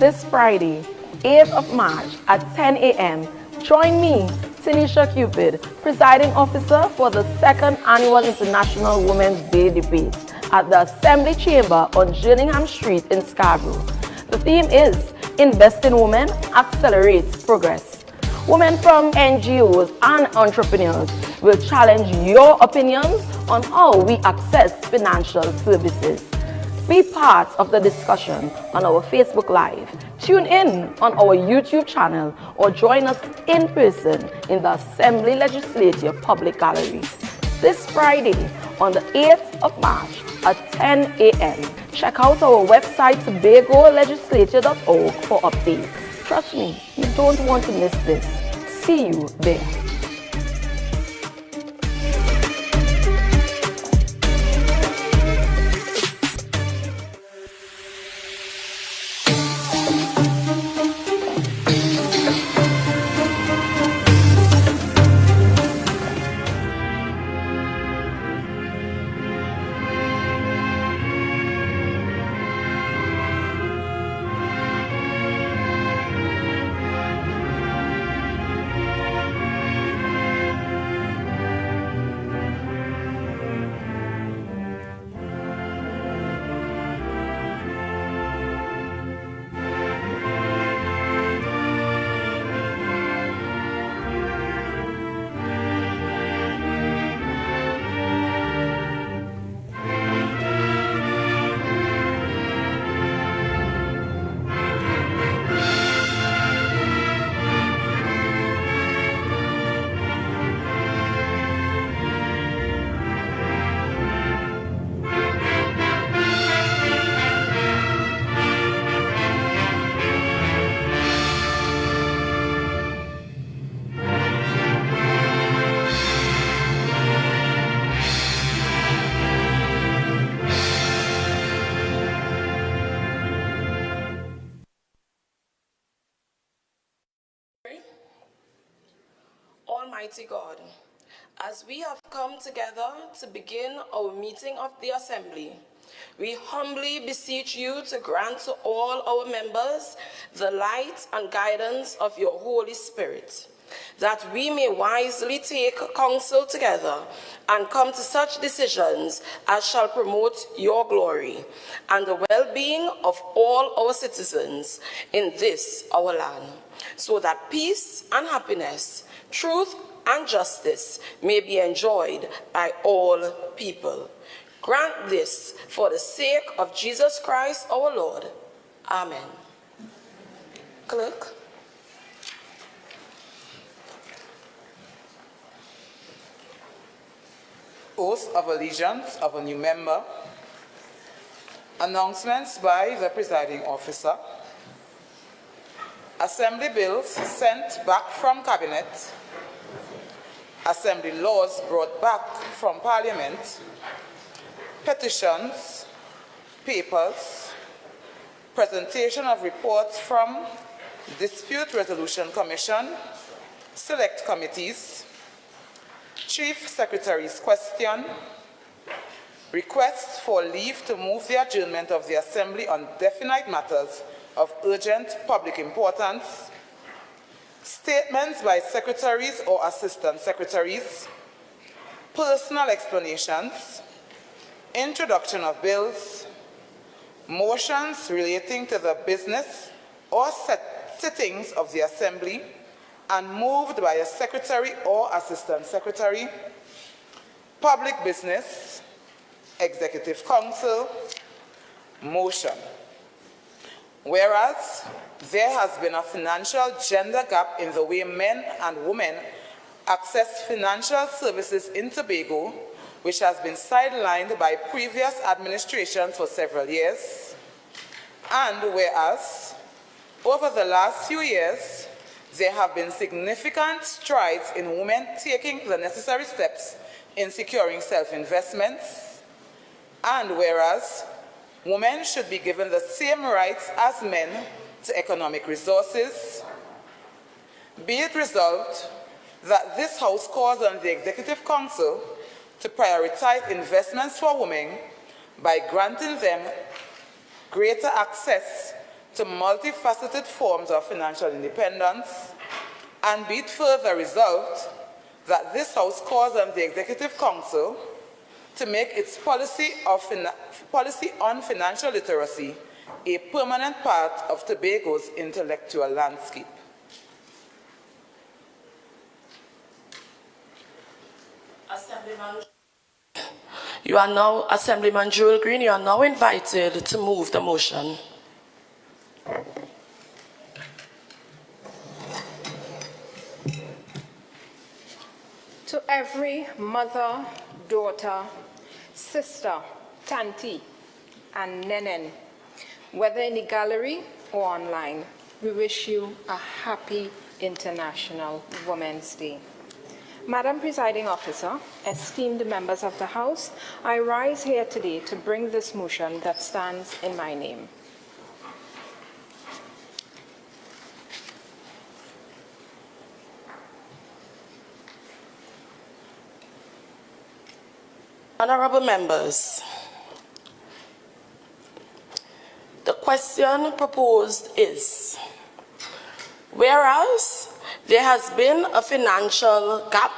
this Friday, 8th of March at 10 a.m. Join me, Tanisha Cupid, presiding officer for the 2nd Annual International Women's Day debate at the Assembly Chamber on Gillingham Street in Scarborough. The theme is Invest in Women, Accelerate Progress. Women from NGOs and entrepreneurs will challenge your opinions on how we access financial services. Be part of the discussion on our Facebook Live. Tune in on our YouTube channel or join us in person in the Assembly Legislature Public Gallery this Friday on the 8th of March at 10 a.m. Check out our website tobagolegislature.org for updates. Trust me, you don't want to miss this. See you there. Almighty God, as we have come together to begin our meeting of the Assembly, we humbly beseech you to grant to all our members the light and guidance of your Holy Spirit, that we may wisely take counsel together and come to such decisions as shall promote your glory and the well-being of all our citizens in this our land, so that peace and happiness, truth and justice may be enjoyed by all people. Grant this for the sake of Jesus Christ our Lord. Amen. Clerk. Oath of allegiance of a new member. Announcements by the presiding officer. Assembly bills sent back from Cabinet. Assembly laws brought back from Parliament. Petitions, papers, presentation of reports from Dispute Resolution Commission, select committees, Chief Secretary's question, request for leave to move the adjournment of the Assembly on definite matters of urgent public importance, statements by secretaries or assistant secretaries, personal explanations, introduction of bills, motions relating to the business or sittings of the Assembly and moved by a secretary or assistant secretary, public business, executive council, motion. Whereas there has been a financial gender gap in the way men and women access financial services in Tobago, which has been sidelined by previous administrations for several years. And whereas over the last few years, there have been significant strides in women taking the necessary steps in securing self-investments. And whereas women should be given the same rights as men to economic resources, be it resolved that this House calls on the Executive Council to prioritize investments for women by granting them greater access to multifaceted forms of financial independence, and be it further resolved that this House calls on the Executive Council to make its policy on financial literacy a permanent part of Tobago's intellectual landscape. Assemblyman Jewel Green, you are now invited to move the motion. To every mother, daughter, sister, tanti, and nenen, whether in the gallery or online, we wish you a happy International Women's Day. Madam Presiding Officer, esteemed members of the House, I rise here today to bring this motion that stands in my name. Honorable members, the question proposed is, whereas there has been a financial gap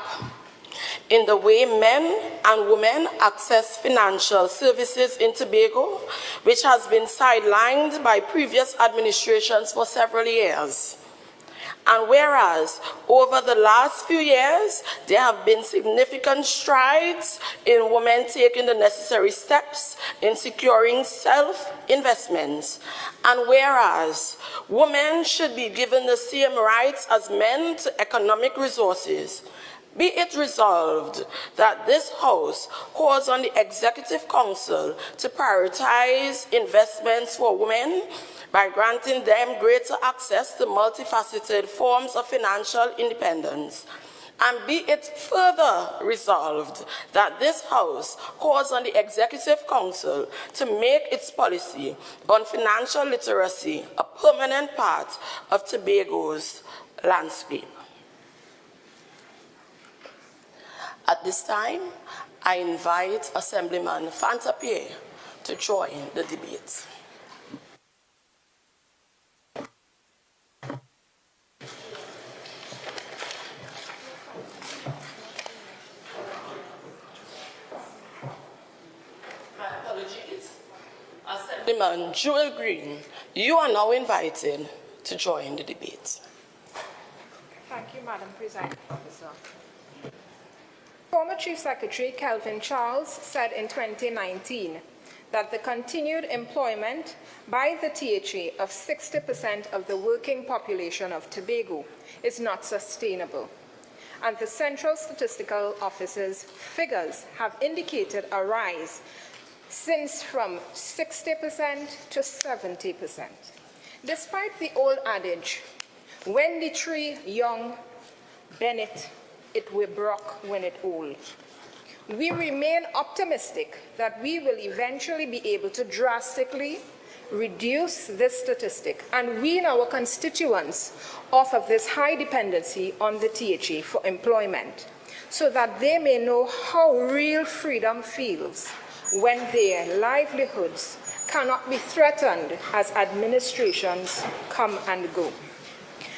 in the way men and women access financial services in Tobago, which has been sidelined by previous administrations for several years. And whereas over the last few years, there have been significant strides in women taking the necessary steps in securing self-investments, and whereas women should be given the same rights as men to economic resources, be it resolved that this House calls on the Executive Council to prioritize investments for women by granting them greater access to multifaceted forms of financial independence. And be it further resolved that this House calls on the Executive Council to make its policy on financial literacy a permanent part of Tobago's landscape. At this time, I invite Assemblyman Fanta Pierre to join the debate. Assemblyman Jewel Green, you are now invited to join the debate. Thank you, Madam Presiding Officer. Former Chief Secretary Kelvin Charles said in 2019 that the continued employment by the THA of 60% of the working population of Tobago is not sustainable. And the Central Statistical Office's figures have indicated a rise since from 60% to 70%. Despite the old adage, when the tree young, bend it will broke when it old. We remain optimistic that we will eventually be able to drastically reduce this statistic and wean our constituents off of this high dependency on the THA for employment, so that they may know how real freedom feels when their livelihoods cannot be threatened as administrations come and go.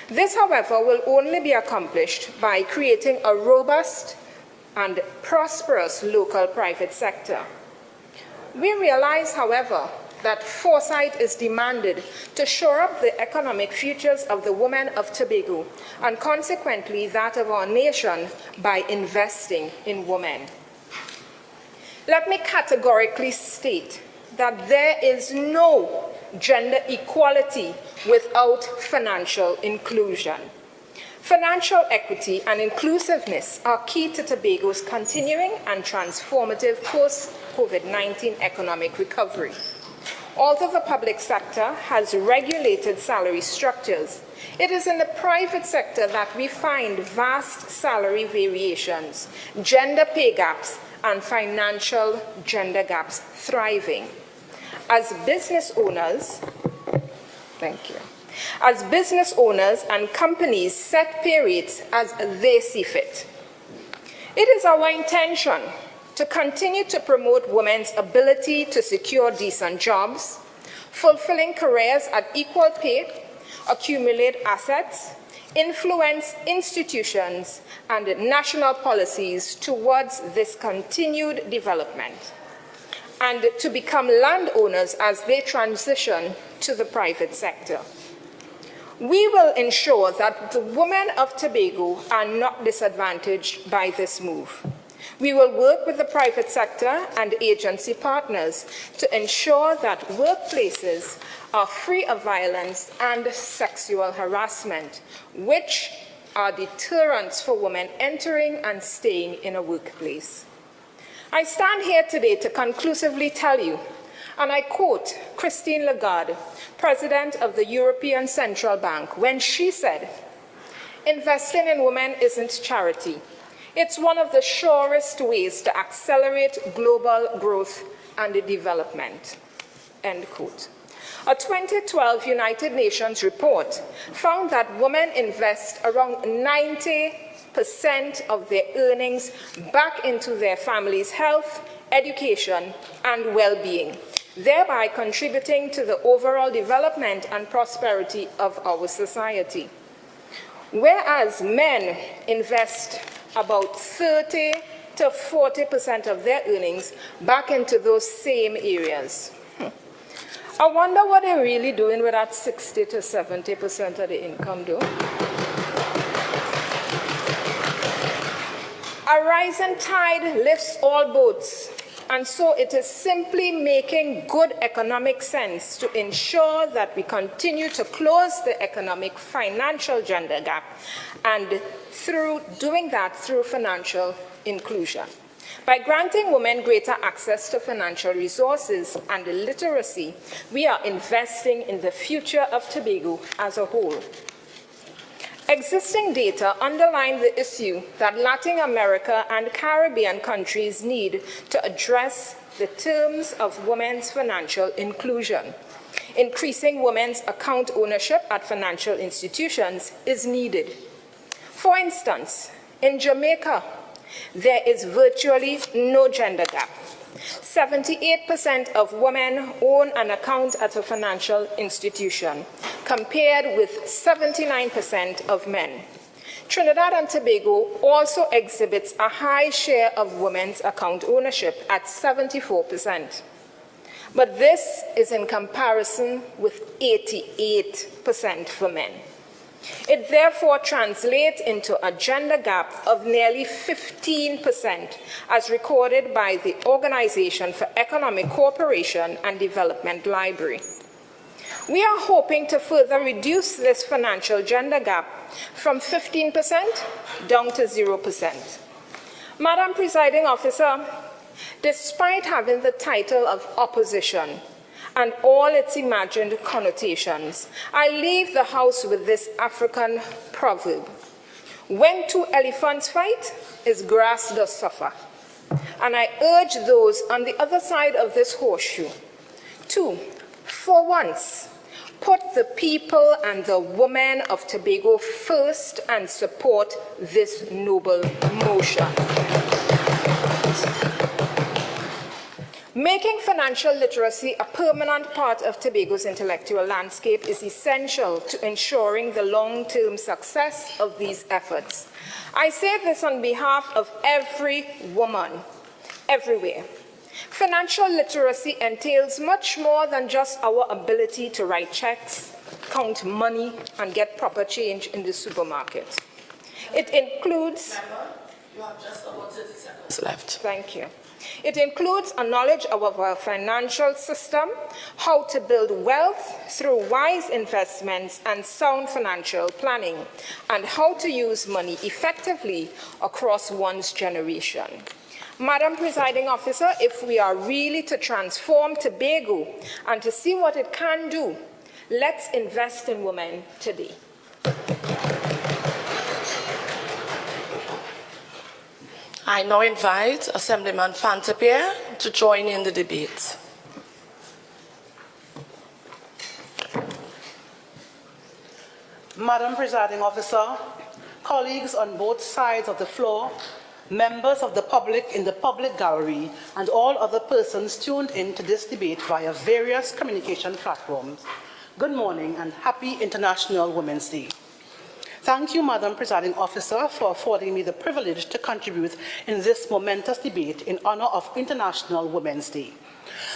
This, however, will only be accomplished by creating a robust and prosperous local private sector. We realize, however, that foresight is demanded to shore up the economic futures of the women of Tobago and consequently that of our nation by investing in women. Let me categorically state that there is no gender equality without financial inclusion. Financial equity and inclusiveness are key to Tobago's continuing and transformative post-COVID-19 economic recovery. Although the public sector has regulated salary structures, it is in the private sector that we find vast salary variations, gender pay gaps, and financial gender gaps thriving. As business owners, As business owners and companies set pay rates as they see fit, it is our intention to continue to promote women's ability to secure decent jobs, fulfilling careers at equal pay, accumulate assets, influence institutions and national policies towards this continued development, and to become landowners as they transition to the private sector. We will ensure that the women of Tobago are not disadvantaged by this move. We will work with the private sector and agency partners to ensure that workplaces are free of violence and sexual harassment, which are deterrents for women entering and staying in a workplace. I stand here today to conclusively tell you, and I quote Christine Lagarde, President of the European Central Bank, when she said, "Investing in women isn't charity. It's one of the surest ways to accelerate global growth and development." End quote. A 2012 United Nations report found that women invest around 90% of their earnings back into their families' health, education, and well-being, thereby contributing to the overall development and prosperity of our society. Whereas men invest about 30 to 40% of their earnings back into those same areas. I wonder what they're really doing with that 60 to 70% of the income, though. A rising tide lifts all boats, and so it is simply making good economic sense to ensure that we continue to close the economic financial gender gap, and through doing that through financial inclusion. By granting women greater access to financial resources and literacy, we are investing in the future of Tobago as a whole. Existing data underline the issue that Latin America and Caribbean countries need to address the terms of women's financial inclusion. Increasing women's account ownership at financial institutions is needed. For instance, in Jamaica, there is virtually no gender gap. 78% of women own an account at a financial institution, compared with 79% of men. Trinidad and Tobago also exhibits a high share of women's account ownership at 74%. But this is in comparison with 88% for men. It therefore translates into a gender gap of nearly 15%, as recorded by the Organization for Economic Cooperation and Development Library. We are hoping to further reduce this financial gender gap from 15% down to 0%. Madam Presiding Officer, despite having the title of opposition and all its imagined connotations, I leave the House with this African proverb: when two elephants fight, is grass does suffer. And I urge those on the other side of this horseshoe to, for once, put the people and the women of Tobago first and support this noble motion. Making financial literacy a permanent part of Tobago's intellectual landscape is essential to ensuring the long-term success of these efforts. I say this on behalf of every woman, everywhere. Financial literacy entails much more than just our ability to write checks, count money, and get proper change in the supermarket. It includes... Remember, you have just about 30 seconds left. Thank you. It includes a knowledge of our financial system, how to build wealth through wise investments and sound financial planning, and how to use money effectively across one's generation. Madam Presiding Officer, if we are really to transform Tobago and to see what it can do, let's invest in women today. I now invite Assemblyman Fantapierre to join in the debate. Madam Presiding Officer, colleagues on both sides of the floor, members of the public in the public gallery, and all other persons tuned in to this debate via various communication platforms. Good morning and happy International Women's Day. Thank you, Madam Presiding Officer, for affording me the privilege to contribute in this momentous debate in honor of International Women's Day.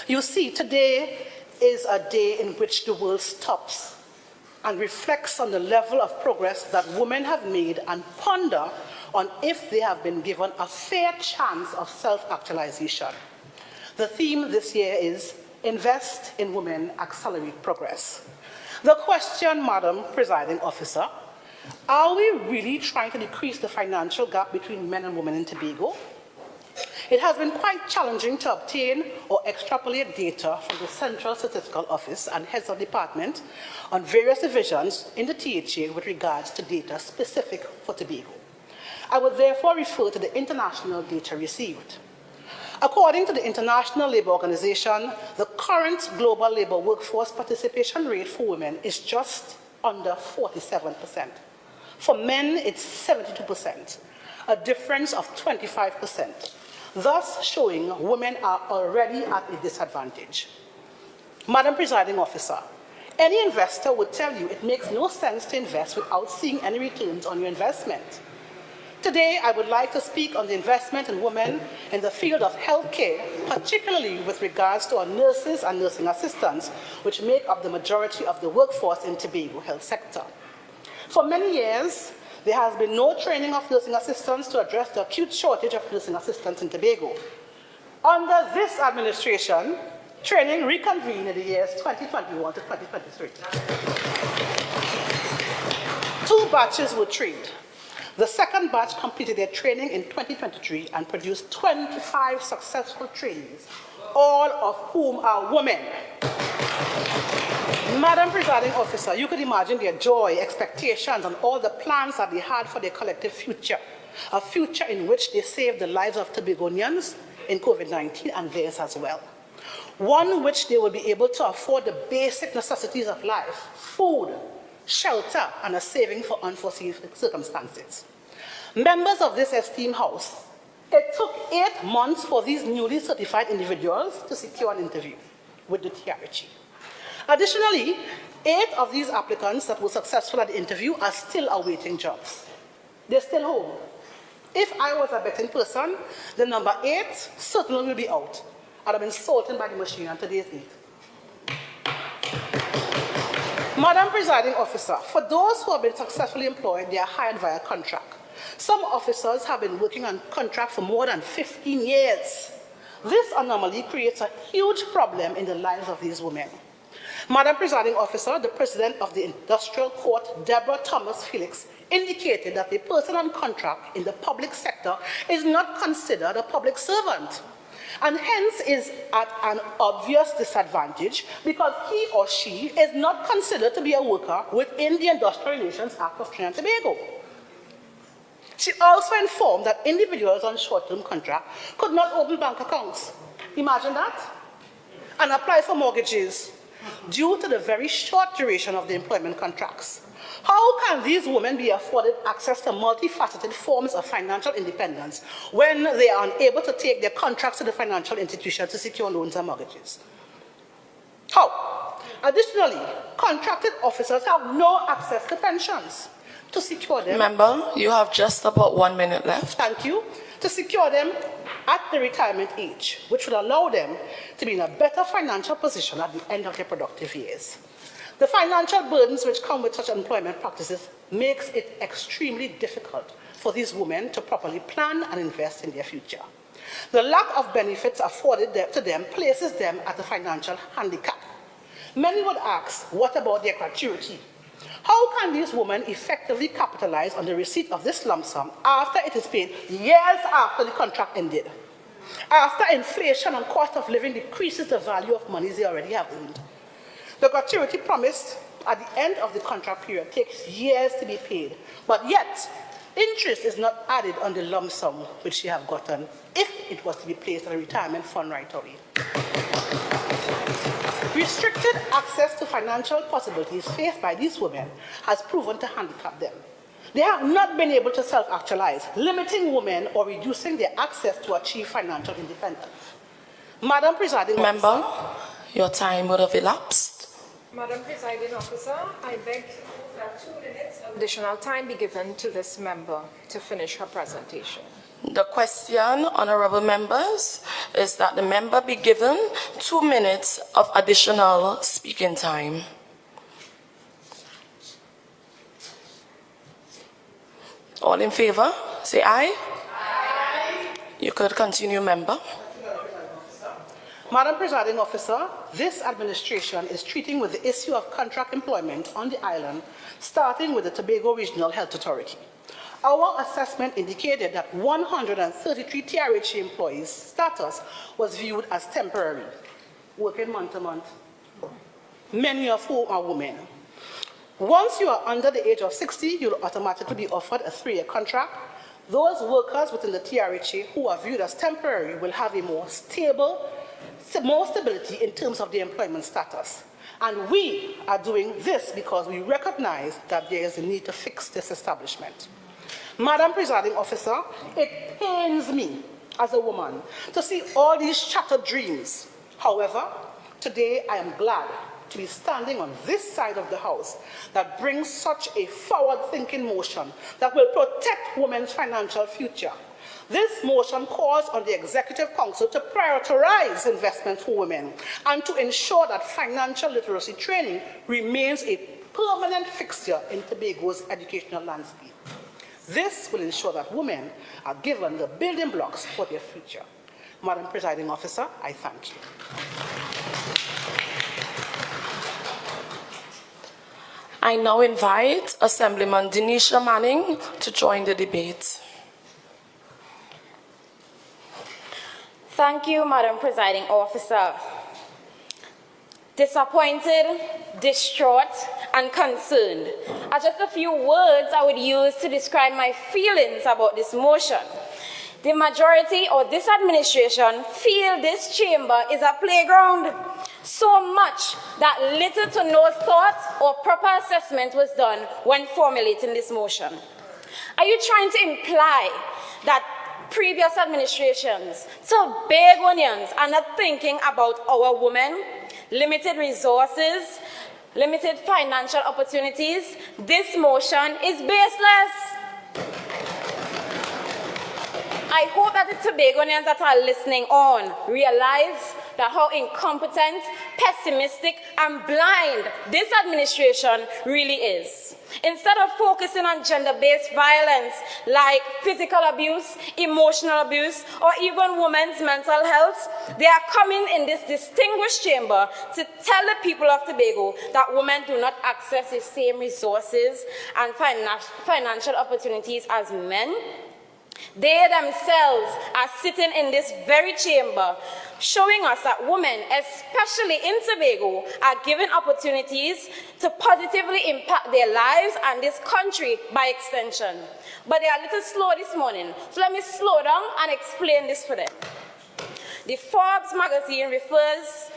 You see, today is a day in which the world stops and reflects on the level of progress that women have made and ponder on if they have been given a fair chance of self-actualization. The theme this year is Invest in Women, Accelerate Progress. The question, Madam Presiding Officer, are we really trying to decrease the financial gap between men and women in Tobago? It has been quite challenging to obtain or extrapolate data from the Central Statistical Office and heads of department on various divisions in the THA with regards to data specific for Tobago. I would therefore refer to the international data received. According to the International Labour Organization, the current global labour workforce participation rate for women is just under 47%. For men, it's 72%, a difference of 25%, thus showing women are already at a disadvantage. Madam Presiding Officer, any investor would tell you it makes no sense to invest without seeing any returns on your investment. Today, I would like to speak on the investment in women in the field of healthcare, particularly with regards to our nurses and nursing assistants, which make up the majority of the workforce in Tobago health sector. For many years, there has been no training of nursing assistants to address the acute shortage of nursing assistants in Tobago. Under this administration, training reconvened in the years 2021 to 2023. 2 batches were trained. The second batch completed their training in 2023 and produced 25 successful trainees, all of whom are women. Madam Presiding Officer, you could imagine their joy, expectations, and all the plans that they had for their collective future, a future in which they saved the lives of Tobagonians in COVID-19 and theirs as well. One in which they will be able to afford the basic necessities of life, food, shelter, and a saving for unforeseen circumstances. Members of this esteemed House, it took 8 months for these newly certified individuals to secure an interview with the TRH. Additionally, 8 of these applicants that were successful at the interview are still awaiting jobs. They're still home. If I was a betting person, the number 8 certainly will be out. I'd have been sorted by the machine on today's date. Madam Presiding Officer, for those who have been successfully employed, they are hired via contract. Some officers have been working on contract for more than 15 years. This anomaly creates a huge problem in the lives of these women. Madam Presiding Officer, the President of the Industrial Court, Deborah Thomas Felix, indicated that a person on contract in the public sector is not considered a public servant, and hence is at an obvious disadvantage because he or she is not considered to be a worker within the Industrial Relations Act of Trinidad and Tobago. She also informed that individuals on short-term contract could not open bank accounts. Imagine that. And apply for mortgages due to the very short duration of the employment contracts. How can these women be afforded access to multifaceted forms of financial independence when they are unable to take their contracts to the financial institution to secure loans and mortgages? How? Additionally, contracted officers have no access to pensions. To secure them... Member, you have just about 1 minute left. Thank you. To secure them at the retirement age, which will allow them to be in a better financial position at the end of their productive years. The financial burdens which come with such employment practices makes it extremely difficult for these women to properly plan and invest in their future. The lack of benefits afforded to them places them at a financial handicap. Many would ask, what about their gratuity? How can these women effectively capitalize on the receipt of this lump sum after it is paid years after the contract ended? After inflation and cost of living decreases the value of monies they already have earned. The gratuity promised at the end of the contract period takes years to be paid, but yet interest is not added on the lump sum which she have gotten if it was to be placed in a retirement fund right away. Restricted access to financial possibilities faced by these women has proven to handicap them. They have not been able to self-actualize, limiting women or reducing their access to achieve financial independence. Madam Presiding Member, Officer, your time would have elapsed. Madam Presiding Officer, I beg that 2 minutes of additional time be given to this member to finish her presentation. The question, honorable members, is that the member be given 2 minutes of additional speaking time. All in favor, say aye. Aye. You could continue, member. Madam Presiding Officer, this administration is treating with the issue of contract employment on the island, starting with the Tobago Regional Health Authority. Our assessment indicated that 133 TRHA employees' status was viewed as temporary, working month to month, many of whom are women. Once you are under the age of 60, you'll automatically be offered a 3-year contract. Those workers within the TRHA who are viewed as temporary will have a more stability in terms of their employment status. And we are doing this because we recognize that there is a need to fix this establishment. Madam Presiding Officer, it pains me as a woman to see all these shattered dreams. However, today I am glad to be standing on this side of the House that brings such a forward-thinking motion that will protect women's financial future. This motion calls on the Executive Council to prioritize investments for women and to ensure that financial literacy training remains a permanent fixture in Tobago's educational landscape. This will ensure that women are given the building blocks for their future. Madam Presiding Officer, I thank you. I now invite Assemblyman Denisha Manning to join the debate. Thank you, Madam Presiding Officer. Disappointed, distraught, and concerned are just a few words I would use to describe my feelings about this motion. The majority of this administration feel this chamber is a playground, so much that little to no thought or proper assessment was done when formulating this motion. Are you trying to imply that previous administrations took big onions and not thinking about our women, limited resources, limited financial opportunities? This motion is baseless. I hope that the Tobagonians that are listening on realize that how incompetent, pessimistic, and blind this administration really is. Instead of focusing on gender-based violence like physical abuse, emotional abuse, or even women's mental health, they are coming in this distinguished chamber to tell the people of Tobago that women do not access the same resources and financial opportunities as men. They themselves are sitting in this very chamber showing us that women, especially in Tobago, are given opportunities to positively impact their lives and this country by extension. But they are a little slow this morning, so let me slow down and explain this for them. The Forbes magazine refers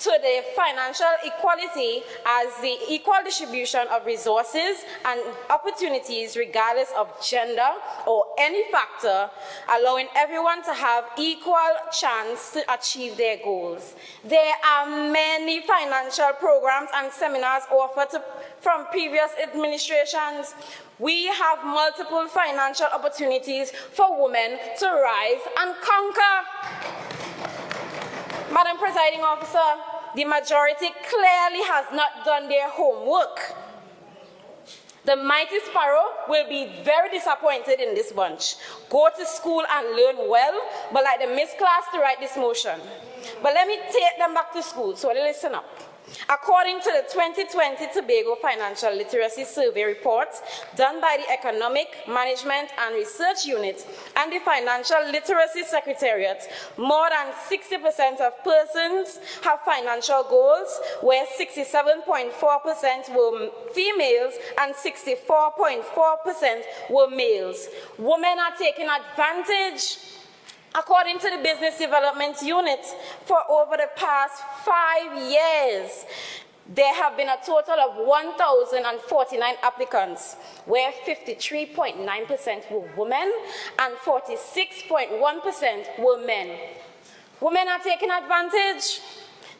to the financial equality as the equal distribution of resources and opportunities regardless of gender or any factor, allowing everyone to have equal chance to achieve their goals. There are many financial programs and seminars offered from previous administrations. We have multiple financial opportunities for women to rise and conquer. Madam Presiding Officer, the majority clearly has not done their homework. The mighty sparrow will be very disappointed in this bunch. Go to school and learn well, but like the missed class to write this motion. But let me take them back to school, so listen up. According to the 2020 Tobago Financial Literacy Survey report done by the Economic Management and Research Unit and the Financial Literacy Secretariat, more than 60% of persons have financial goals, where 67.4% were females and 64.4% were males. Women are taking advantage. According to the Business Development Unit, for over the past 5 years, There have been a total of 1,049 applicants, where 53.9% were women and 46.1% were men. Women are taking advantage.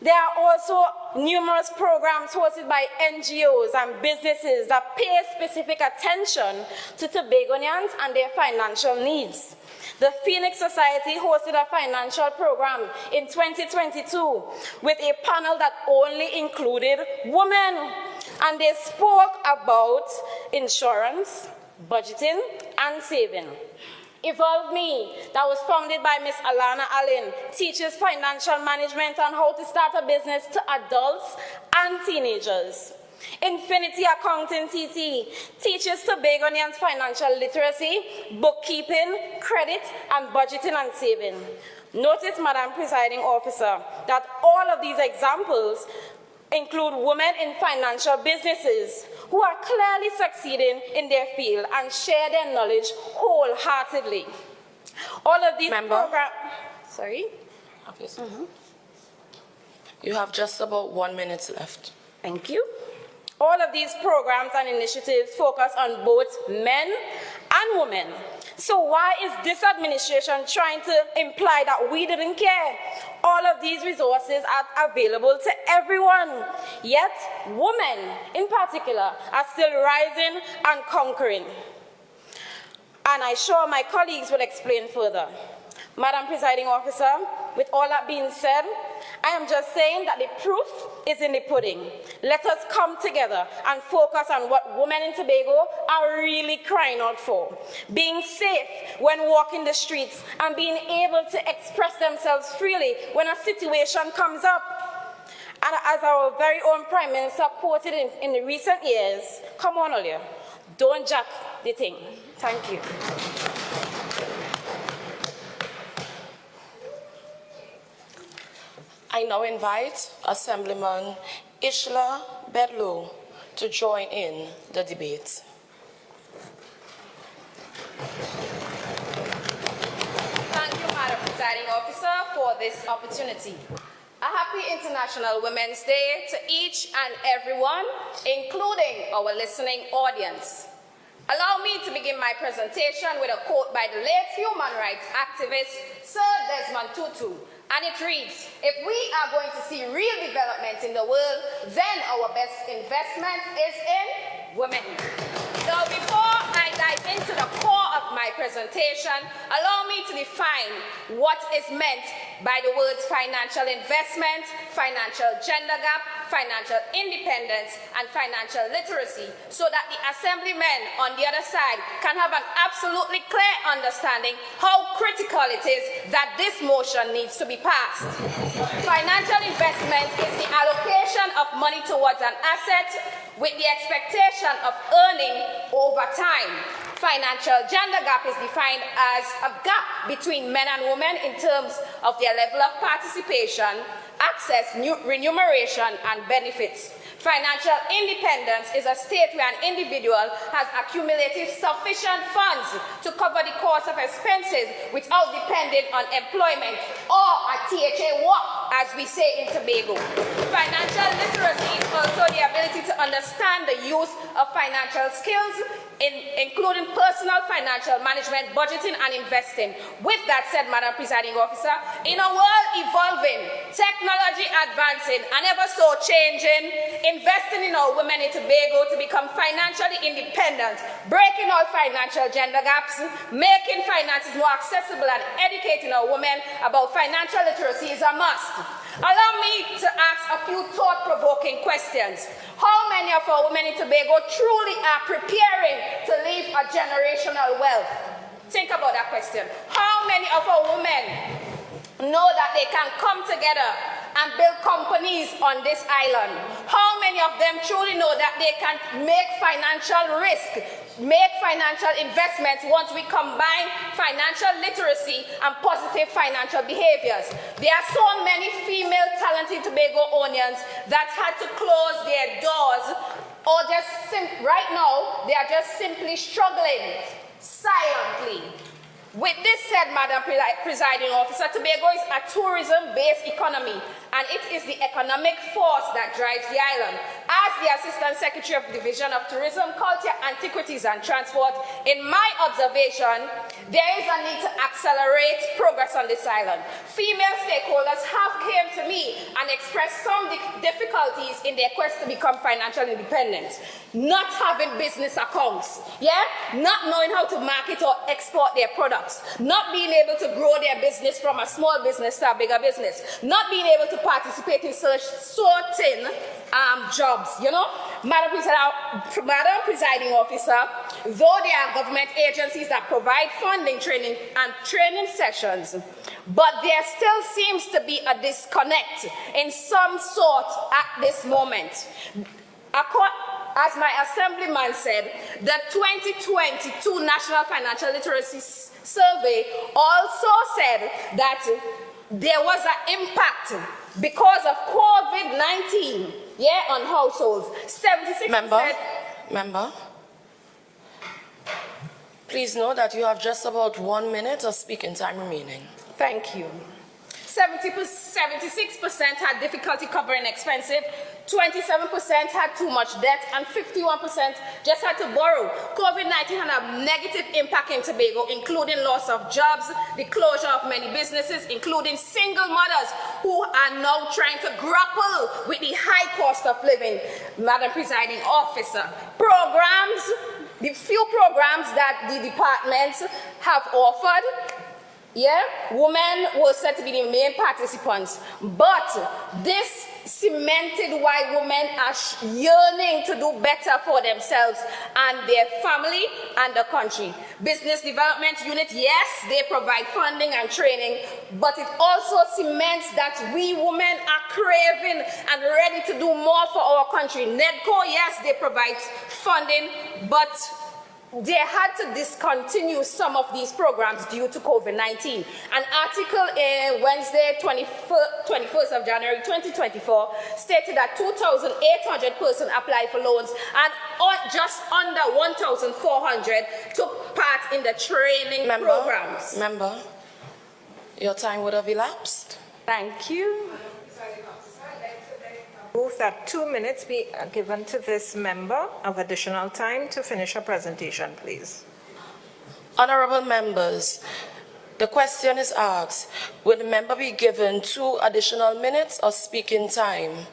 There are also numerous programs hosted by NGOs and businesses that pay specific attention to Tobagonians and their financial needs. The Phoenix Society hosted a financial program in 2022 with a panel that only included women, and they spoke about insurance, budgeting, and saving. Evolve Me, that was founded by Ms. Alana Allen, teaches financial management and how to start a business to adults and teenagers. Infinity Accounting TT teaches Tobagonians financial literacy, bookkeeping, credit, and budgeting and saving. Notice, Madam Presiding Officer, that all of these examples include women in financial businesses who are clearly succeeding in their field and share their knowledge wholeheartedly. All of these programs... Sorry? Obviously. You have just about 1 minute left. Thank you. All of these programs and initiatives focus on both men and women. So why is this administration trying to imply that we didn't care? All of these resources are available to everyone. Yet, women in particular are still rising and conquering. And I'm sure my colleagues will explain further. Madam Presiding Officer, with all that being said, I am just saying that the proof is in the pudding. Let us come together and focus on what women in Tobago are really crying out for. Being safe when walking the streets and being able to express themselves freely when a situation comes up. And as our very own Prime Minister quoted in the recent years, come on, Olia, don't jack the thing. Thank you. I now invite Assemblyman Int'l Bedlow to join in the debate. Thank you, Madam Presiding Officer, for this opportunity. A happy International Women's Day to each and everyone, including our listening audience. Allow me to begin my presentation with a quote by the late human rights activist, Sir Desmond Tutu. And it reads, if we are going to see real development in the world, then our best investment is in women. Now, before I dive into the core of my presentation, allow me to define what is meant by the words financial investment, financial gender gap, financial independence, and financial literacy, so that the assemblymen on the other side can have an absolutely clear understanding how critical it is that this motion needs to be passed. Financial investment is the allocation of money towards an asset with the expectation of earning over time. Financial gender gap is defined as a gap between men and women in terms of their level of participation, access, remuneration, and benefits. Financial independence is a state where an individual has accumulated sufficient funds to cover the cost of expenses without depending on employment or a THA work, as we say in Tobago. Financial literacy is also the ability to understand the use of financial skills, including personal financial management, budgeting, and investing. With that said, Madam Presiding Officer, in a world evolving, technology advancing, and ever so changing, investing in our women in Tobago to become financially independent, breaking all financial gender gaps, making finances more accessible, and educating our women about financial literacy is a must. Allow me to ask a few thought-provoking questions. How many of our women in Tobago truly are preparing to leave a generational wealth? Think about that question. How many of our women know that they can come together and build companies on this island? How many of them truly know that they can make financial risk, make financial investments once we combine financial literacy and positive financial behaviors? There are so many female talented Tobagonians that had to close their doors, or just right now, they are just simply struggling silently. With this said, Madam Presiding Officer, Tobago is a tourism-based economy, and it is the economic force that drives the island. As the Assistant Secretary of Division of Tourism, Culture, Antiquities and Transport, in my observation, there is a need to accelerate progress on this island. Female stakeholders have came to me and expressed some difficulties in their quest to become financially independent. Not having business accounts, not knowing how to market or export their products, not being able to grow their business from a small business to a bigger business, not being able to participate in certain jobs, Madam Presiding Officer, though there are government agencies that provide funding, training sessions, but there still seems to be a disconnect in some sort at this moment. As my assemblyman said, the 2022 National Financial Literacy Survey also said that there was an impact because of COVID-19, on households. 76%. Member, please know that you have just about 1 minute of speaking time remaining. Thank you. 76% had difficulty covering expenses, 27% had too much debt, and 51% just had to borrow. COVID-19 had a negative impact in Tobago, including loss of jobs, the closure of many businesses, including single mothers who are now trying to grapple with the high cost of living. Madam Presiding Officer, the few programs that the departments have offered, women were said to be the main participants, but this cemented why women are yearning to do better for themselves and their family and the country. Business Development Unit, yes, they provide funding and training, but it also cements that we women are craving and ready to do more for our country. NEDCO, yes, they provide funding, but they had to discontinue some of these programs due to COVID-19. An article in Wednesday, 21st of January 2024 stated that 2,800 persons applied for loans and just under 1,400 took part in the training programs. Member, your time would have elapsed. Thank you. Move that 2 minutes be given to this member of additional time to finish her presentation, please. Honorable members, the question is asked, will the member be given 2 additional minutes of speaking time?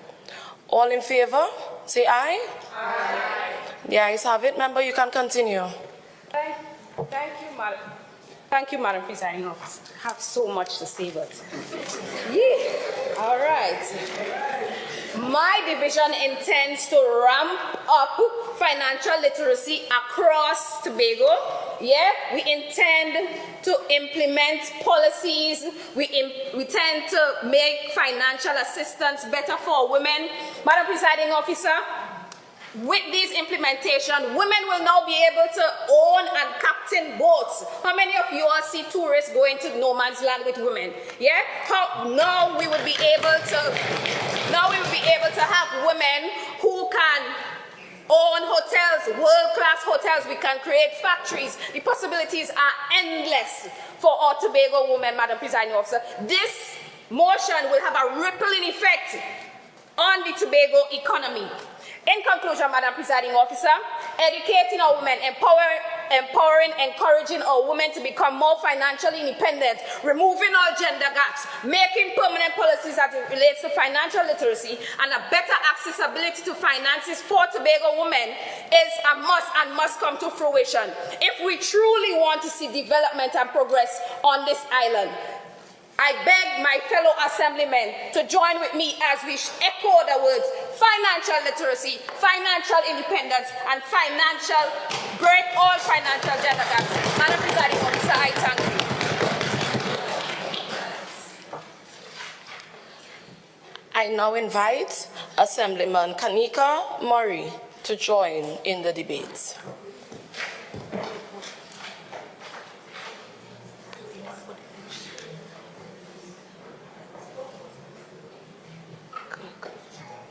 All in favor, say aye. Aye. The ayes have it. Member, you can continue. Thank you, Madam. Thank you, Madam Presiding Officer. I have so much to say, but all right. My division intends to ramp up financial literacy across Tobago. We intend to implement policies. We intend to make financial assistance better for women. Madam Presiding Officer, with this implementation, women will now be able to own and captain boats. How many of you all see tourists going to no man's land with women? Now we will be able to have women who can own hotels, world-class hotels. We can create factories. The possibilities are endless for our Tobago women, Madam Presiding Officer. This motion will have a rippling effect on the Tobago economy. In conclusion, Madam Presiding Officer, educating our women, empowering, encouraging our women to become more financially independent, removing all gender gaps, making permanent policies as it relates to financial literacy, and a better accessibility to finances for Tobago women is a must and must come to fruition if we truly want to see development and progress on this island. I beg my fellow assemblymen to join with me as we echo the words financial literacy, financial independence, and break all financial gender gaps. Madam Presiding Officer, I thank you. I now invite Assemblyman Kanika Murray to join in the debate.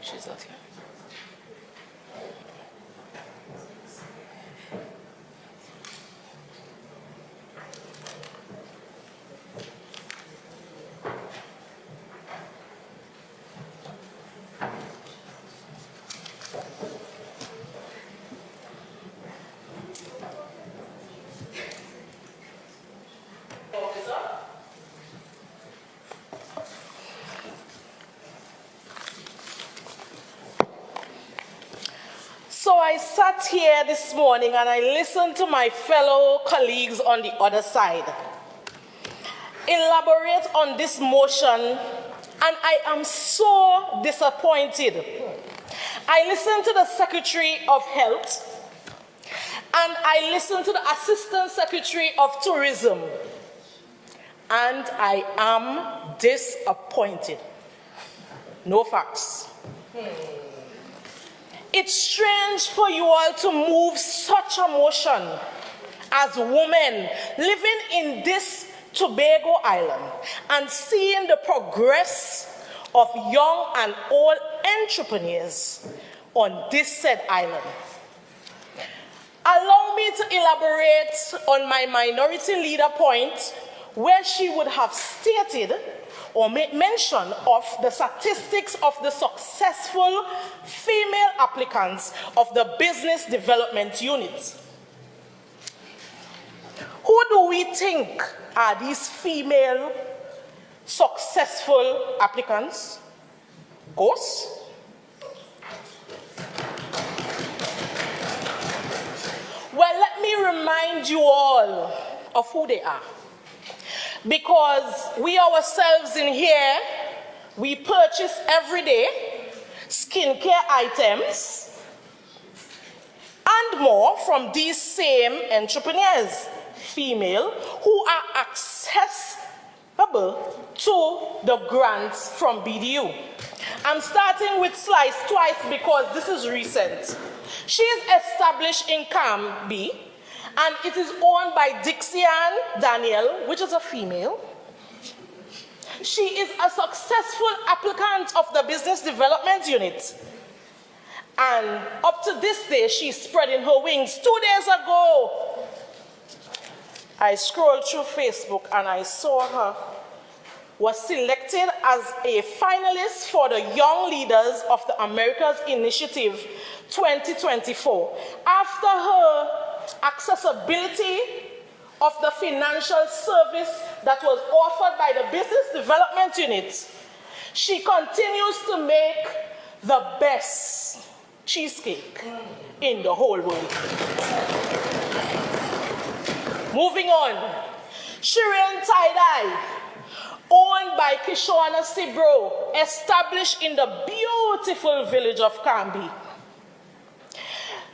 She's not here. sat here this morning and I listened to my fellow colleagues on the other side elaborate on this motion, and I am so disappointed. I listened to the Secretary of Health and I listened to the Assistant Secretary of Tourism, and I am disappointed. No facts. It's strange for you all to move such a motion as women living in this Tobago Island and seeing the progress of young and old entrepreneurs on this said island. Allow me to elaborate on my minority leader point, where she would have stated or made mention of the statistics of the successful female applicants of the Business Development Unit. Who do we think are these female successful applicants? Ghosts? Well, let me remind you all of who they are. Because we ourselves in here, we purchase every day skincare items and more from these same entrepreneurs, female, who are accessible to the grants from BDU. I'm starting with Slice Twice because this is recent. She is established in Camby, and it is owned by Dixian Daniel, which is a female. She is a successful applicant of the Business Development Unit. And up to this day, she's spreading her wings. 2 days ago, I scrolled through Facebook and I saw her was selected as a finalist for the Young Leaders of the Americas Initiative 2024. After her accessibility of the financial service that was offered by the Business Development Unit, she continues to make the best cheesecake in the whole world. Moving on, Shireen Tie-Dye, owned by Kishwana Sibro, established in the beautiful village of Camby.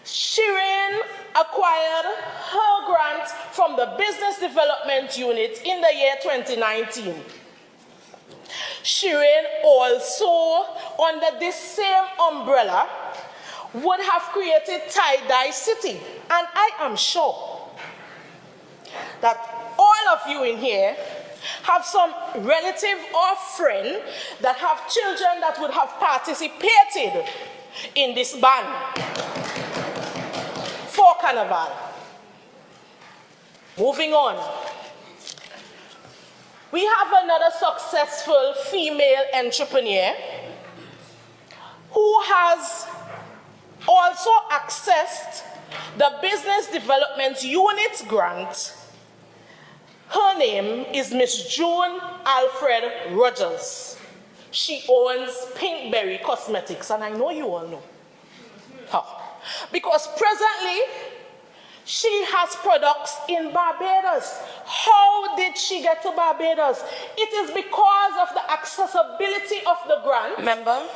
Shireen acquired her grant from the Business Development Unit in the year 2019. Shireen also, under this same umbrella, would have created Tie-Dye City. And I am sure that all of you in here have some relative or friend that have children that would have participated in this band for Carnival. Moving on. We have another successful female entrepreneur who has also accessed the Business Development Unit grant. Her name is Miss June Alfred Rogers. She owns Pinkberry Cosmetics, and I know you all know her. Because presently, she has products in Barbados. How did she get to Barbados? It is because of the accessibility of the grant. Member,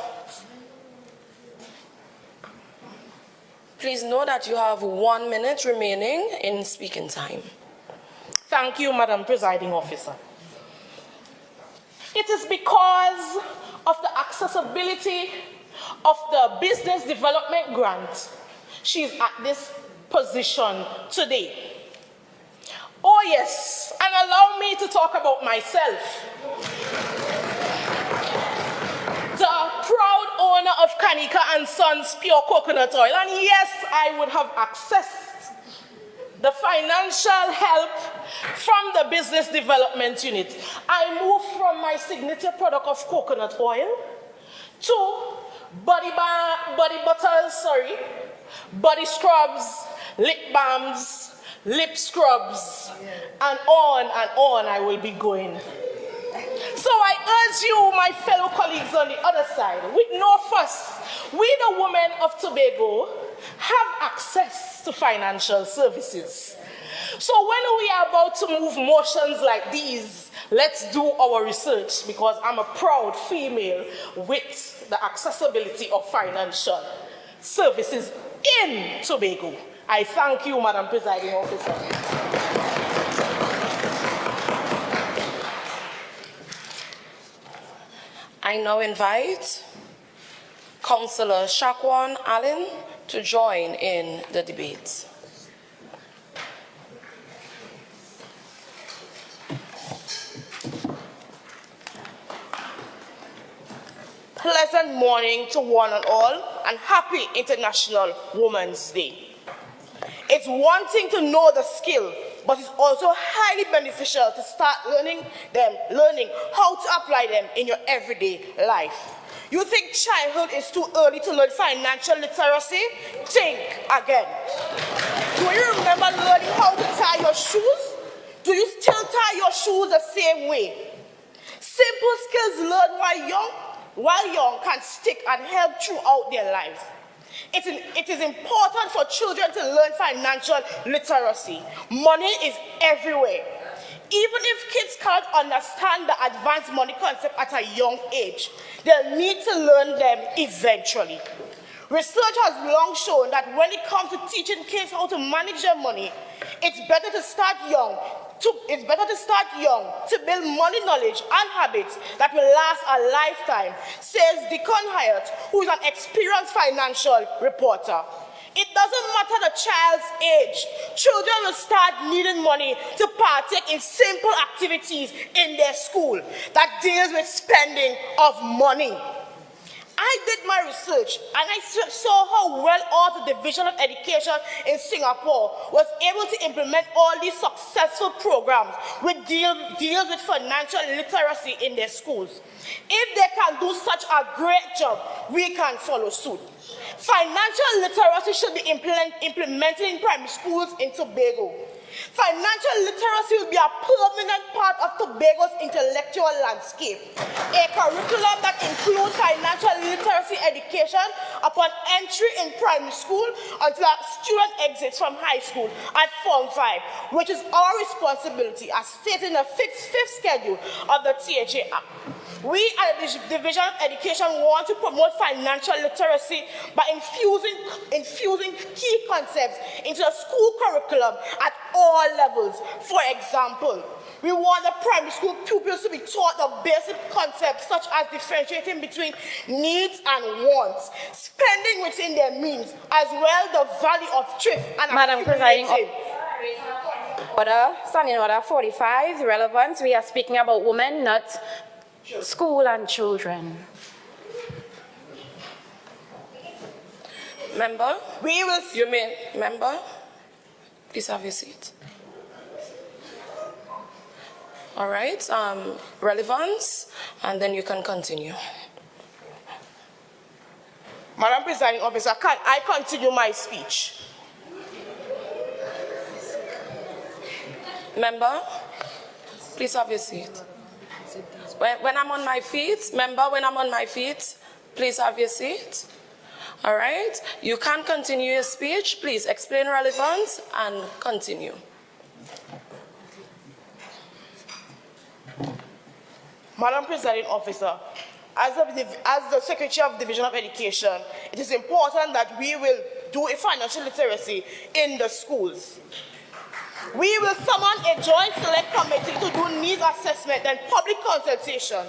please know that you have 1 minute remaining in speaking time. Thank you, Madam Presiding Officer. It is because of the accessibility of the Business Development Grant she's at this position today. Oh yes, and allow me to talk about myself. The proud owner of Kanika and Sons Pure Coconut Oil, and yes, I would have accessed the financial help from the Business Development Unit. I moved from my signature product of coconut oil to body scrubs, lip balms, lip scrubs, and on I will be going. So I urge you, my fellow colleagues on the other side, with no fuss, we the women of Tobago have access to financial services. So when we are about to move motions like these, let's do our research, because I'm a proud female with the accessibility of financial services in Tobago. I thank you, Madam Presiding Officer. I now invite Councillor Shaquan Allen to join in the debate. Pleasant morning to one and all, and happy International Women's Day. It's one thing to know the skill, but it's also highly beneficial to start learning how to apply them in your everyday life. You think childhood is too early to learn financial literacy? Think again. Do you remember learning how to tie your shoes? Do you still tie your shoes the same way? Simple skills learned while young can stick and help throughout their lives. It is important for children to learn financial literacy. Money is everywhere. Even if kids can't understand the advanced money concept at a young age, they'll need to learn them eventually. Research has long shown that when it comes to teaching kids how to manage their money, it's better to start young to build money knowledge and habits that will last a lifetime, says Deacon Hyatt, who is an experienced financial reporter. It doesn't matter the child's age. Children will start needing money to partake in simple activities in their school that deals with spending of money. I did my research and I saw how well off the Division of Education in Singapore was able to implement all these successful programs which deals with financial literacy in their schools. If they can do such a great job, we can follow suit. Financial literacy should be implemented in primary schools in Tobago. Financial literacy will be a permanent part of Tobago's intellectual landscape. A curriculum that includes financial literacy education upon entry in primary school until a student exits from high school at Form 5, which is our responsibility as stated in the fifth schedule of the THA Act. We at the Division of Education want to promote financial literacy by infusing key concepts into the school curriculum at all levels. For example, we want the primary school pupils to be taught the basic concepts such as differentiating between needs and wants, spending within their means, as well the value of thrift and Madam Presiding Order, standing order 45, relevance. We are speaking about women, not school and children. Member? We will... You mean, member? Please have your seat. All right, relevance, and then you can continue. Madam Presiding Officer, can I continue my speech? Member, please have your seat. When I'm on my feet, member, when I'm on my feet, please have your seat. All right, you can continue your speech. Please explain relevance and continue. Madam Presiding Officer, as the Secretary of Division of Education, it is important that we will do a financial literacy in the schools. We will summon a joint select committee to do needs assessment and public consultation.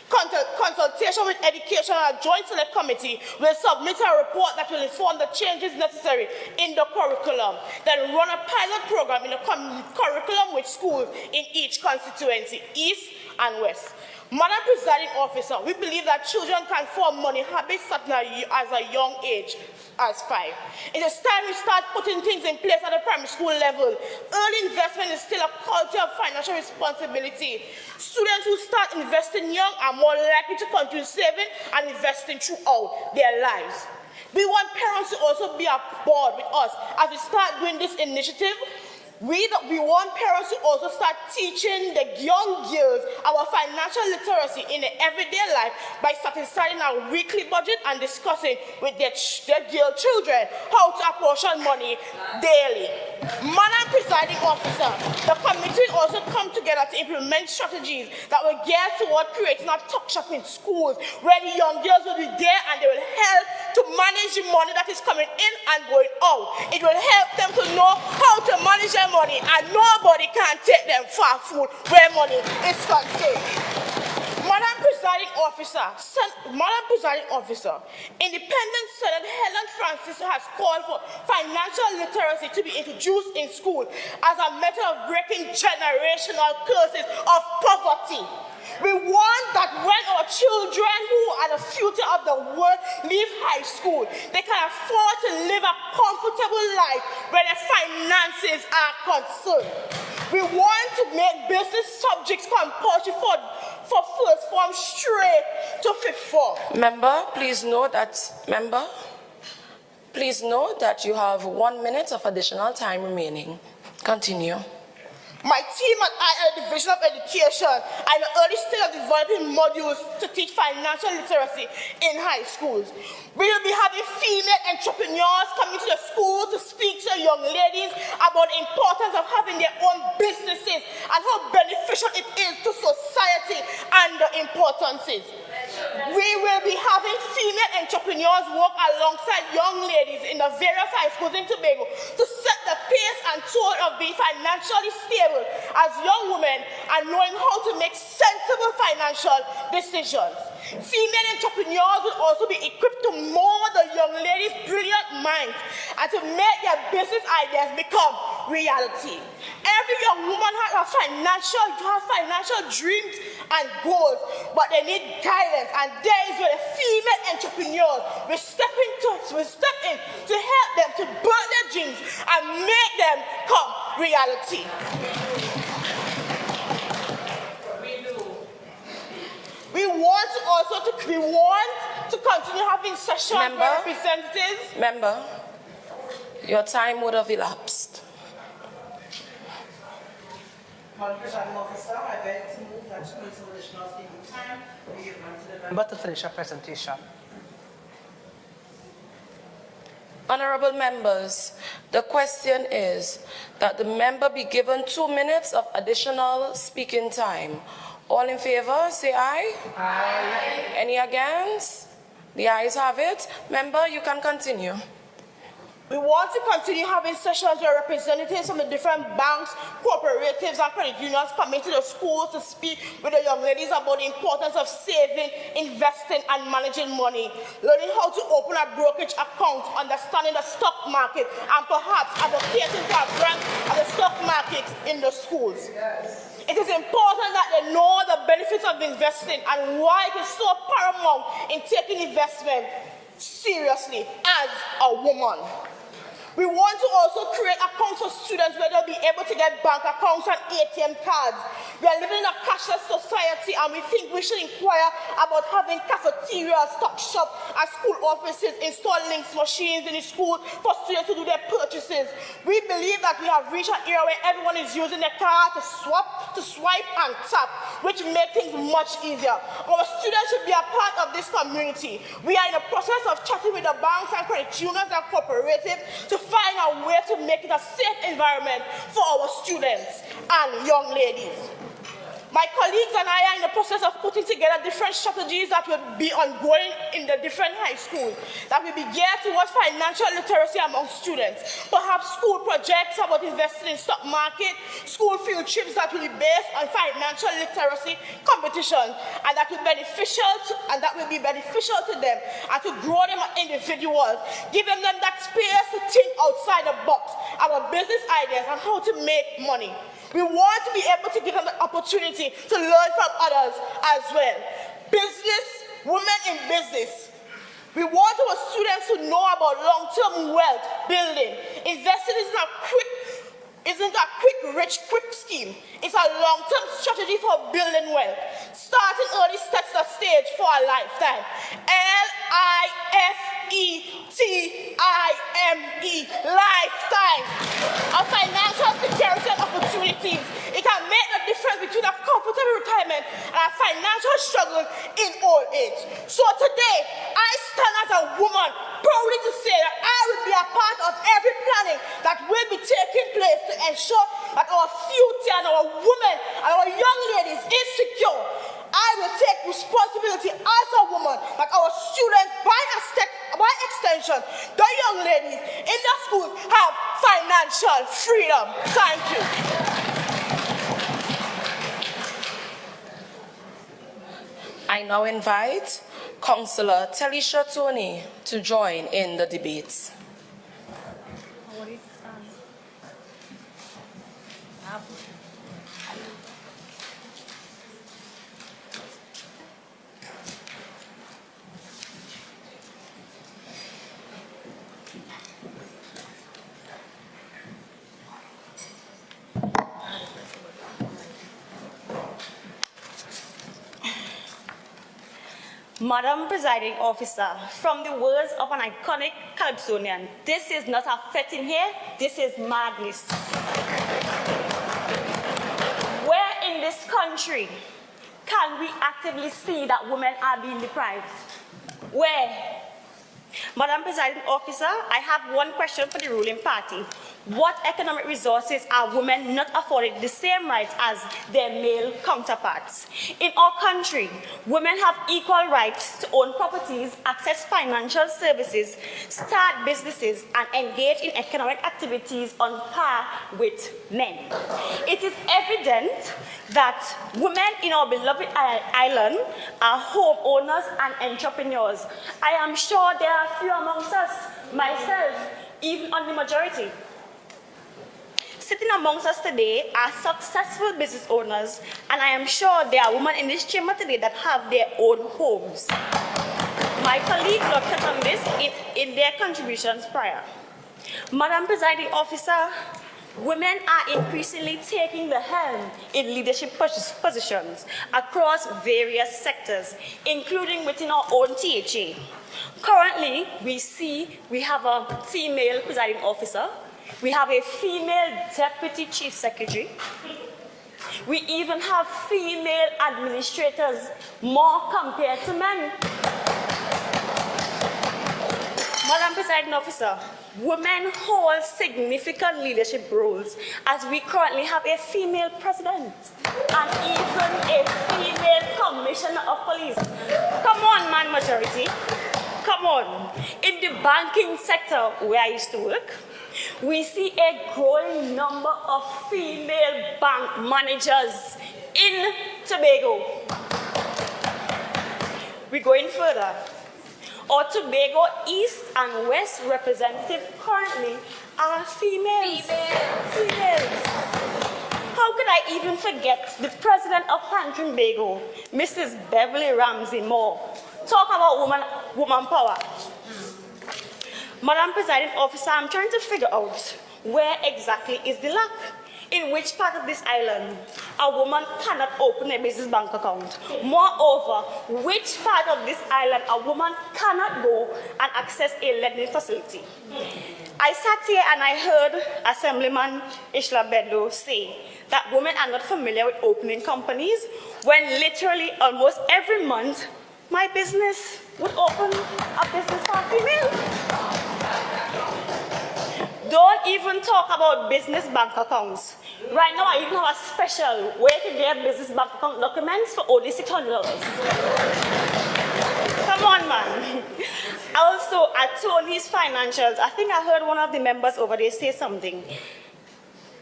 Consultation with education and a joint select committee will submit a report that will inform the changes necessary in the curriculum, then run a pilot program in the curriculum with schools in each constituency, East and West. Madam Presiding Officer, we believe that children can form money habits as a young age, as 5. It is time we start putting things in place at the primary school level. Early investment is still a culture of financial responsibility. Students who start investing young are more likely to continue saving and investing throughout their lives. We want parents to also be aboard with us as we start doing this initiative. We want parents to also start teaching the young girls our financial literacy in their everyday life by starting our weekly budget and discussing with their girl children how to apportion money daily. Madam Presiding Officer, the committee also come together to implement strategies that will gear toward creating a tuck shop in schools where the young girls will be there and they will help to manage the money that is coming in and going out. It will help them to know how to manage their money, and nobody can take them for food where money is contained. Madam Presiding Officer, Independent Senator Helen Francis has called for financial literacy to be introduced in school as a method of breaking generational curses of poverty. We want that when our children who are the future of the world leave high school, they can afford to live a comfortable life where their finances are concerned. We want to make business subjects compulsory for first form straight to fifth form. Please note that you have 1 minute of additional time remaining. Continue. My team and I at the Division of Education are in the early stage of developing modules to teach financial literacy in high schools. We will be having female entrepreneurs coming to the school to speak to young ladies about the importance of having their own businesses and how beneficial it is to society and the importances. We will be having female entrepreneurs work alongside young ladies in the various high schools in Tobago to set the pace and tone of being financially stable as young women and knowing how to make sensible financial decisions. Female entrepreneurs will also be equipped to mold the young ladies' brilliant minds and to make their business ideas become reality. Every young woman has financial dreams and goals, but they need guidance, and there is where the female entrepreneurs will step in to help them to build their dreams and make them come reality. We want to continue having sessions with representatives. Member, your time would have elapsed. Madam Presiding Officer, I beg to move that some additional speaking time be given to the member to finish her presentation. Honorable members, the question is that the member be given 2 minutes of additional speaking time. All in favor, say aye. Aye. Any against? The ayes have it. Member, you can continue. We want to continue having sessions where representatives from the different banks, cooperatives, and credit unions come into the schools to speak with the young ladies about the importance of saving, investing, and managing money, learning how to open a brokerage account, understanding the stock market, and perhaps advocating for a branch of the stock market in the schools. Yes. It is important that they know the benefits of investing and why it is so paramount in taking investment seriously as a woman. We want to also create accounts for students where they'll be able to get bank accounts and ATM cards. We are living in a cashless society, and we think we should inquire about having cafeterias, stock shop, and school offices install links machines in the school for students to do their purchases. We believe that we have reached an era where everyone is using their card to swipe and tap, which makes things much easier. Our students should be a part of this community. We are in the process of chatting with the banks and credit unions and cooperatives to find a way to make it a safe environment for our students and young ladies. My colleagues and I are in the process of putting together different strategies that will be ongoing in the different high schools that will be geared towards financial literacy among students. Perhaps school projects about investing in stock market, school field trips that will be based on financial literacy competition, and that will be beneficial to them and to grow them as individuals, giving them that space to think outside the box about business ideas and how to make money. We want to be able to give them the opportunity to learn from others as well. Business, women in business. We want our students to know about long-term wealth building. Investing isn't a quick, rich, quick scheme. It's a long-term strategy for building wealth. Starting early sets the stage for a lifetime. LIFETIME, lifetime. A financial security struggle in old age. So today, I stand as a woman proudly to say that I will be a part of every planning that will be taking place to ensure that our future and our women and our young ladies is secure. I will take responsibility as a woman that our students, by extension, the young ladies in the schools have financial freedom. Thank you. I now invite Councillor Telisha Tony to join in the debates. Madam Presiding Officer, from the words of an iconic Calypsonian, this is not a fetting here, this is madness. Where in this country can we actively see that women are being deprived? Where? Madam Presiding Officer, I have one question for the ruling party. What economic resources are women not afforded the same rights as their male counterparts? In our country, women have equal rights to own properties, access financial services, start businesses, and engage in economic activities on par with men. It is evident that women in our beloved island are homeowners and entrepreneurs. I am sure there are few amongst us, myself, even on the majority. Sitting amongst us today are successful business owners, and I am sure there are women in this chamber today that have their own homes. My colleagues looked at on this in their contributions prior. Madam Presiding Officer, women are increasingly taking the helm in leadership positions across various sectors, including within our own THA. Currently, we have a female presiding officer. We have a female deputy chief secretary. We even have female administrators, more compared to men. Madam Presiding Officer, women hold significant leadership roles as we currently have a female president and even a female commissioner of police. Come on, man majority. Come on. In the banking sector where I used to work, we see a growing number of female bank managers in Tobago. We're going further. Our Tobago East and West representatives currently are females. Females. How could I even forget the president of Trinidad, Mrs. Beverly Ramsey Moore? Talk about woman power. Madam Presiding Officer, I'm trying to figure out where exactly is the lack. In which part of this island a woman cannot open a business bank account? Moreover, which part of this island a woman cannot go and access a lending facility? I sat here and I heard Assemblyman Ishla say that women are not familiar with opening companies, when literally almost every month my business would open a business for a female. Don't even talk about business bank accounts. Right now, I even have a special way to get business bank account documents for only $600. Come on, man. Also, at Tony's Financials, I think I heard one of the members over there say something.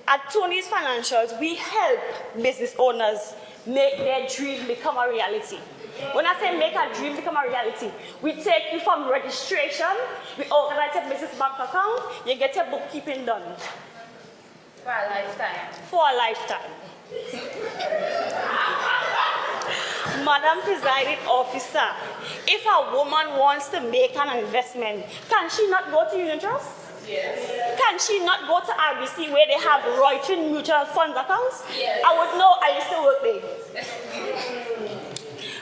At Tony's Financials, we help business owners make their dream become a reality. When I say make a dream become a reality, we take you from registration, we organize a business bank account, you get your bookkeeping done. For a lifetime. For a lifetime. Madam Presiding Officer, if a woman wants to make an investment, can she not go to Unit Trust? Yes. Can she not go to RBC where they have Reuters mutual fund accounts? Yes. I would know, I used to work there.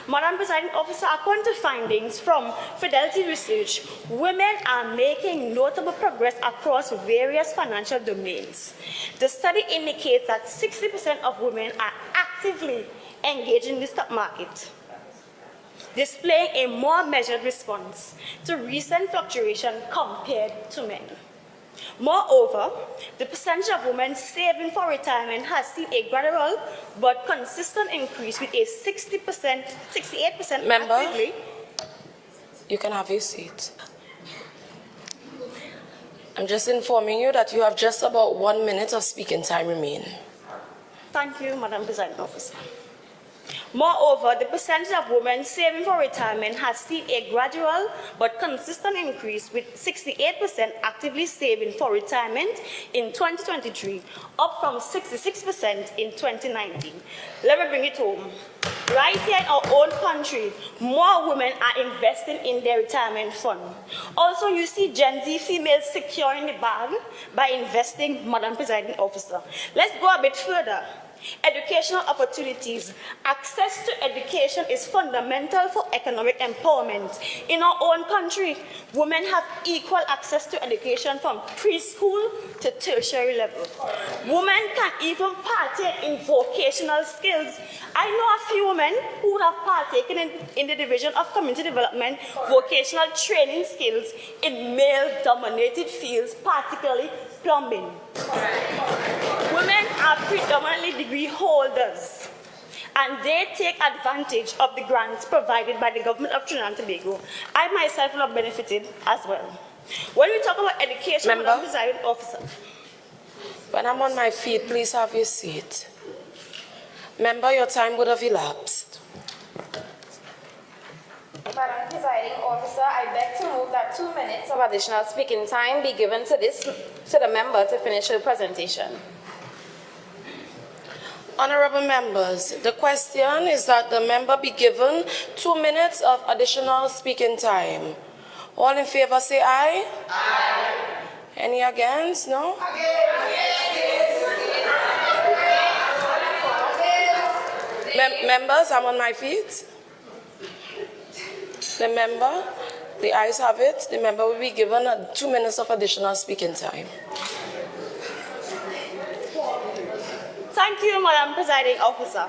Madam Presiding Officer, according to findings from Fidelity Research, women are making notable progress across various financial domains. The study indicates that 60% of women are actively engaged in the stock market. displaying a more measured response to recent fluctuation compared to men. Moreover, the percentage of women saving for retirement has seen a gradual but consistent increase with a 68% Member, actively. you can have your seat. I'm just informing you that you have just about 1 minute of speaking time remaining. Thank you, Madam Presiding Officer. Moreover, the percentage of women saving for retirement has seen a gradual but consistent increase, with 68% actively saving for retirement in 2023, up from 66% in 2019. Let me bring it home. Right here in our own country, more women are investing in their retirement fund. Also, you see Gen Z females securing the bag by investing, Madam Presiding Officer. Let's go a bit further. Educational opportunities. Access to education is fundamental for economic empowerment. In our own country, women have equal access to education from preschool to tertiary level. Women can even partake in vocational skills. I know a few women who have partaken in the Division of Community Development vocational training skills in male-dominated fields, particularly plumbing. Women are predominantly degree holders, and they take advantage of the grants provided by the government of Trinidad and Tobago. I myself will have benefited as well. When we talk about education, Madam Presiding Officer. When I'm on my feet, please have your seat. Member, your time would have elapsed. Madam Presiding Officer, I beg to move that 2 minutes of additional speaking time be given to the member to finish her presentation. Honorable members, the question is that the member be given 2 minutes of additional speaking time. All in favor say aye. Aye. Any against? No? Members, I'm on my feet. The member, the ayes have it. The member will be given 2 minutes of additional speaking time. Thank you, Madam Presiding Officer.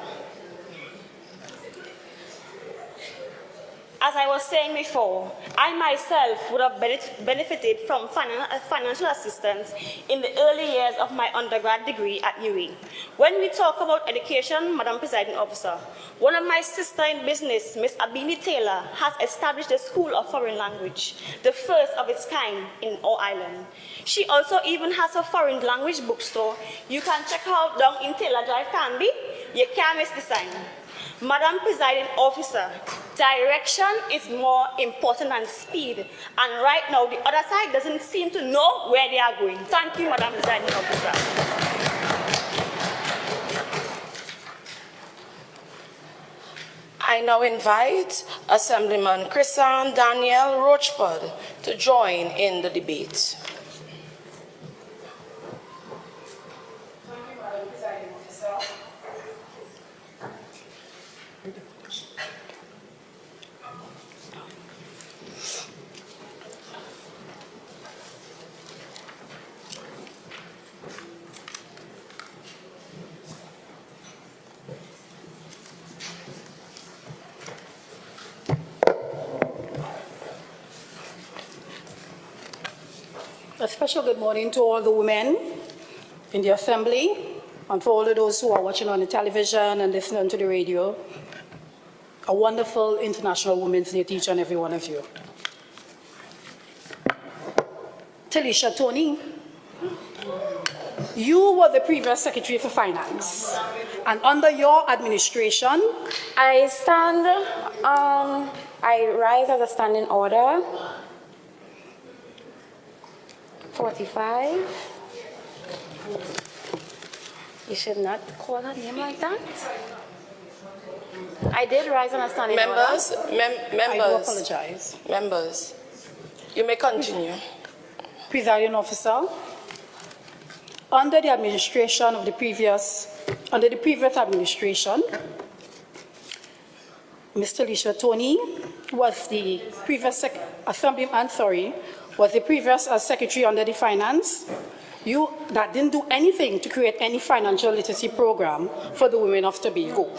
As I was saying before, I myself would have benefited from financial assistance in the early years of my undergrad degree at UWI. When we talk about education, Madam Presiding Officer, one of my sisters in business, Ms. Abini Taylor, has established a school of foreign language, the first of its kind in our island. She also even has a foreign language bookstore. You can check her out down in Taylor Drive, Canby. You can't miss the sign. Madam Presiding Officer, direction is more important than speed, and right now the other side doesn't seem to know where they are going. Thank you, Madam Presiding Officer. I now invite Assemblyman Chrisan Daniel Rochford to join in the debate. A special good morning to all the women in the Assembly and for all of those who are watching on the television and listening to the radio. A wonderful International Women's Day to each and every one of you. Talisha Tony, you were the previous Secretary for Finance, and under your administration, I rise as a standing order. 45. You should not call her name like that. I did rise on a standing order. Members, I do apologize. Members, you may continue. Presiding Officer, under the administration of the previous administration, Mr. Talisha Tony was the previous was the previous Secretary under the Finance. You that didn't do anything to create any financial literacy program for the women of Tobago.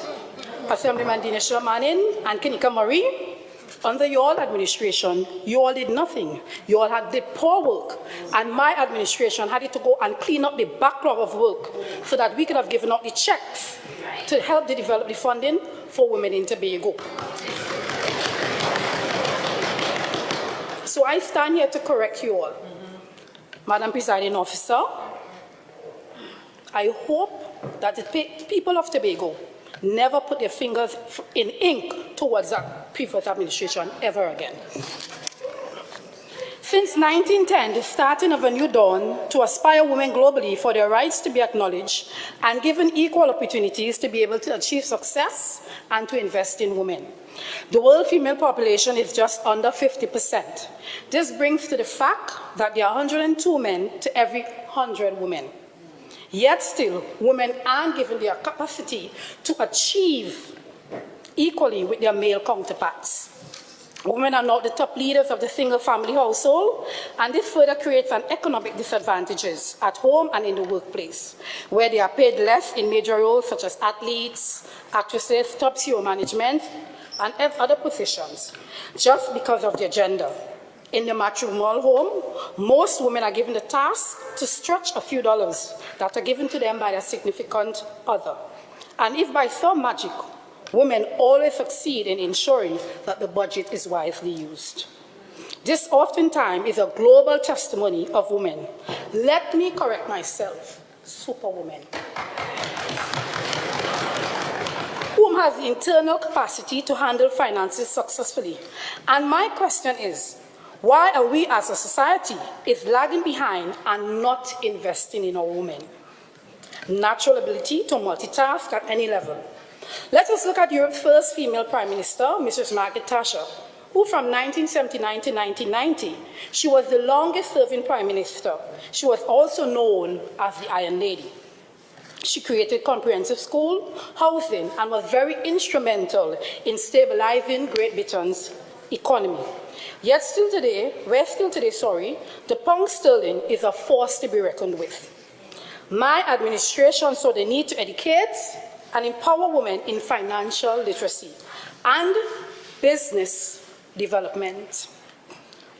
Assemblyman Dinesh Manin and Kenika Murray, Under your administration, you all did nothing. You all did poor work. And my administration had to go and clean up the backlog of work so that we could have given out the checks to help develop the funding for women in Tobago. So I stand here to correct you all. Madam Presiding Officer, I hope that the people of Tobago never put their fingers in ink towards that previous administration ever again. Since 1910, the starting of a new dawn to aspire women globally for their rights to be acknowledged and given equal opportunities to be able to achieve success and to invest in women. The world female population is just under 50%. This brings to the fact that there are 102 men to every 100 women. Yet still, women aren't given their capacity to achieve equally with their male counterparts. Women are not the top leaders of the single-family household, and this further creates an economic disadvantages at home and in the workplace, where they are paid less in major roles such as athletes, actresses, top CEO management, and other positions, just because of their gender. In the matrimonial home, most women are given the task to stretch a few dollars that are given to them by their significant other. And if by some magic, women always succeed in ensuring that the budget is wisely used. This oftentimes is a global testimony of women. Let me correct myself, superwomen, whom has the internal capacity to handle finances successfully. And my question is, why are we as a society is lagging behind and not investing in our women? Natural ability to multitask at any level. Let us look at Europe's first female Prime Minister, Mrs. Margaret Thatcher, who from 1979 to 1990, she was the longest serving Prime Minister. She was also known as the Iron Lady. She created comprehensive school, housing, and was very instrumental in stabilizing Great Britain's economy. Yet still today, the pound sterling is a force to be reckoned with. My administration saw the need to educate and empower women in financial literacy and business development.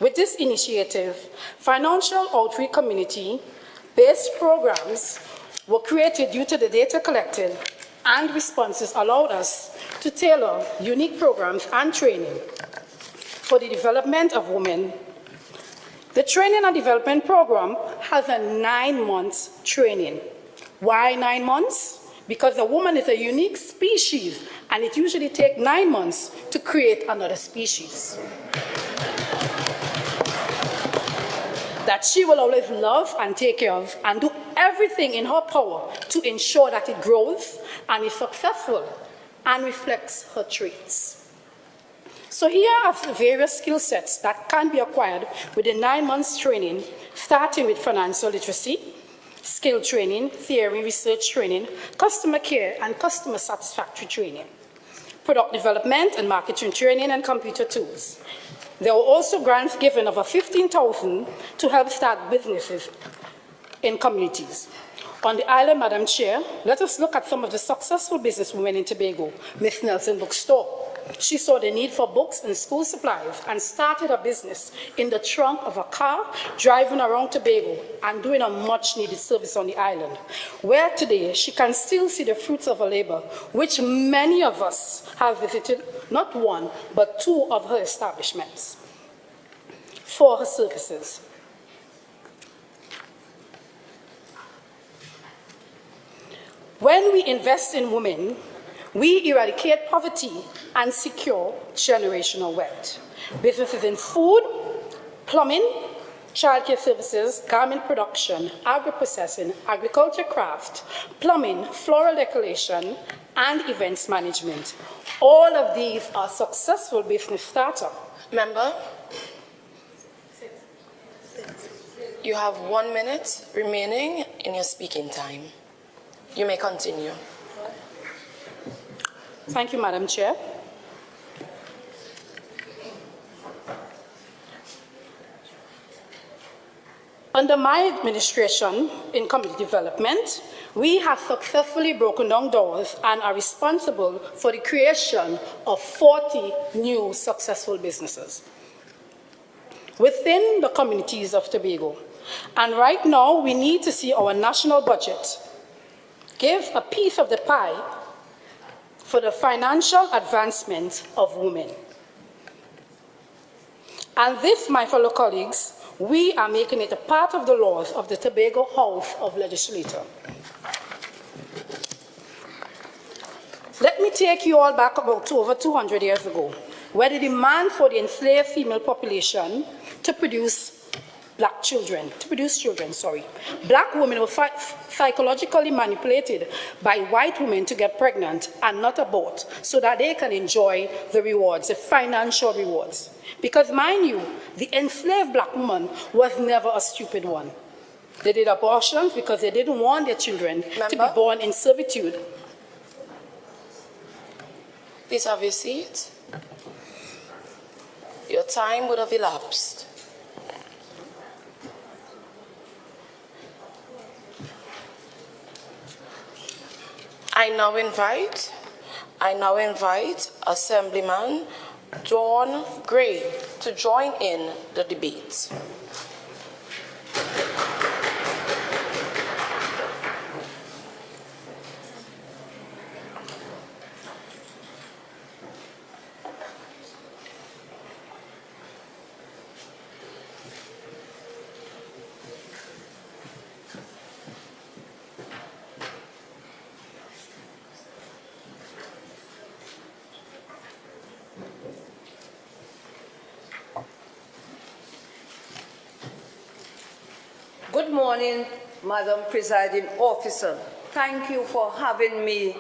With this initiative, financial outreach community-based programs were created due to the data collected, and responses allowed us to tailor unique programs and training for the development of women. The training and development program has a 9-month training. Why 9 months? Because a woman is a unique species, and it usually takes 9 months to create another species that she will always love and take care of and do everything in her power to ensure that it grows and is successful and reflects her traits. So here are the various skill sets that can be acquired within 9 months training, starting with financial literacy, skill training, theory, research training, customer care and customer satisfactory training, product development and marketing training, and computer tools. There were also grants given of $15,000 to help start businesses in communities. On the island, Madam Chair, let us look at some of the successful businesswomen in Tobago. Miss Nelson Bookstore. She saw the need for books and school supplies and started a business in the trunk of a car, driving around Tobago and doing a much-needed service on the island, where today she can still see the fruits of her labor, which many of us have visited, not one, but 2 of her establishments for her services. When we invest in women, we eradicate poverty and secure generational wealth. Businesses in food, plumbing, childcare services, garment production, agro-processing, agriculture craft, plumbing, floral decoration, and events management. All of these are successful business startups. Member, you have 1 minute remaining in your speaking time. You may continue. Thank you, Madam Chair. Under my administration in community development, we have successfully broken down doors and are responsible for the creation of 40 new successful businesses within the communities of Tobago. And right now, we need to see our national budget give a piece of the pie for the financial advancement of women. And this, my fellow colleagues, we are making it a part of the laws of the Tobago House of Legislature. Let me take you all back about over 200 years ago, where the demand for the enslaved female population to produce children. Black women were psychologically manipulated by white women to get pregnant and not abort so that they can enjoy the rewards, the financial rewards. Because mind you, the enslaved black woman was never a stupid one. They did abortions because they didn't want their children to be born in servitude. Please have your seat. Your time would have elapsed. I now invite Assemblyman Dawn Gray to join in the debate. Good morning, Madam Presiding Officer. Thank you for having me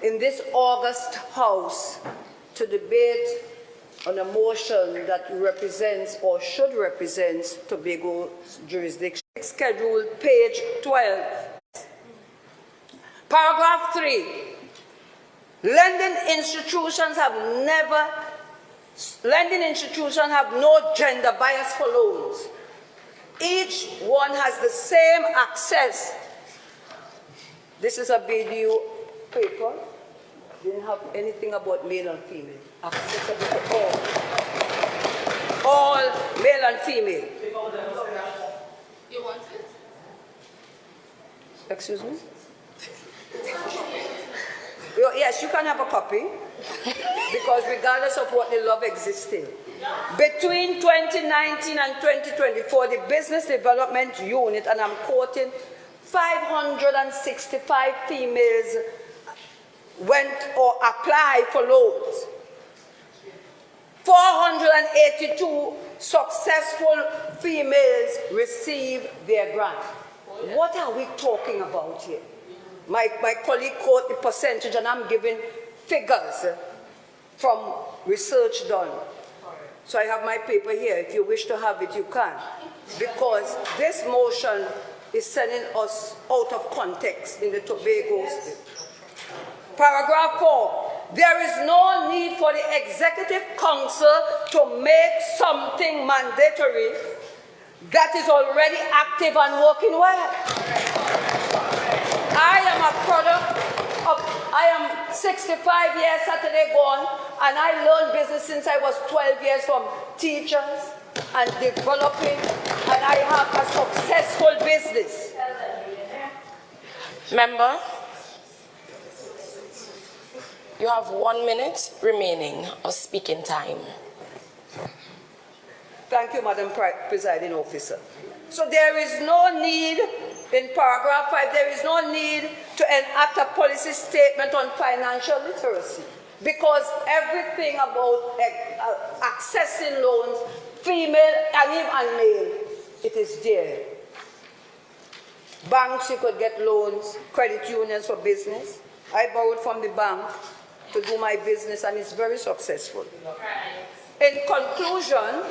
in this august House to debate on a motion that represents or should represent Tobago's jurisdiction. Scheduled page 12. Paragraph 3. Lending institutions have no gender bias for loans. Each one has the same access. This is a BDU paper. Didn't have anything about male and female. Accessible to all. All male and female. You want it? Excuse me? Yes, you can have a copy. Because regardless of what the law existing. Between 2019 and 2024, the Business Development Unit, and I'm quoting, 565 females went or applied for loans. 482 successful females received their grant. What are we talking about here? My colleague quoted the percentage, and I'm giving figures from research done. So I have my paper here. If you wish to have it, you can. Because this motion is sending us out of context in the Tobago state. Paragraph 4. There is no need for the Executive Council to make something mandatory that is already active and working well. I am 65 years Saturday gone, and I learned business since I was 12 years from teachers and developing, and I have a successful business. Member, you have 1 minute remaining of speaking time. Thank you, Madam Presiding Officer. So there is no need, in paragraph 5, there is no need to enact a policy statement on financial literacy, because everything about accessing loans, female and even male, it is there. Banks, you could get loans, credit unions for business. I borrowed from the bank to do my business, and it's very successful. In conclusion,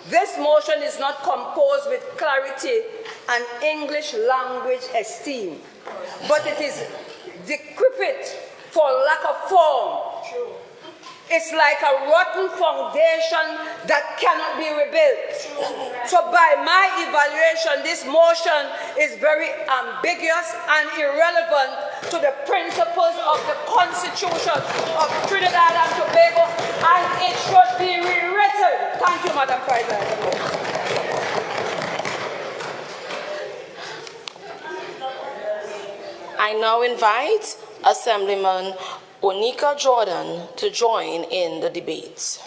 this motion is not composed with clarity and English language esteem, but it is decrepit for lack of form. It's like a rotten foundation that cannot be rebuilt. So by my evaluation, this motion is very ambiguous and irrelevant to the principles of the Constitution of Trinidad and Tobago, and it should be rewritten. Thank you, Madam President. I now invite Assemblyman Onika Jordan to join in the debate.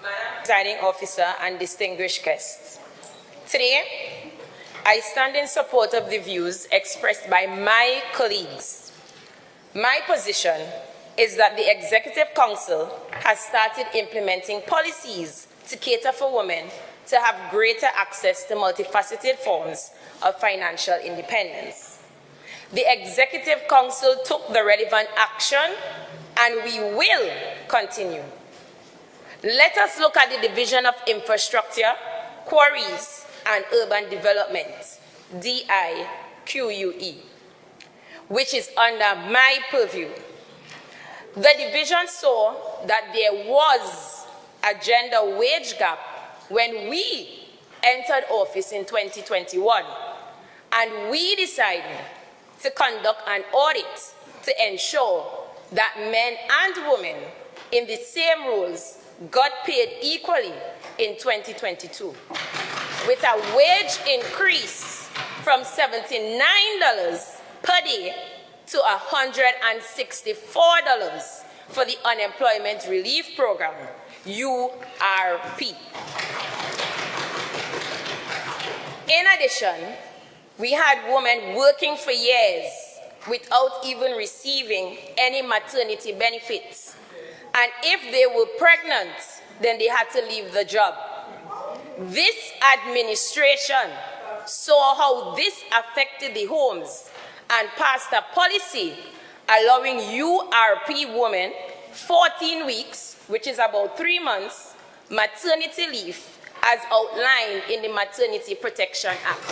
Madam Presiding Officer and distinguished guests, today I stand in support of the views expressed by my colleagues. My position is that the Executive Council has started implementing policies to cater for women to have greater access to multifaceted forms of financial independence. The Executive Council took the relevant action, and we will continue. Let us look at the Division of Infrastructure, Quarries, and Urban Development, DIQUE, which is under my purview. The division saw that there was a gender wage gap when we entered office in 2021, and we decided to conduct an audit to ensure that men and women in the same roles got paid equally in 2022. With a wage increase from $79 per day to $164 for the Unemployment Relief Program, URP. In addition, we had women working for years without even receiving any maternity benefits. And if they were pregnant, then they had to leave the job. This administration saw how this affected the homes and passed a policy allowing URP women 14 weeks, which is about 3 months, maternity leave as outlined in the Maternity Protection Act.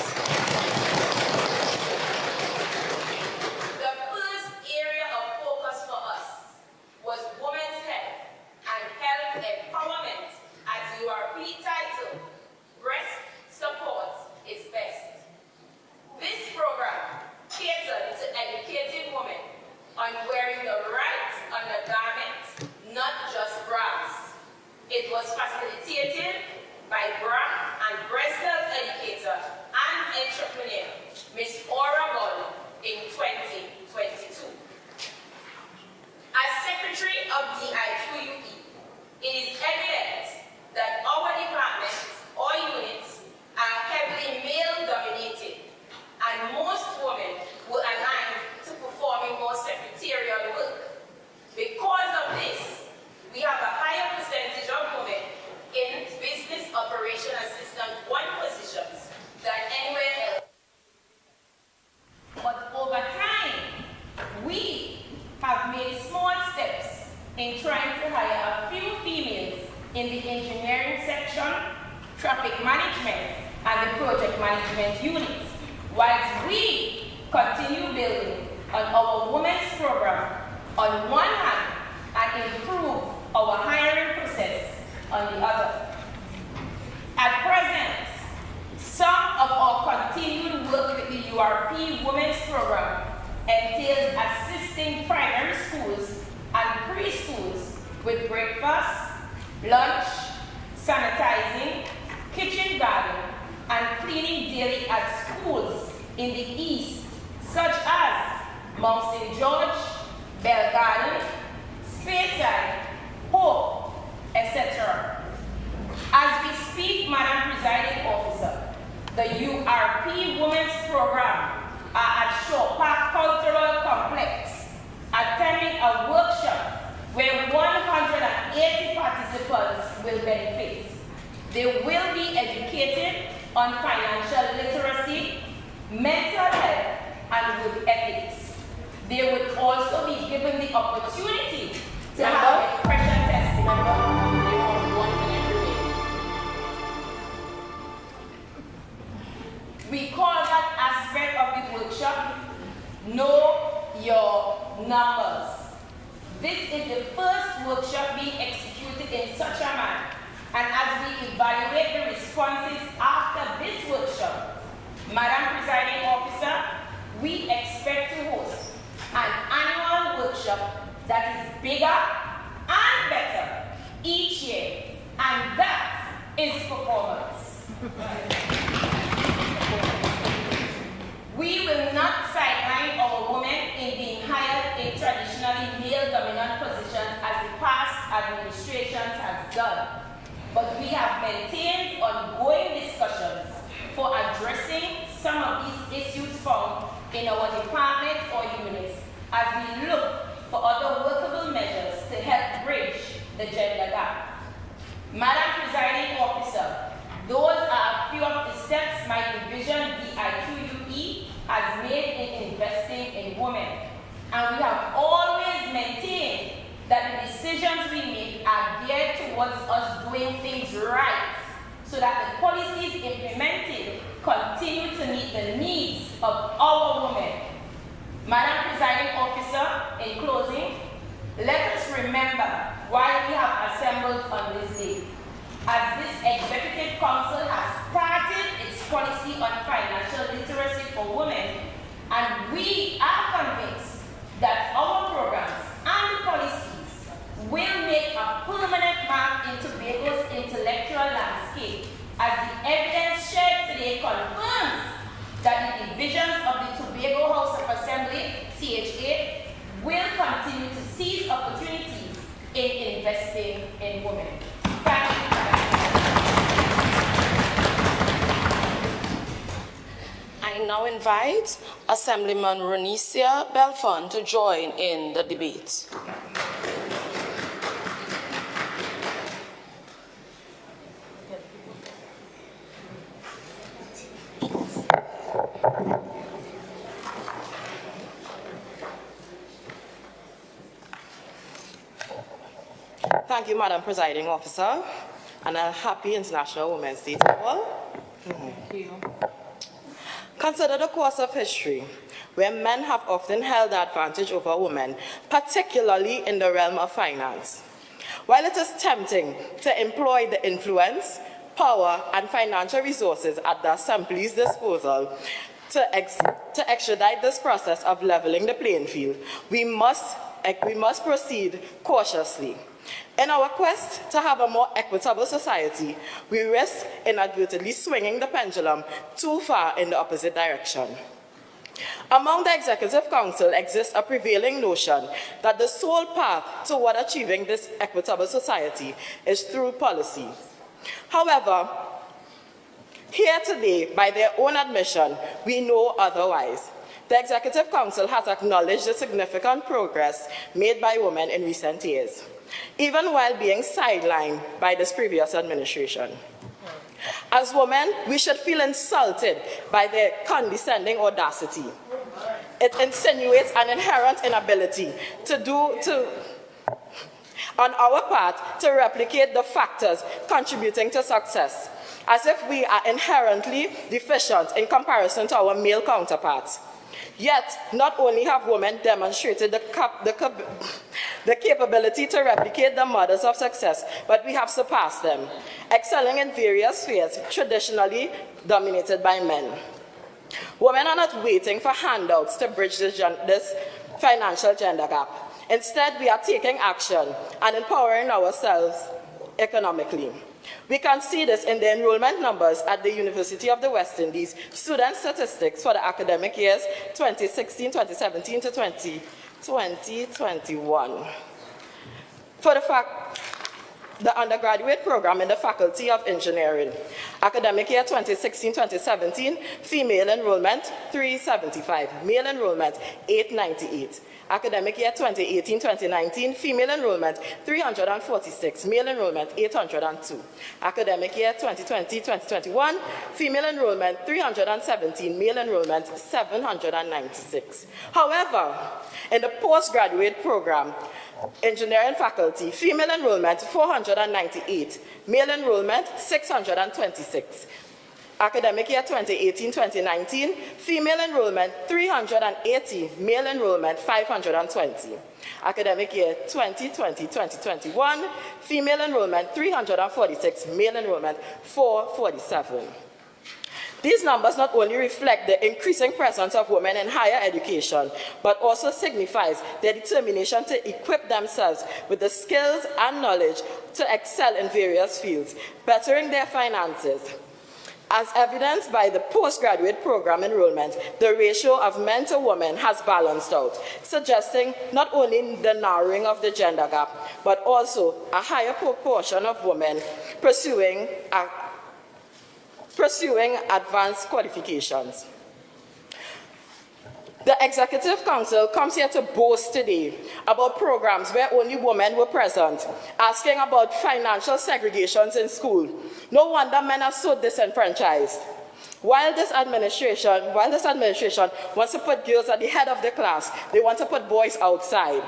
The first area of focus for us was women's health and health empowerment as URP title. Breast support is best. This program catered to educating women on wearing the right undergarment, not just bras. It was facilitated by bra and breast health educator and entrepreneur, Ms. Aura Ball, in 2022. As Secretary of DIQUE, it is evident that our department or units are heavily male-dominated, and most women were aligned to performing more secretarial work. Because of this, we have a higher percentage of women in business operation assistant 1 positions than anywhere else. But over time, we have made small steps in trying to hire a few females in the engineering section, traffic management, and the project management units, whilst we continue building on our women's program on one hand and improve our hiring process on the other. At present, some of our continued work with the URP Women's Program entails assisting primary schools and preschools with breakfast, lunch, sanitizing, kitchen garden, and cleaning daily at schools in the east, such as Mount St. George, Bell Garden, Speyside, Hope, etc. As we speak, Madam Presiding Officer, the URP Women's Program are at Shaw Park Cultural Complex, attending a workshop where 180 participants will benefit. They will be educated on financial literacy, mental health, and good ethics. They will also be given the the opportunity to have expression testimony. We call that aspect of the workshop, Know Your Numbers. This is the first workshop being executed in such a manner, and as we evaluate the responses after this workshop, Madam Presiding Officer, we expect to host an annual workshop that is bigger and better each year, and that is performance. We will not sideline our women in being hired in traditionally male-dominant positions as the past administrations have done, but we have maintained ongoing discussions for addressing some of these issues found in our departments or units as we look for other workable measures to help bridge the gender gap. Madam Presiding Officer, those are a few of the steps my division, the IWD, has made in investing in women. And we have always maintained that the decisions we make are geared towards us doing things right, so that the policies implemented continue to meet the needs of our women. Madam Presiding Officer, in closing, let us remember why we have assembled on this day. As this Executive Council has started its policy on financial literacy for women, and we are convinced that our programs and policies will make a permanent mark in Tobago's intellectual landscape, as the evidence shared today confirms that the divisions of the Tobago House of Assembly, CHA, will continue to seize opportunities in investing in women. Thank you. I now invite Assemblyman Ronicia Belfon to join in the debate. Thank you, Madam Presiding Officer, and a happy International Women's Day to all. Thank you. Consider the course of history, where men have often held the advantage over women, particularly in the realm of finance. While it is tempting to employ the influence, power, and financial resources at the Assembly's disposal to expedite this process of leveling the playing field, we must proceed cautiously. In our quest to have a more equitable society, we risk inadvertently swinging the pendulum too far in the opposite direction. Among the Executive Council exists a prevailing notion that the sole path toward achieving this equitable society is through policy. However, here today, by their own admission, we know otherwise. The Executive Council has acknowledged the significant progress made by women in recent years, even while being sidelined by this previous administration. As women, we should feel insulted by their condescending audacity. It insinuates an inherent inability on our part to replicate the factors contributing to success, as if we are inherently deficient in comparison to our male counterparts. Yet, not only have women demonstrated the capability to replicate the models of success, but we have surpassed them, excelling in various spheres traditionally dominated by men. Women are not waiting for handouts to bridge this financial gender gap. Instead, we are taking action and empowering ourselves economically. We can see this in the enrollment numbers at the University of the West Indies, student statistics for the academic years 2016-2017 to 2020-21. the undergraduate program in the Faculty of Engineering. Academic year 2016-2017, female enrollment 375, male enrollment 898. Academic year 2018-2019, female enrollment 346, male enrollment 802. Academic year 2020-2021, female enrollment 317, male enrollment 796. However, in the postgraduate program, engineering faculty, female enrollment 498, male enrollment 626. Academic year 2018-2019, female enrollment 380, male enrollment 520. Academic year 2020-2021, female enrollment 346, male enrollment 447. These numbers not only reflect the increasing presence of women in higher education, but also signifies their determination to equip themselves with the skills and knowledge to excel in various fields, bettering their finances. As evidenced by the postgraduate program enrollment, the ratio of men to women has balanced out, suggesting not only the narrowing of the gender gap, but also a higher proportion of women pursuing advanced qualifications. The Executive Council comes here to boast today about programs where only women were present, asking about financial segregations in school. No wonder men are so disenfranchised. While this administration wants to put girls at the head of the class, they want to put boys outside.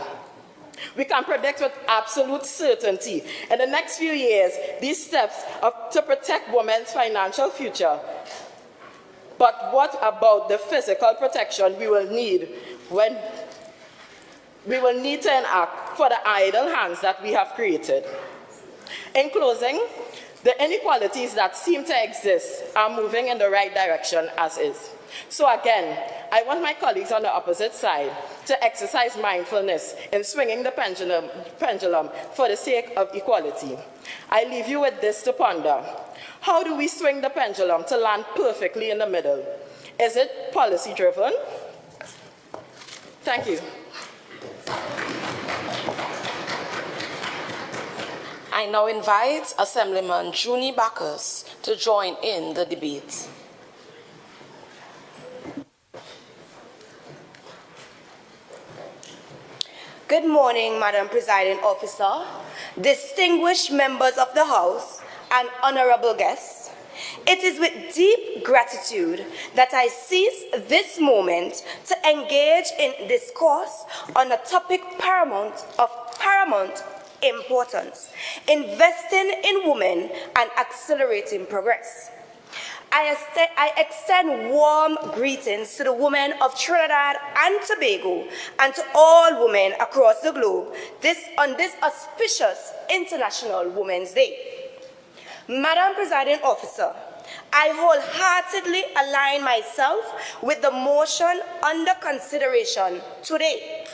We can predict with absolute certainty in the next few years these steps to protect women's financial future. But what about the physical protection we will need to enact for the idle hands that we have created? In closing, the inequalities that seem to exist are moving in the right direction as is. So again, I want my colleagues on the opposite side to exercise mindfulness in swinging the pendulum for the sake of equality. I leave you with this to ponder. How do we swing the pendulum to land perfectly in the middle? Is it policy-driven? Thank you. I now invite Assemblyman Junie Bacchus to join in the debate. Good morning, Madam Presiding Officer, distinguished members of the House, and honorable guests. It is with deep gratitude that I seize this moment to engage in discourse on a topic of paramount importance, investing in women and accelerating progress. I extend warm greetings to the women of Trinidad and Tobago and to all women across the globe on this auspicious International Women's Day. Madam Presiding Officer, I wholeheartedly align myself with the motion under consideration today.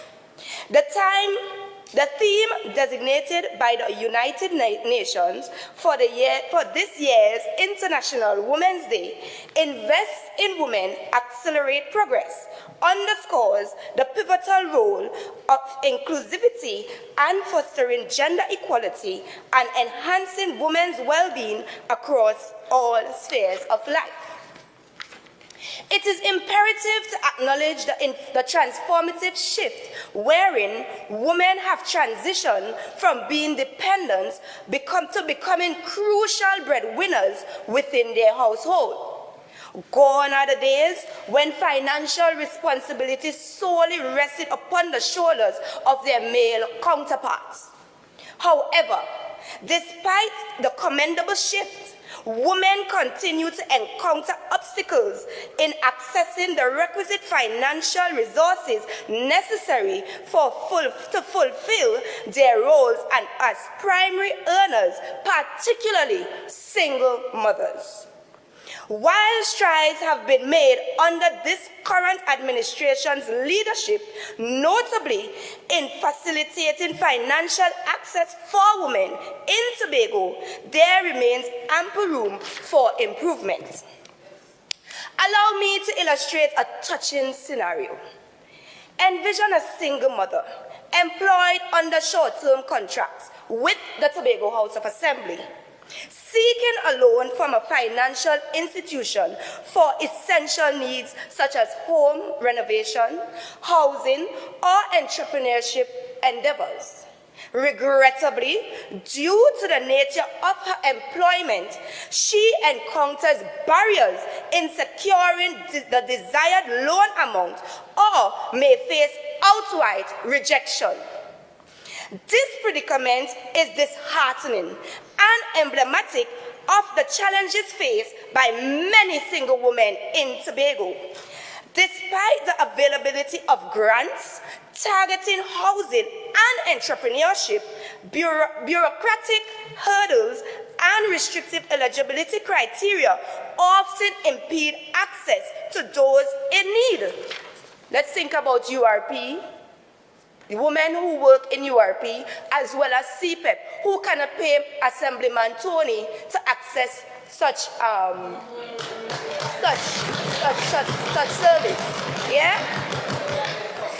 The theme designated by the United Nations for this year's International Women's Day, Invest in Women, Accelerate Progress, underscores the pivotal role of inclusivity and fostering gender equality and enhancing women's well-being across all spheres of life. It is imperative to acknowledge the transformative shift wherein women have transitioned from being dependent to becoming crucial breadwinners within their household. Gone are the days when financial responsibility solely rested upon the shoulders of their male counterparts. However, despite the commendable shift, women continue to encounter obstacles in accessing the requisite financial resources necessary to fulfill their roles and as primary earners, particularly single mothers. While strides have been made under this current administration's leadership, notably in facilitating financial access for women in Tobago, there remains ample room for improvement. Allow me to illustrate a touching scenario. Envision a single mother employed under short-term contracts with the Tobago House of Assembly, seeking a loan from a financial institution for essential needs such as home renovation, housing, or entrepreneurship endeavors. Regrettably, due to the nature of her employment, she encounters barriers in securing the desired loan amount or may face outright rejection. This predicament is disheartening and emblematic of the challenges faced by many single women in Tobago. Despite the availability of grants targeting housing and entrepreneurship, bureaucratic hurdles and restrictive eligibility criteria often impede access to those in need. Let's think about URP, the women who work in URP, as well as CPEP, who cannot pay Assemblyman Tony to access such service. Yeah?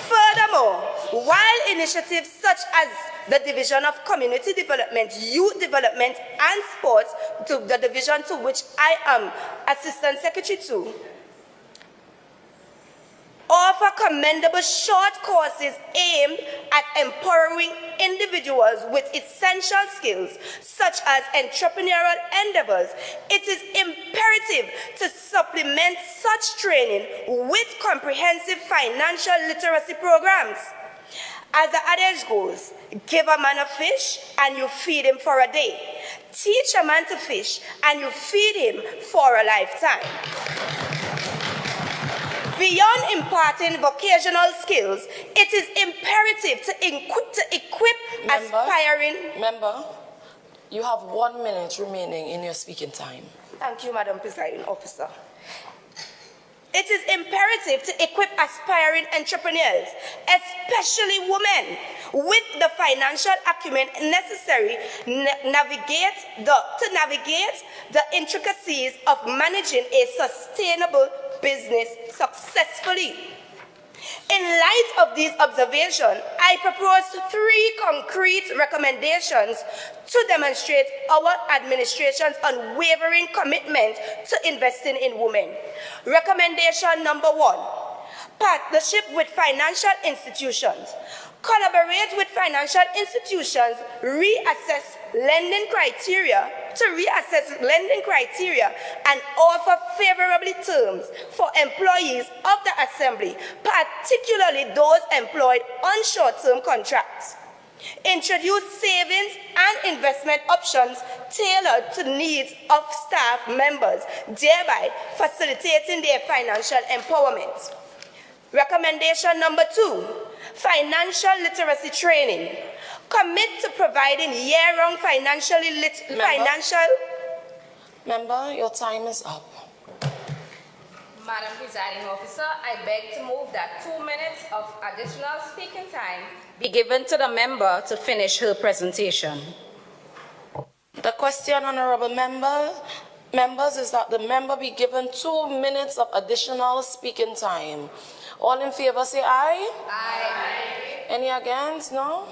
Furthermore, while initiatives such as the Division of Community Development, Youth Development and Sports, to the division to which I am Assistant Secretary to, offer commendable short courses aimed at empowering individuals with essential skills such as entrepreneurial endeavors, it is imperative to supplement such training with comprehensive financial literacy programs. As the adage goes, give a man a fish and you feed him for a day. Teach a man to fish and you feed him for a lifetime. Beyond imparting vocational skills, it is imperative to equip aspiring... Member, you have 1 minute remaining in your speaking time. Thank you, Madam Presiding Officer. It is imperative to equip aspiring entrepreneurs, especially women, with the financial acumen necessary to navigate the intricacies of managing a sustainable business successfully. In light of these observations, I propose 3 concrete recommendations to demonstrate our administration's unwavering commitment to investing in women. Recommendation number 1, partnership with financial institutions. Collaborate with financial institutions, reassess lending criteria, and offer favorable terms for employees of the Assembly, particularly those employed on short-term contracts. Introduce savings and investment options tailored to needs of staff members, thereby facilitating their financial empowerment. Recommendation number 2, financial literacy training. Commit to providing year-round Member, your time is up. Madam Presiding Officer, I beg to move that 2 minutes of additional speaking time be given to the member to finish her presentation. The question, honorable members, is that the member be given 2 minutes of additional speaking time. All in favor say aye. Aye. Any against? No?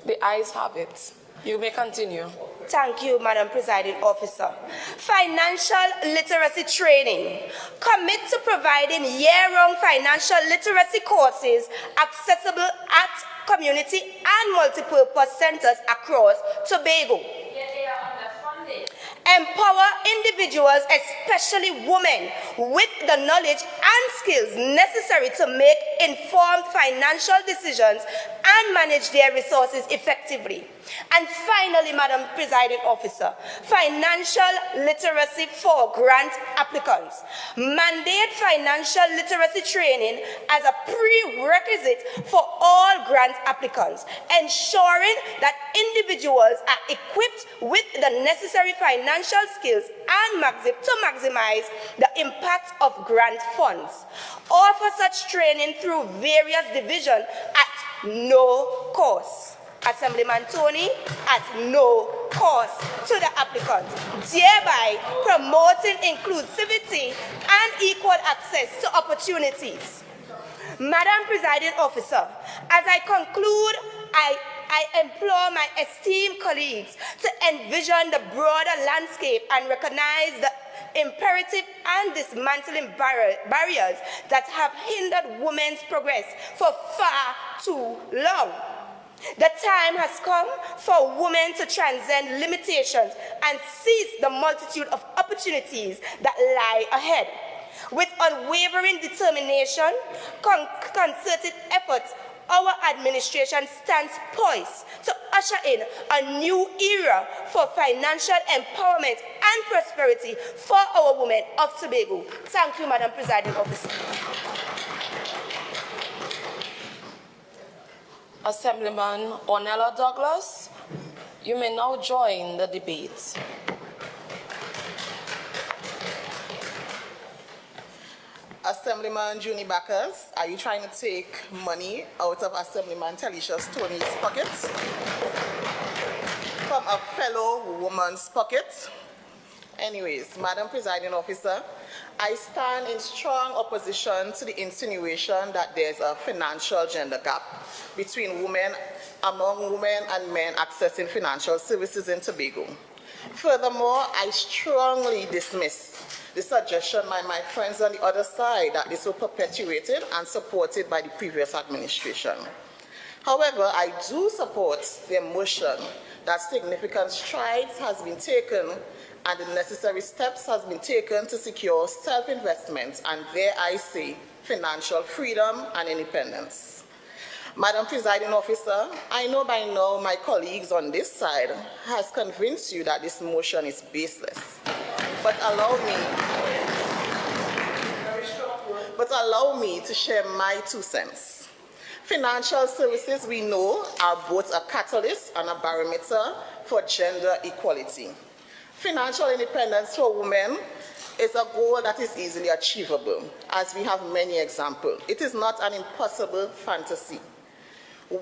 The ayes have it. You may continue. Thank you, Madam Presiding Officer. Financial literacy training. Commit to providing year-round financial literacy courses accessible at community and multi-purpose centers across Tobago. Empower individuals, especially women, with the knowledge and skills necessary to make informed financial decisions and manage their resources effectively. And finally, Madam Presiding Officer, financial literacy for grant applicants. Mandate financial literacy training as a prerequisite for all grant applicants, ensuring that individuals are equipped with the necessary financial skills and to maximize the impact of grant funds. Offer such training through various divisions at no cost. Assemblyman Tony at no cost to the applicant, thereby promoting inclusivity and equal access to opportunities. Madam Presiding Officer, as I conclude, I implore my esteemed colleagues to envision the broader landscape and recognize the imperative and dismantling barriers that have hindered women's progress for far too long. The time has come for women to transcend limitations and seize the multitude of opportunities that lie ahead. With unwavering determination, concerted efforts, our administration stands poised to usher in a new era for financial empowerment and prosperity for our women of Tobago. Thank you, Madam Presiding Officer. Assemblyman Ornella Douglas, you may now join the debate. Assemblyman Junie Bacchus, are you trying to take money out of Assemblyman Talisha Stoney's pocket? From a fellow woman's pocket? Anyways, Madam Presiding Officer, I stand in strong opposition to the insinuation that there's a financial gender gap among women and men accessing financial services in Tobago. Furthermore, I strongly dismiss the suggestion by my friends on the other side that this was perpetuated and supported by the previous administration. However, I do support the motion that significant strides has been taken and the necessary steps has been taken to secure self-investment and, there I say, financial freedom and independence. Madam Presiding Officer, I know by now my colleagues on this side has convinced you that this motion is baseless. But allow me to share my 2 cents. Financial services, we know, are both a catalyst and a barometer for gender equality. Financial independence for women is a goal that is easily achievable, as we have many examples. It is not an impossible fantasy.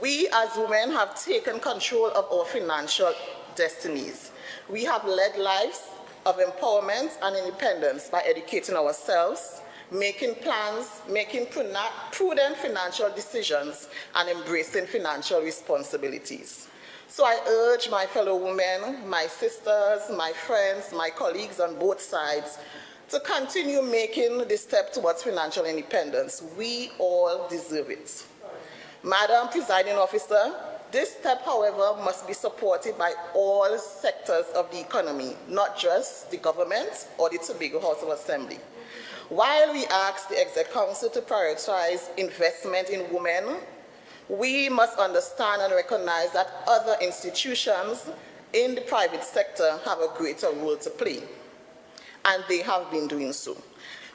We as women have taken control of our financial destinies. We have led lives of empowerment and independence by educating ourselves, making plans, making prudent financial decisions, and embracing financial responsibilities. So I urge my fellow women, my sisters, my friends, my colleagues on both sides to continue making this step towards financial independence. We all deserve it. Madam Presiding Officer, this step, however, must be supported by all sectors of the economy, not just the government or the Tobago House of Assembly. While we ask the Exec Council to prioritize investment in women, we must understand and recognize that other institutions in the private sector have a greater role to play, and they have been doing so.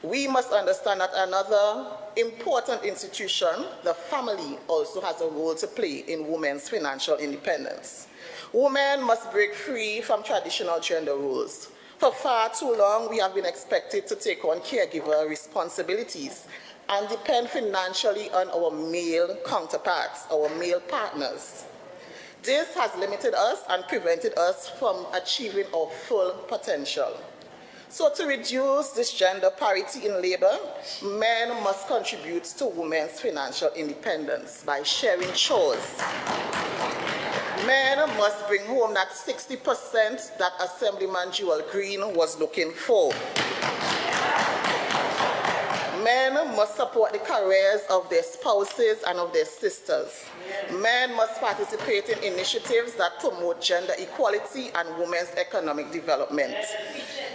We must understand that another important institution, the family, also has a role to play in women's financial independence. Women must break free from traditional gender roles. For far too long, we have been expected to take on caregiver responsibilities and depend financially on our male counterparts, our male partners. This has limited us and prevented us from achieving our full potential. So to reduce this gender parity in labor, men must contribute to women's financial independence by sharing chores. Men must bring home that 60% that Assemblyman Jewel Green was looking for. Men must support the careers of their spouses and of their sisters. Men must participate in initiatives that promote gender equality and women's economic development.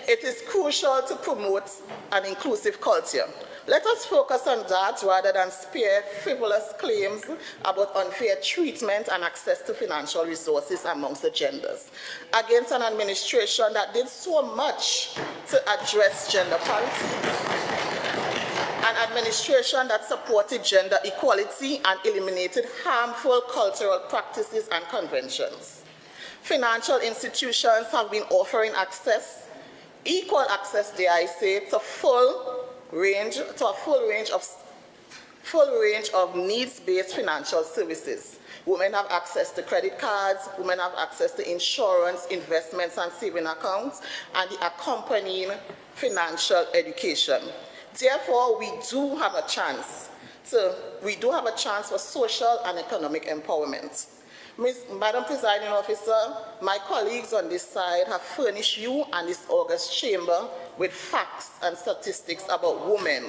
It is crucial to promote an inclusive culture. Let us focus on that rather than spear frivolous claims about unfair treatment and access to financial resources amongst the genders, against an administration that did so much to address gender parity. An administration that supported gender equality and eliminated harmful cultural practices and conventions. Financial institutions have been offering equal access, dare I say, to a full range of needs-based financial services. Women have access to credit cards, women have access to insurance, investments and saving accounts, and the accompanying financial education. Therefore, we do have a chance we do have a chance for social and economic empowerment. Madam Presiding Officer, my colleagues on this side have furnished you and this august chamber with facts and statistics about women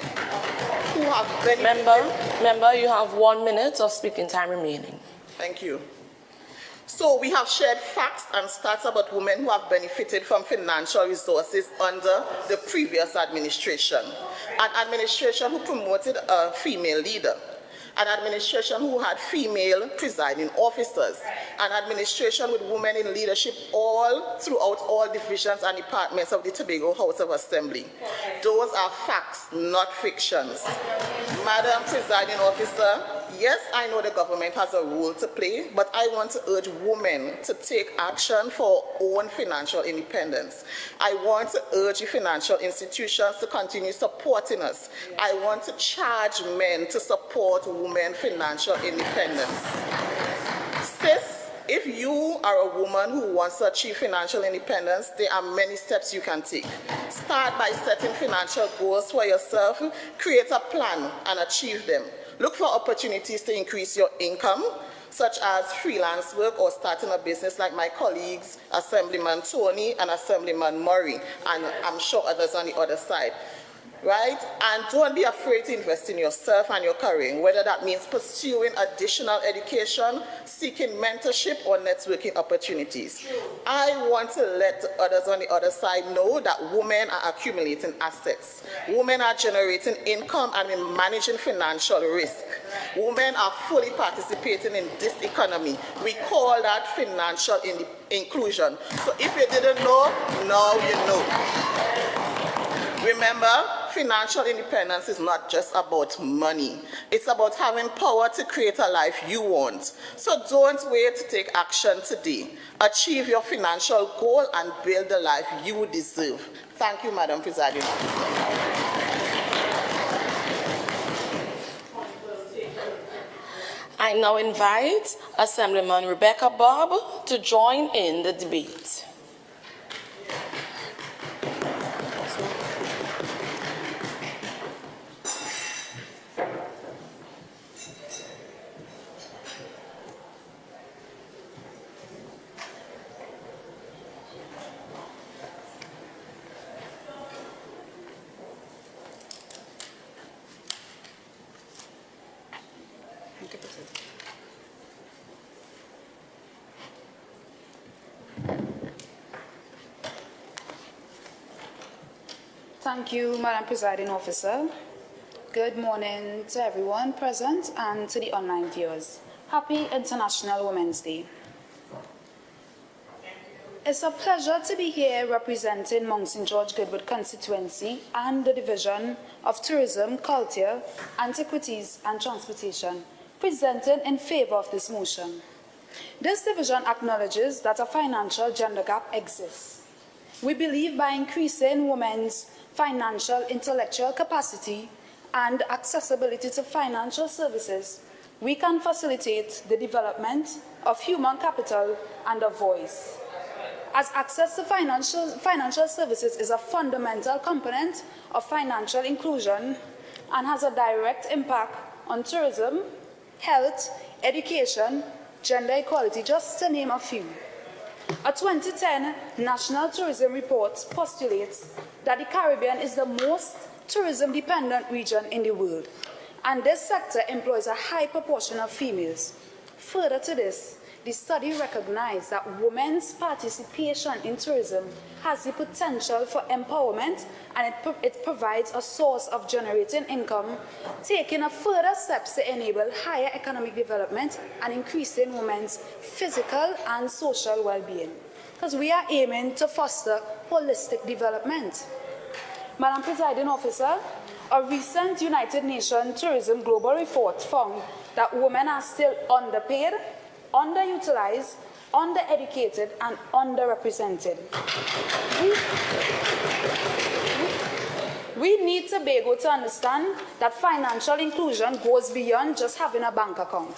who have benefited. Member, you have 1 minute of speaking time remaining. Thank you. So we have shared facts and stats about women who have benefited from financial resources under the previous administration. An administration who promoted a female leader. An administration who had female presiding officers, an administration with women in leadership all throughout all divisions and departments of the Tobago House of Assembly. Those are facts, not fictions. Madam Presiding Officer, yes, I know the government has a role to play, but I want to urge women to take action for our own financial independence. I want to urge the financial institutions to continue supporting us. I want to charge men to support women's financial independence. Sis, if you are a woman who wants to achieve financial independence, there are many steps you can take. Start by setting financial goals for yourself, create a plan and achieve them. Look for opportunities to increase your income, such as freelance work or starting a business like my colleagues, Assemblyman Tony and Assemblyman Murray, and I'm sure others on the other side. Right? And don't be afraid to invest in yourself and your career, whether that means pursuing additional education, seeking mentorship, or networking opportunities. I want to let others on the other side know that women are accumulating assets. Women are generating income and managing financial risk. Women are fully participating in this economy. We call that financial inclusion. So if you didn't know, now you know. Remember, financial independence is not just about money. It's about having power to create a life you want. So don't wait to take action today. Achieve your financial goal and build the life you deserve. Thank you, Madam Presiding Officer. I now invite Assemblyman Rebecca Bob to join in the debate. Thank you, Madam Presiding Officer. Good morning to everyone present and to the online viewers. Happy International Women's Day. It's a pleasure to be here representing Mount St. George Goodwood constituency and the Division of Tourism, Culture, Antiquities and Transportation, presenting in favor of this motion. This division acknowledges that a financial gender gap exists. We believe by increasing women's financial intellectual capacity and accessibility to financial services, we can facilitate the development of human capital and a voice. As access to financial services is a fundamental component of financial inclusion and has a direct impact on tourism, health, education, gender equality, just to name a few. A 2010 National Tourism Report postulates that the Caribbean is the most tourism-dependent region in the world, and this sector employs a high proportion of females. Further to this, the study recognized that women's participation in tourism has the potential for empowerment, and it provides a source of generating income, taking a further steps to enable higher economic development and increasing women's physical and social well-being, because we are aiming to foster holistic development. Madam Presiding Officer, a recent United Nations Tourism Global Report found that women are still underpaid, underutilized, undereducated, and underrepresented. We need Tobago to understand that financial inclusion goes beyond just having a bank account.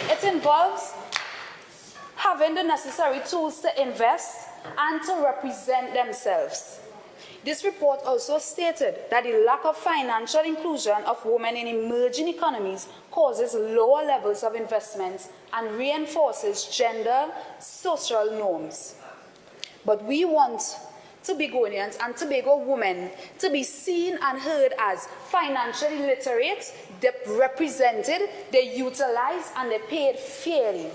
It involves having the necessary tools to invest and to represent themselves. This report also stated that the lack of financial inclusion of women in emerging economies causes lower levels of investments and reinforces gender social norms. But we want Tobagonians and Tobago women to be seen and heard as financially literate, they're represented, they're utilized, and they're paid fairly.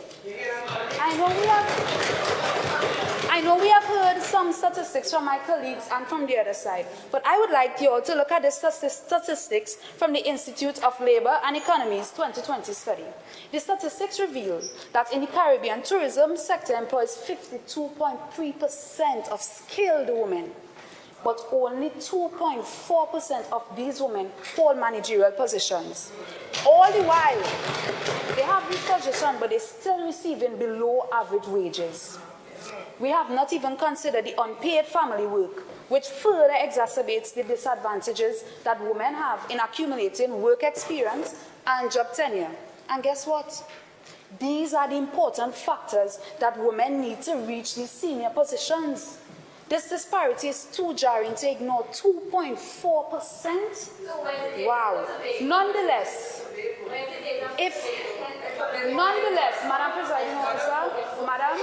I know we have heard some statistics from my colleagues and from the other side, but I would like you all to look at the statistics from the Institute of Labor and Economy's 2020 study. The statistics reveal that in the Caribbean, tourism sector employs 52.3% of skilled women, but only 2.4% of these women hold managerial positions. All the while, they have these positions, but they're still receiving below average wages. We have not even considered the unpaid family work, which further exacerbates the disadvantages that women have in accumulating work experience and job tenure. And guess what? These are the important factors that women need to reach these senior positions. This disparity is too jarring to ignore. 2.4%? Wow. Nonetheless, Madam Presiding Officer, Madam,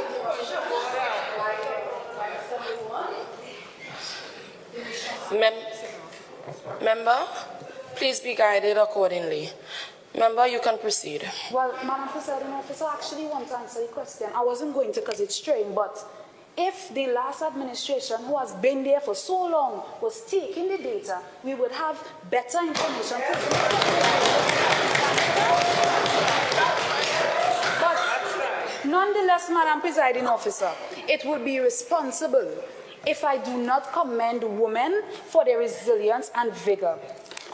Member, please be guided accordingly. Member, you can proceed. Well, Madam Presiding Officer, I actually want to answer your question. I wasn't going to because it's strange, but if the last administration, who has been there for so long, was taking the data, we would have better information. But nonetheless, Madam Presiding Officer, it would be responsible if I do not commend women for their resilience and vigor.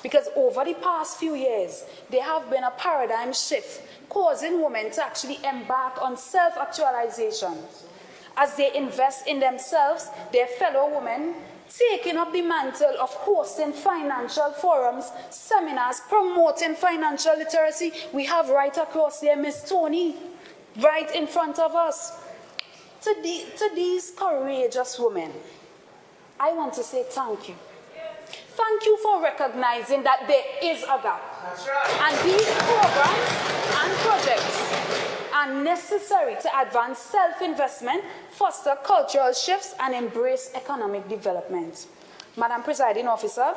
Because over the past few years, there have been a paradigm shift causing women to actually embark on self-actualization. As they invest in themselves, their fellow women, taking up the mantle of hosting financial forums, seminars, promoting financial literacy. We have right across there, Miss Tony, right in front of us. To these courageous women, I want to say thank you. Thank you for recognizing that there is a gap. That's right. And these programs and projects are necessary to advance self-investment, foster cultural shifts, and embrace economic development. Madam Presiding Officer,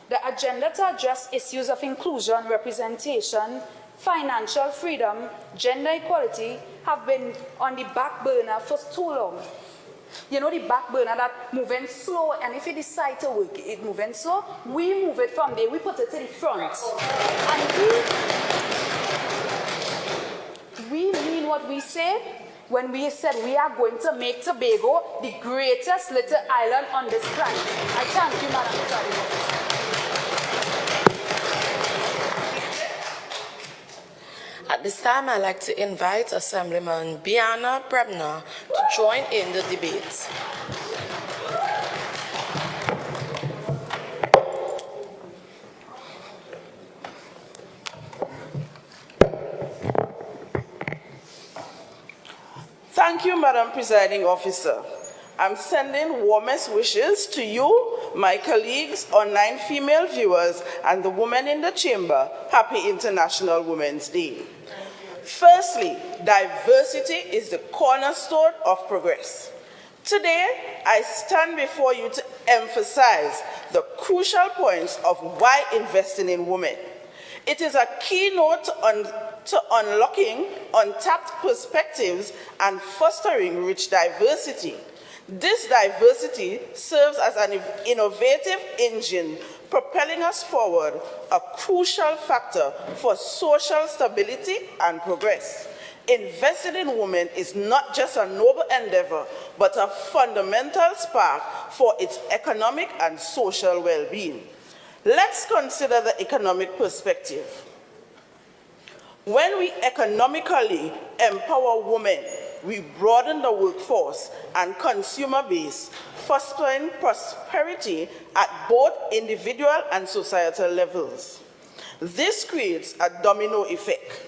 the agenda to address issues of inclusion, representation, financial freedom, gender equality have been on the back burner for too long. You know, the back burner that moving slow, and if you decide to work it moving slow, we move it from there, we put it to the front. And we mean what we say when we said we are going to make Tobago the greatest little island on this planet. I thank you, Madam Presiding Officer. At this time, I'd like to invite Assemblyman Biana Brebner to join in the debate. Thank you, Madam Presiding Officer. I'm sending warmest wishes to you, my colleagues, online female viewers, and the women in the chamber. Happy International Women's Day. Firstly, diversity is the cornerstone of progress. Today, I stand before you to emphasize the crucial points of why investing in women. It is a keynote to unlocking untapped perspectives and fostering rich diversity. This diversity serves as an innovative engine propelling us forward, a crucial factor for social stability and progress. Investing in women is not just a noble endeavor, but a fundamental spark for its economic and social well-being. Let's consider the economic perspective. When we economically empower women, we broaden the workforce and consumer base, fostering prosperity at both individual and societal levels. This creates a domino effect.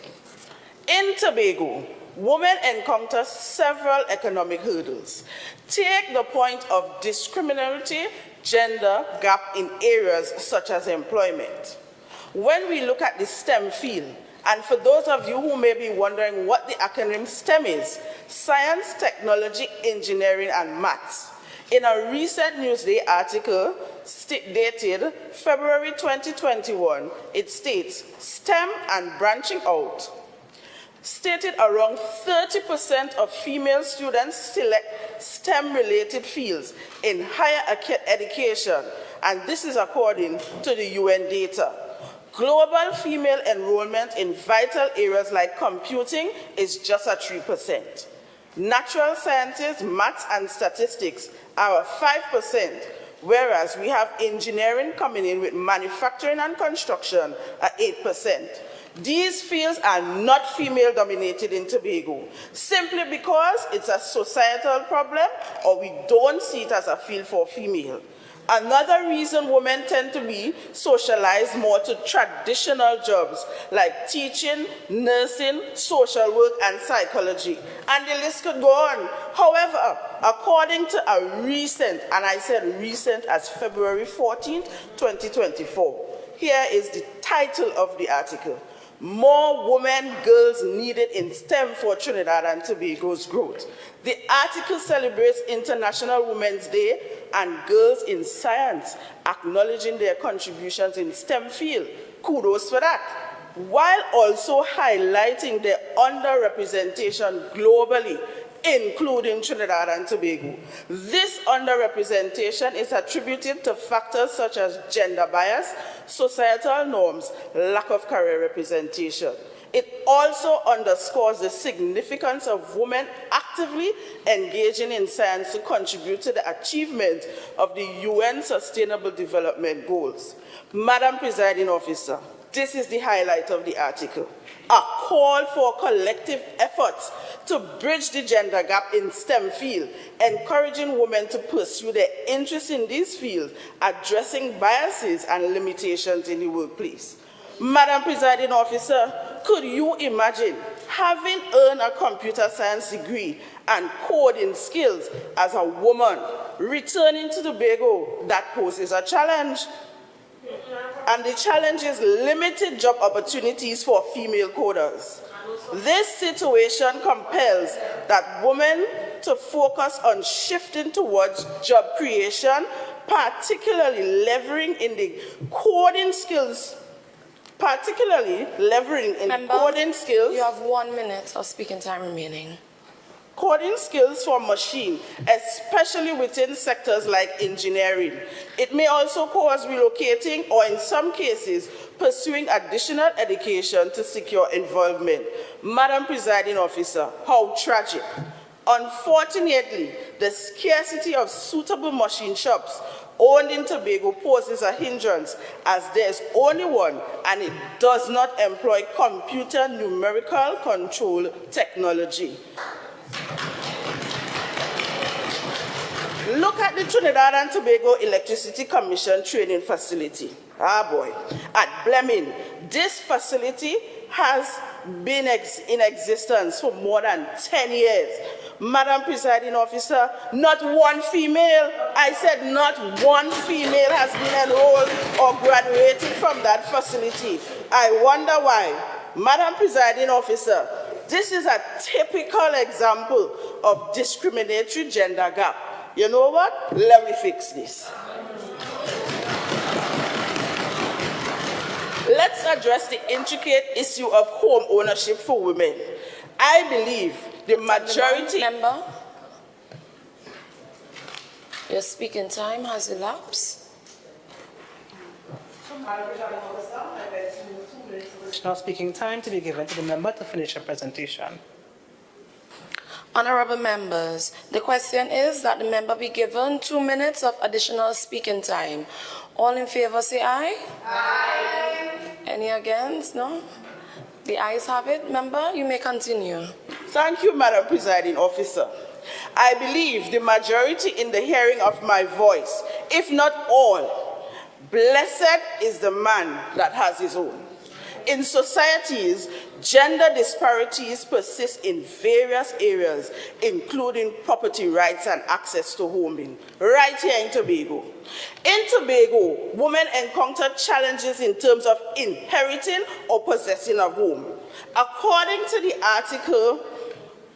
In Tobago, women encounter several economic hurdles. Take the point of discriminatory gender gap in areas such as employment. When we look at the STEM field, and for those of you who may be wondering what the acronym STEM is, science, technology, engineering, and maths, in a recent Newsday article dated February 2021, it states, STEM and branching out, stated around 30% of female students select STEM-related fields in higher education, and this is according to the UN data. Global female enrollment in vital areas like computing is just at 3%. Natural sciences, maths, and statistics are at 5%, whereas we have engineering coming in with manufacturing and construction at 8%. These fields are not female-dominated in Tobago, simply because it's a societal problem or we don't see it as a field for female. Another reason women tend to be socialized more to traditional jobs like teaching, nursing, social work, and psychology. And the list could go on. However, according to a recent, and I said recent as February 14th, 2024, here is the title of the article. More women, girls needed in STEM for Trinidad and Tobago's growth. The article celebrates International Women's Day and Girls in Science, acknowledging their contributions in STEM field. Kudos for that. While also highlighting their underrepresentation globally, including Trinidad and Tobago. This underrepresentation is attributed to factors such as gender bias, societal norms, lack of career representation. It also underscores the significance of women actively engaging in science to contribute to the achievement of the UN Sustainable Development Goals. Madam Presiding Officer, this is the highlight of the article. A call for collective efforts to bridge the gender gap in STEM field, encouraging women to pursue their interests in these fields, addressing biases and limitations in the workplace. Madam Presiding Officer, could you imagine having earned a computer science degree and coding skills as a woman, returning to Tobago? That poses a challenge. And the challenge is limited job opportunities for female coders. This situation compels that women to focus on shifting towards job creation, particularly leveraging in the coding skills. Coding skills. You have 1 minute of speaking time remaining. Coding skills for machine, especially within sectors like engineering. It may also cause relocating or, in some cases, pursuing additional education to secure involvement. Madam Presiding Officer, how tragic. Unfortunately, the scarcity of suitable machine shops owned in Tobago poses a hindrance, as there is only one and it does not employ computer numerical control technology. Look at the Trinidad and Tobago Electricity Commission training facility. Ah boy, at Bleming. This facility has been in existence for more than 10 years. Madam Presiding Officer, not one female, I said not one female has been enrolled or graduated from that facility. I wonder why. Madam Presiding Officer, this is a typical example of discriminatory gender gap. You know what? Let me fix this. Let's address the intricate issue of home ownership for women. I believe the majority... Member, your speaking time has elapsed. Additional speaking time to be given to the member to finish her presentation. Honorable members, the question is that the member be given 2 minutes of additional speaking time. All in favor say aye. Aye. Any against? No? The ayes have it. Member, you may continue. Thank you, Madam Presiding Officer. I believe the majority in the hearing of my voice, if not all, blessed is the man that has his own. In societies, gender disparities persist in various areas, including property rights and access to homing, right here in Tobago. In Tobago, women encounter challenges in terms of inheriting or possessing a home. According to the article,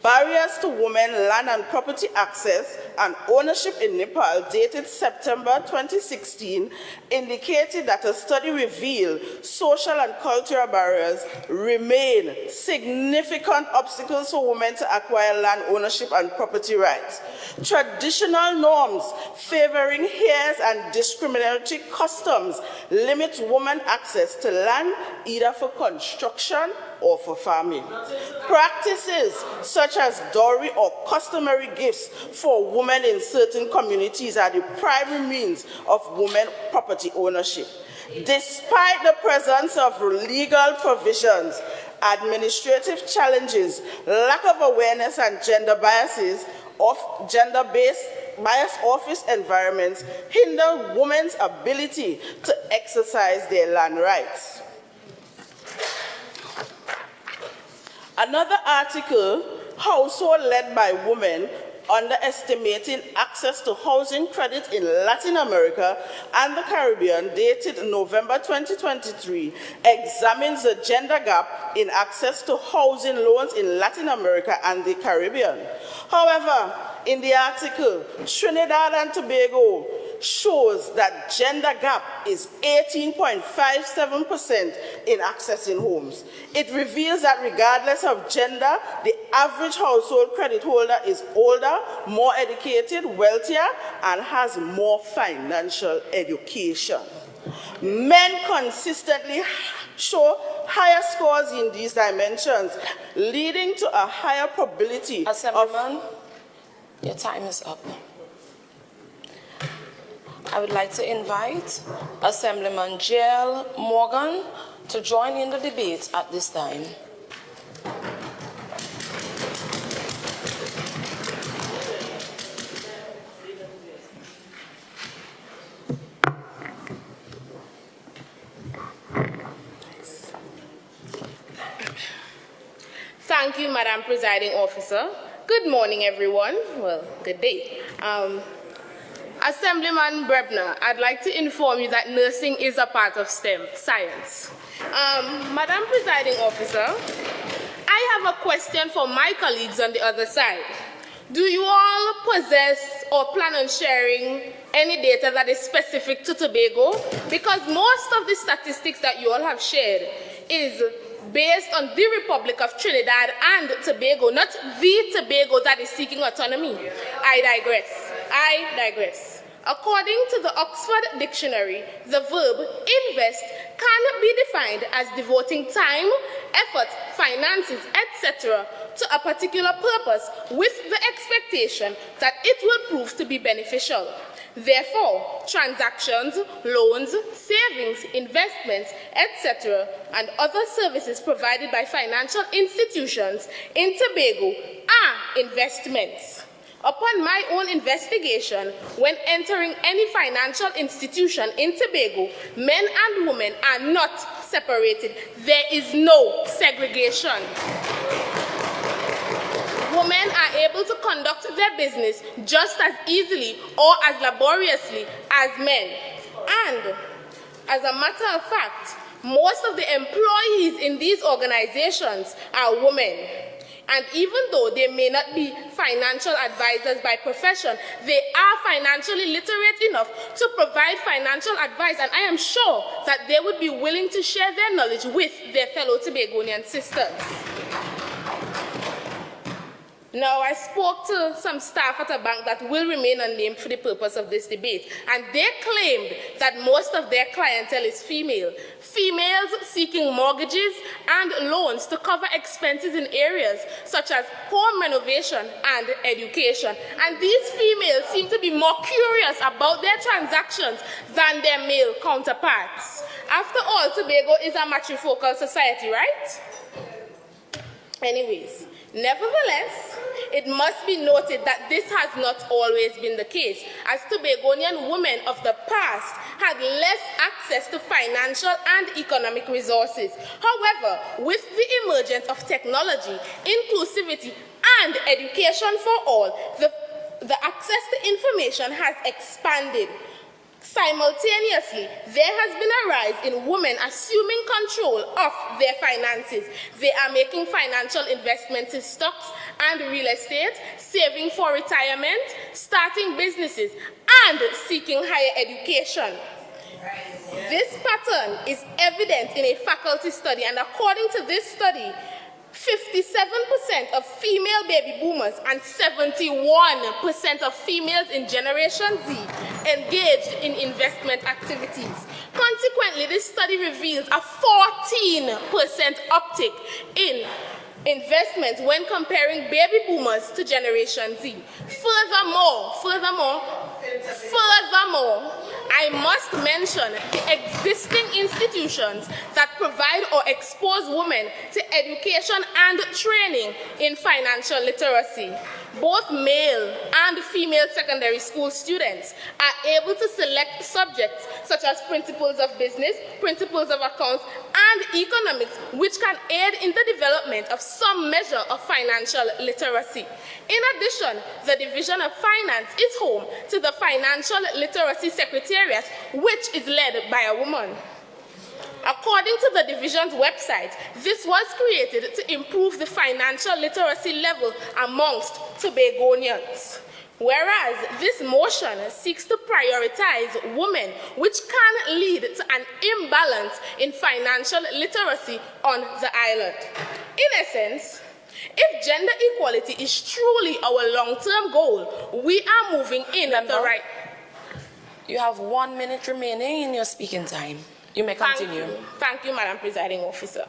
Barriers to Women Land and Property Access and Ownership in Nepal, dated September 2016, indicated that a study revealed social and cultural barriers remain significant obstacles for women to acquire land ownership and property rights. Traditional norms favoring heirs and discriminatory customs limit women access to land either for construction or for farming. Practices such as dowry or customary gifts for women in certain communities are the primary means of women property ownership. Despite the presence of legal provisions, administrative challenges, lack of awareness and gender biases of gender-based biased office environments hinder women's ability to exercise their land rights. Another article, Household Led by Women, Underestimating Access to Housing Credit in Latin America and the Caribbean, dated November 2023, examines the gender gap in access to housing loans in Latin America and the Caribbean. However, in the article, Trinidad and Tobago shows that gender gap is 18.57% in accessing homes. It reveals that regardless of gender, the average household credit holder is older, more educated, wealthier, and has more financial education. Men consistently show higher scores in these dimensions, leading to a higher probability Assemblyman, your time is up. I would like to invite Assemblyman Jill Morgan to join in the debate at this time. Thank you, Madam Presiding Officer. Good morning, everyone. Well, good day. Assemblyman Brebner, I'd like to inform you that nursing is a part of STEM, science. Madam Presiding Officer, I have a question for my colleagues on the other side. Do you all possess or plan on sharing any data that is specific to Tobago? Because most of the statistics that you all have shared is based on the Republic of Trinidad and Tobago, not the Tobago that is seeking autonomy. I digress. According to the Oxford Dictionary, the verb invest can be defined as devoting time, effort, finances, etc. to a particular purpose with the expectation that it will prove to be beneficial. Therefore, transactions, loans, savings, investments, etc., and other services provided by financial institutions in Tobago are investments. Upon my own investigation, when entering any financial institution in Tobago, men and women are not separated. There is no segregation. Women are able to conduct their business just as easily or as laboriously as men. And as a matter of fact, most of the employees in these organizations are women. And even though they may not be financial advisors by profession, they are financially literate enough to provide financial advice, and I am sure that they would be willing to share their knowledge with their fellow Tobagonian sisters. Now, I spoke to some staff at a bank that will remain unnamed for the purpose of this debate, and they claimed that most of their clientele is female. Females seeking mortgages and loans to cover expenses in areas such as home renovation and education. And these females seem to be more curious about their transactions than their male counterparts. After all, Tobago is a matrifocal society, right? Anyways, nevertheless, it must be noted that this has not always been the case, as Tobagonian women of the past had less access to financial and economic resources. However, with the emergence of technology, inclusivity, and education for all, the access to information has expanded. Simultaneously, there has been a rise in women assuming control of their finances. They are making financial investments in stocks and real estate, saving for retirement, starting businesses, and seeking higher education. This pattern is evident in a faculty study, and according to this study, 57% of female baby boomers and 71% of females in Generation Z engaged in investment activities. Consequently, this study reveals a 14% uptick in investment when comparing baby boomers to Generation Z. Furthermore, I must mention the existing institutions that provide or expose women to education and training in financial literacy. Both male and female secondary school students are able to select subjects such as principles of business, principles of accounts, and economics, which can aid in the development of some measure of financial literacy. In addition, the Division of Finance is home to the Financial Literacy Secretariat, which is led by a woman. According to the division's website, this was created to improve the financial literacy level amongst Tobagonians. Whereas this motion seeks to prioritize women, which can lead to an imbalance in financial literacy on the island. In essence, if gender equality is truly our long-term goal, we are moving in the right... You have 1 minute remaining in your speaking time. You may continue. Thank you, Madam Presiding Officer.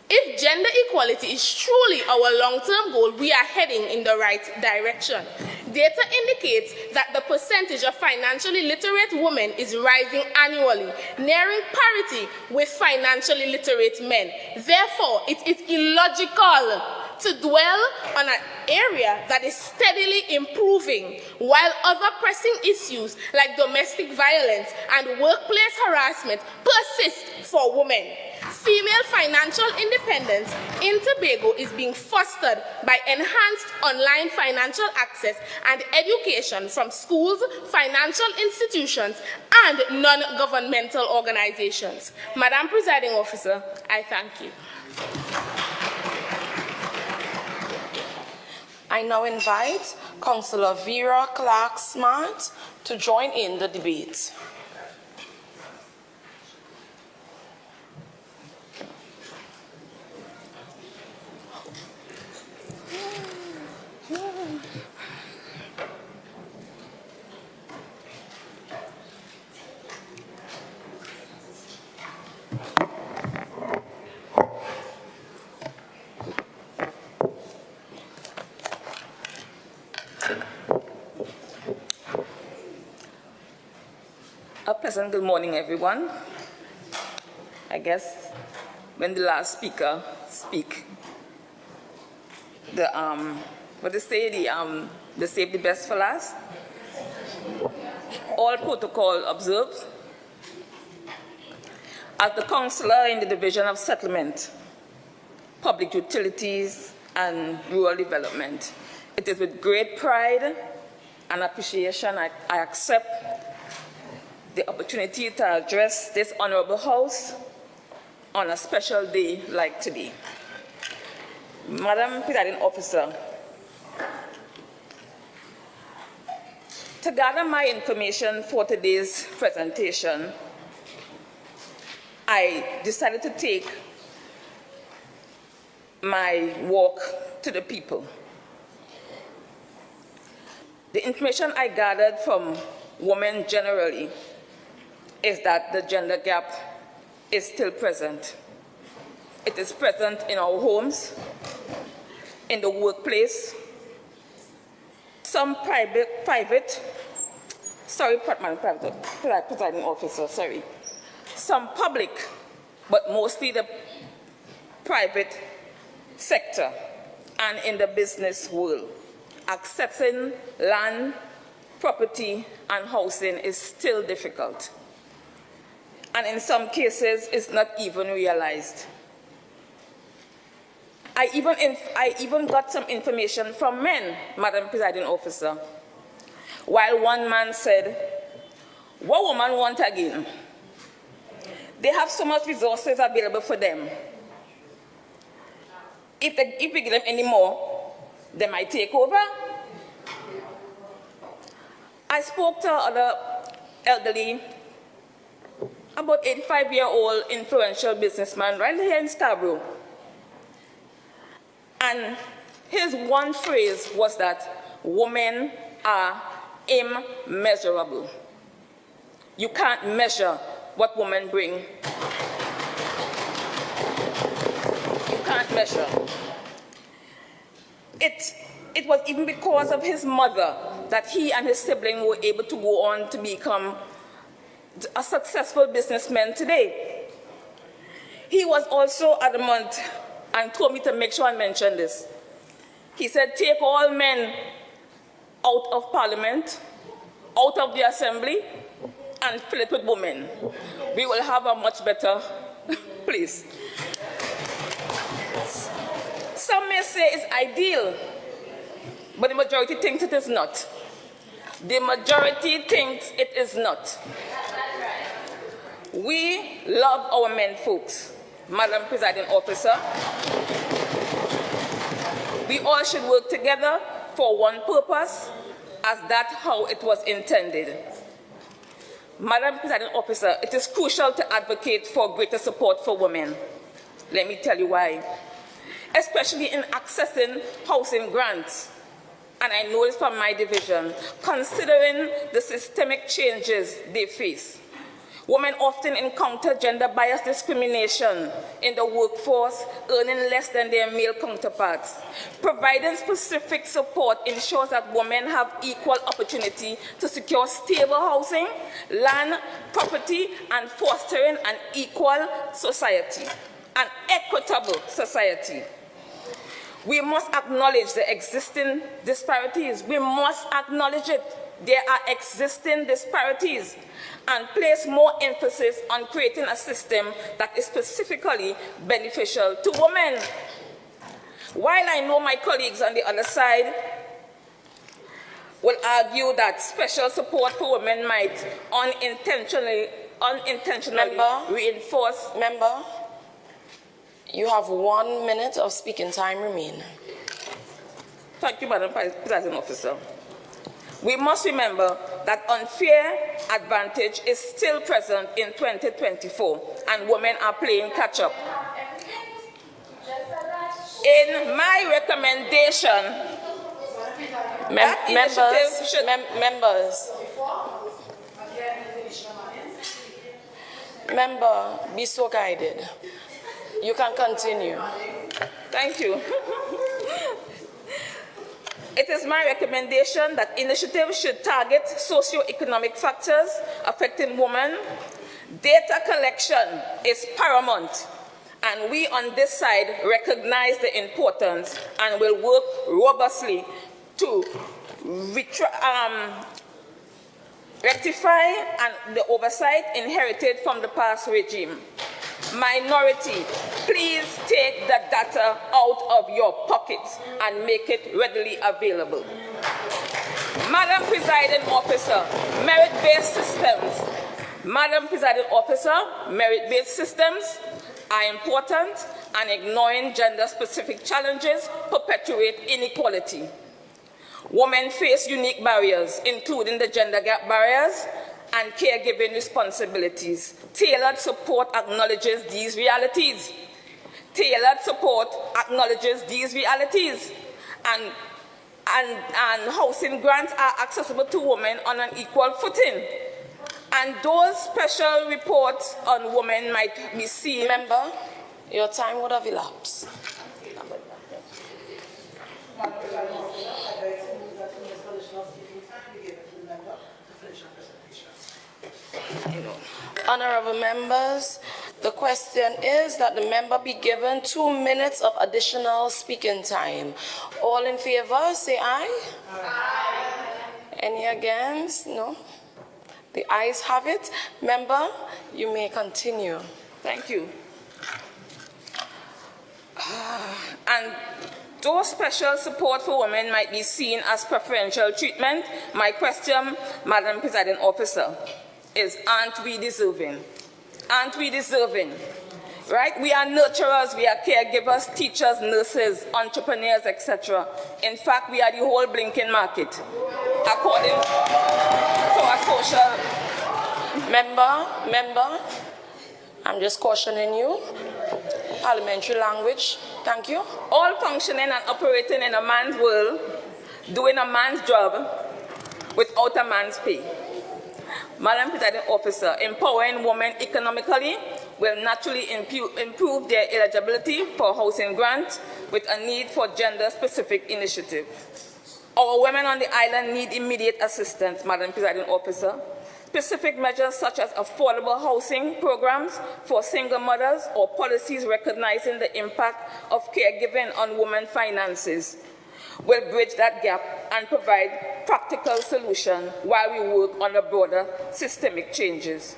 If gender equality is truly our long-term goal, we are heading in the right direction. Data indicates that the percentage of financially literate women is rising annually, nearing parity with financially literate men. Therefore, it is illogical to dwell on an area that is steadily improving, while other pressing issues like domestic violence and workplace harassment persist for women. Female financial independence in Tobago is being fostered by enhanced online financial access and education from schools, financial institutions, and non-governmental organizations. Madam Presiding Officer, I thank you. I now invite Councillor Vera Clark-Smart to join in the debate. A pleasant good morning, everyone. I guess when the last speaker speak, what they say, they save the best for last. All protocol observed. As the councillor in the Division of Settlement, Public Utilities and Rural Development, it is with great pride and appreciation I accept the opportunity to address this honorable House on a special day like today. Madam Presiding Officer, to gather my information for today's presentation, I decided to take my walk to the people. The information I gathered from women generally is that the gender gap is still present. It is present in our homes, in the workplace, some presiding officer, some public, but mostly the private sector and in the business world. accessing land, property, and housing is still difficult. And in some cases, it's not even realized. I even got some information from men, Madam Presiding Officer. While one man said, "What woman want again? They have so much resources available for them. If we give them any more, they might take over." I spoke to other elderly, about 85-year-old influential businessman right here in Scarborough. And his one phrase was that women are immeasurable. You can't measure what women bring. You can't measure. It was even because of his mother that he and his sibling were able to go on to become a successful businessman today. He was also adamant and told me to make sure I mention this. He said, take all men out of Parliament, out of the Assembly, and fill it with women. We will have a much better place. Some may say it's ideal, but the majority thinks it is not. The majority thinks it is not. We love our men folks, Madam Presiding Officer. We all should work together for one purpose, as that's how it was intended. Madam Presiding Officer, it is crucial to advocate for greater support for women. Let me tell you why. Especially in accessing housing grants. And I know it's from my division, considering the systemic changes they face. Women often encounter gender-biased discrimination in the workforce, earning less than their male counterparts. Providing specific support ensures that women have equal opportunity to secure stable housing, land, property, and fostering an equal society, an equitable society. We must acknowledge the existing disparities. We must acknowledge it. There are existing disparities, and place more emphasis on creating a system that is specifically beneficial to women. While I know my colleagues on the other side will argue that special support for women might unintentionally reinforce. Member, you have 1 minute of speaking time remaining. Thank you, Madam Presiding Officer. We must remember that unfair advantage is still present in 2024, and women are playing catch-up. In my recommendation, Member, be so guided. You can continue. Thank you. It is my recommendation that initiatives should target socio-economic factors affecting women. Data collection is paramount, and we on this side recognize the importance and will work robustly to rectify the oversight inherited from the past regime. Minority, please take the data out of your pockets and make it readily available. Madam Presiding Officer, merit-based systems. Madam Presiding Officer, merit-based systems are important, and ignoring gender-specific challenges perpetuate inequality. Women face unique barriers, including the gender gap barriers and caregiving responsibilities. Tailored support acknowledges these realities. Tailored support acknowledges these realities. And housing grants are accessible to women on an equal footing. And those special reports on women might be seen. Member, your time would have elapsed. Honorable members, The question is that the member be given 2 minutes of additional speaking time. All in favor, say aye. Aye. Any against? No? The ayes have it. Member, you may continue. Thank you. And though special support for women might be seen as preferential treatment, my question, Madam Presiding Officer, is aren't we deserving? Aren't we deserving? Right? We are nurturers, we are caregivers, teachers, nurses, entrepreneurs, etc. In fact, we are the whole blinking market, according to our social... Member, I'm just cautioning you. Parliamentary language, thank you. All functioning and operating in a man's world, doing a man's job without a man's pay. Madam Presiding Officer, empowering women economically will naturally improve their eligibility for housing grants with a need for gender-specific initiative. Our women on the island need immediate assistance, Madam Presiding Officer. Specific measures such as affordable housing programs for single mothers or policies recognizing the impact of caregiving on women's finances will bridge that gap and provide practical solutions while we work on the broader systemic changes.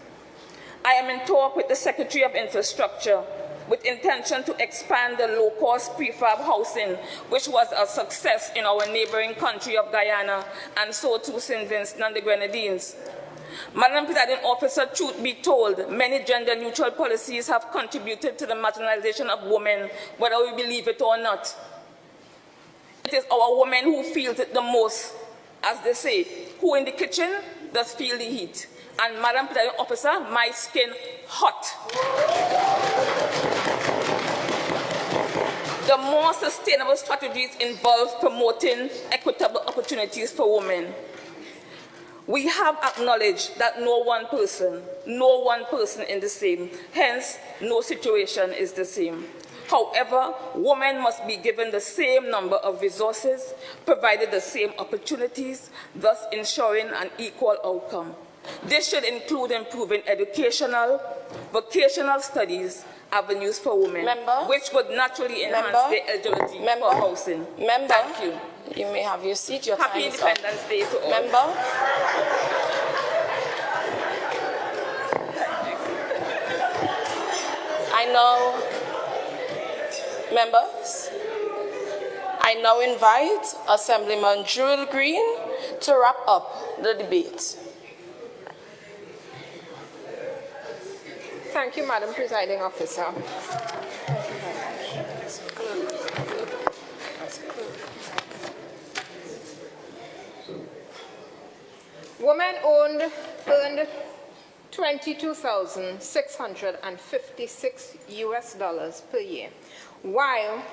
I am in talk with the Secretary of Infrastructure with intention to expand the low-cost prefab housing, which was a success in our neighboring country of Guyana and so too St. Vincent and the Grenadines. Madam Presiding Officer, truth be told, many gender-neutral policies have contributed to the marginalization of women, whether we believe it or not. It is our women who feel it the most, as they say, who in the kitchen does feel the heat. And Madam Presiding Officer, my skin hot. The more sustainable strategies involve promoting equitable opportunities for women. We have acknowledged that no one person is the same, hence no situation is the same. However, women must be given the same number of resources, provided the same opportunities, thus ensuring an equal outcome. This should include improving educational, vocational studies, avenues for women, which would naturally enhance their eligibility for housing. Thank you. You may have your seat. Your Happy time is Independence up. Day to all. Member. Members, I now invite Assemblyman Jewel Green to wrap up the debate. Thank you, Madam Presiding Officer. Women earned $22,656 per year, while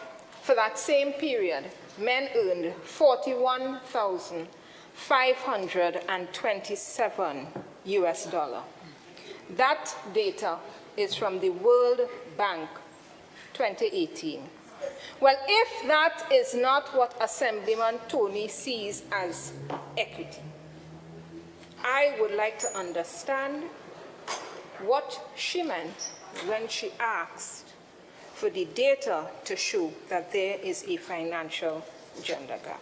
for that same period, men earned $41,527. That data is from the World Bank 2018. Well, if that is not what Assemblyman Tony sees as equity, I would like to understand what she meant when she asked for the data to show that there is a financial gender gap.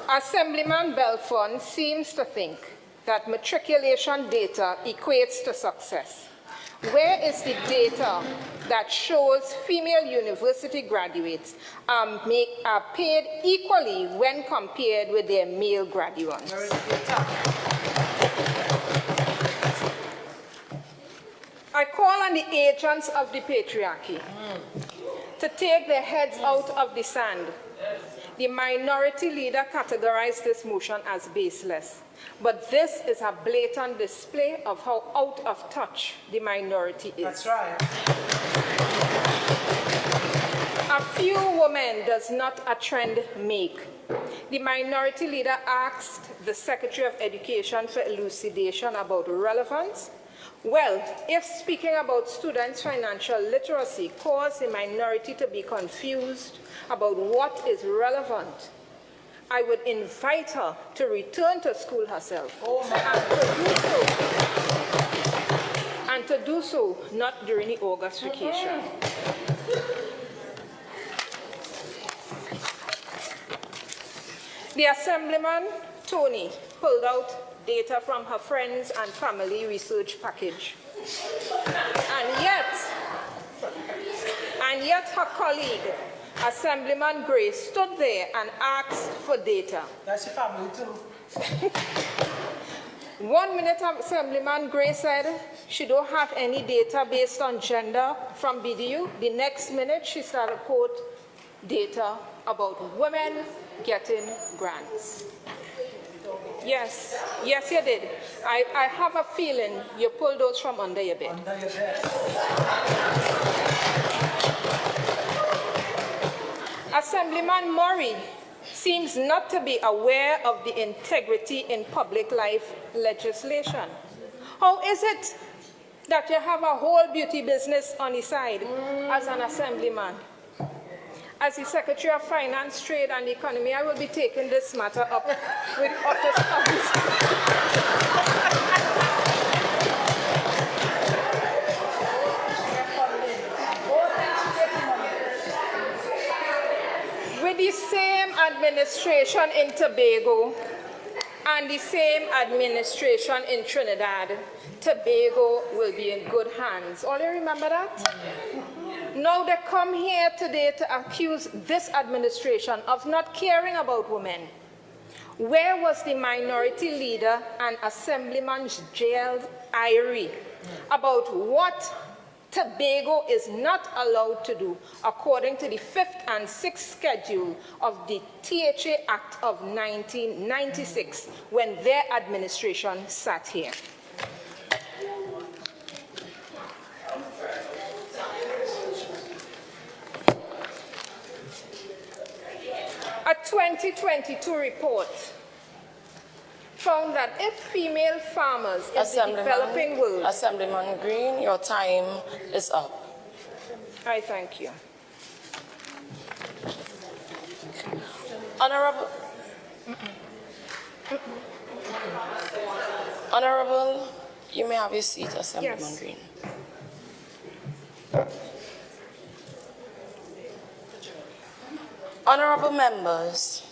Assemblyman Belfon seems to think that matriculation data equates to success. Where is the data that shows female university graduates are paid equally when compared with their male graduates? I call on the agents of the patriarchy to take their heads out of the sand. The minority leader categorized this motion as baseless, but this is a blatant display of how out of touch the minority is. That's right. A few women does not a trend make. The minority leader asked the Secretary of Education for elucidation about relevance. Well, if speaking about students' financial literacy caused the minority to be confused about what is relevant, I would invite her to return to school herself and produce and to do so not during the August vacation. The Assemblyman, Tony, pulled out data from her friends and family research package. And yet her colleague, Assemblyman Gray, stood there and asked for data. That's your family too. 1 minute, Assemblyman Gray said she don't have any data based on gender from BDU. The next minute, she started quote data about women getting grants. Yes, yes, you did. I have a feeling you pulled those from under your bed. Under your bed. Assemblyman Murray seems not to be aware of the integrity in public life legislation. How is it that you have a whole beauty business on the side as an assemblyman? As the Secretary of Finance, Trade and Economy, I will be taking this matter up with office With the same administration in Tobago and the same administration in Trinidad, Tobago will be in good hands. All you remember that? Now they come here today to accuse this administration of not caring about women. Where was the minority leader and Assemblyman's jailed Irie about what Tobago is not allowed to do according to the 5th and 6th schedule of the THA Act of 1996 when their administration sat here? A 2022 report found that if female farmers in the developing world... Assemblyman Green, your time is up. I thank you. Honorable, you may have your seat, Assemblyman Green. Honorable members,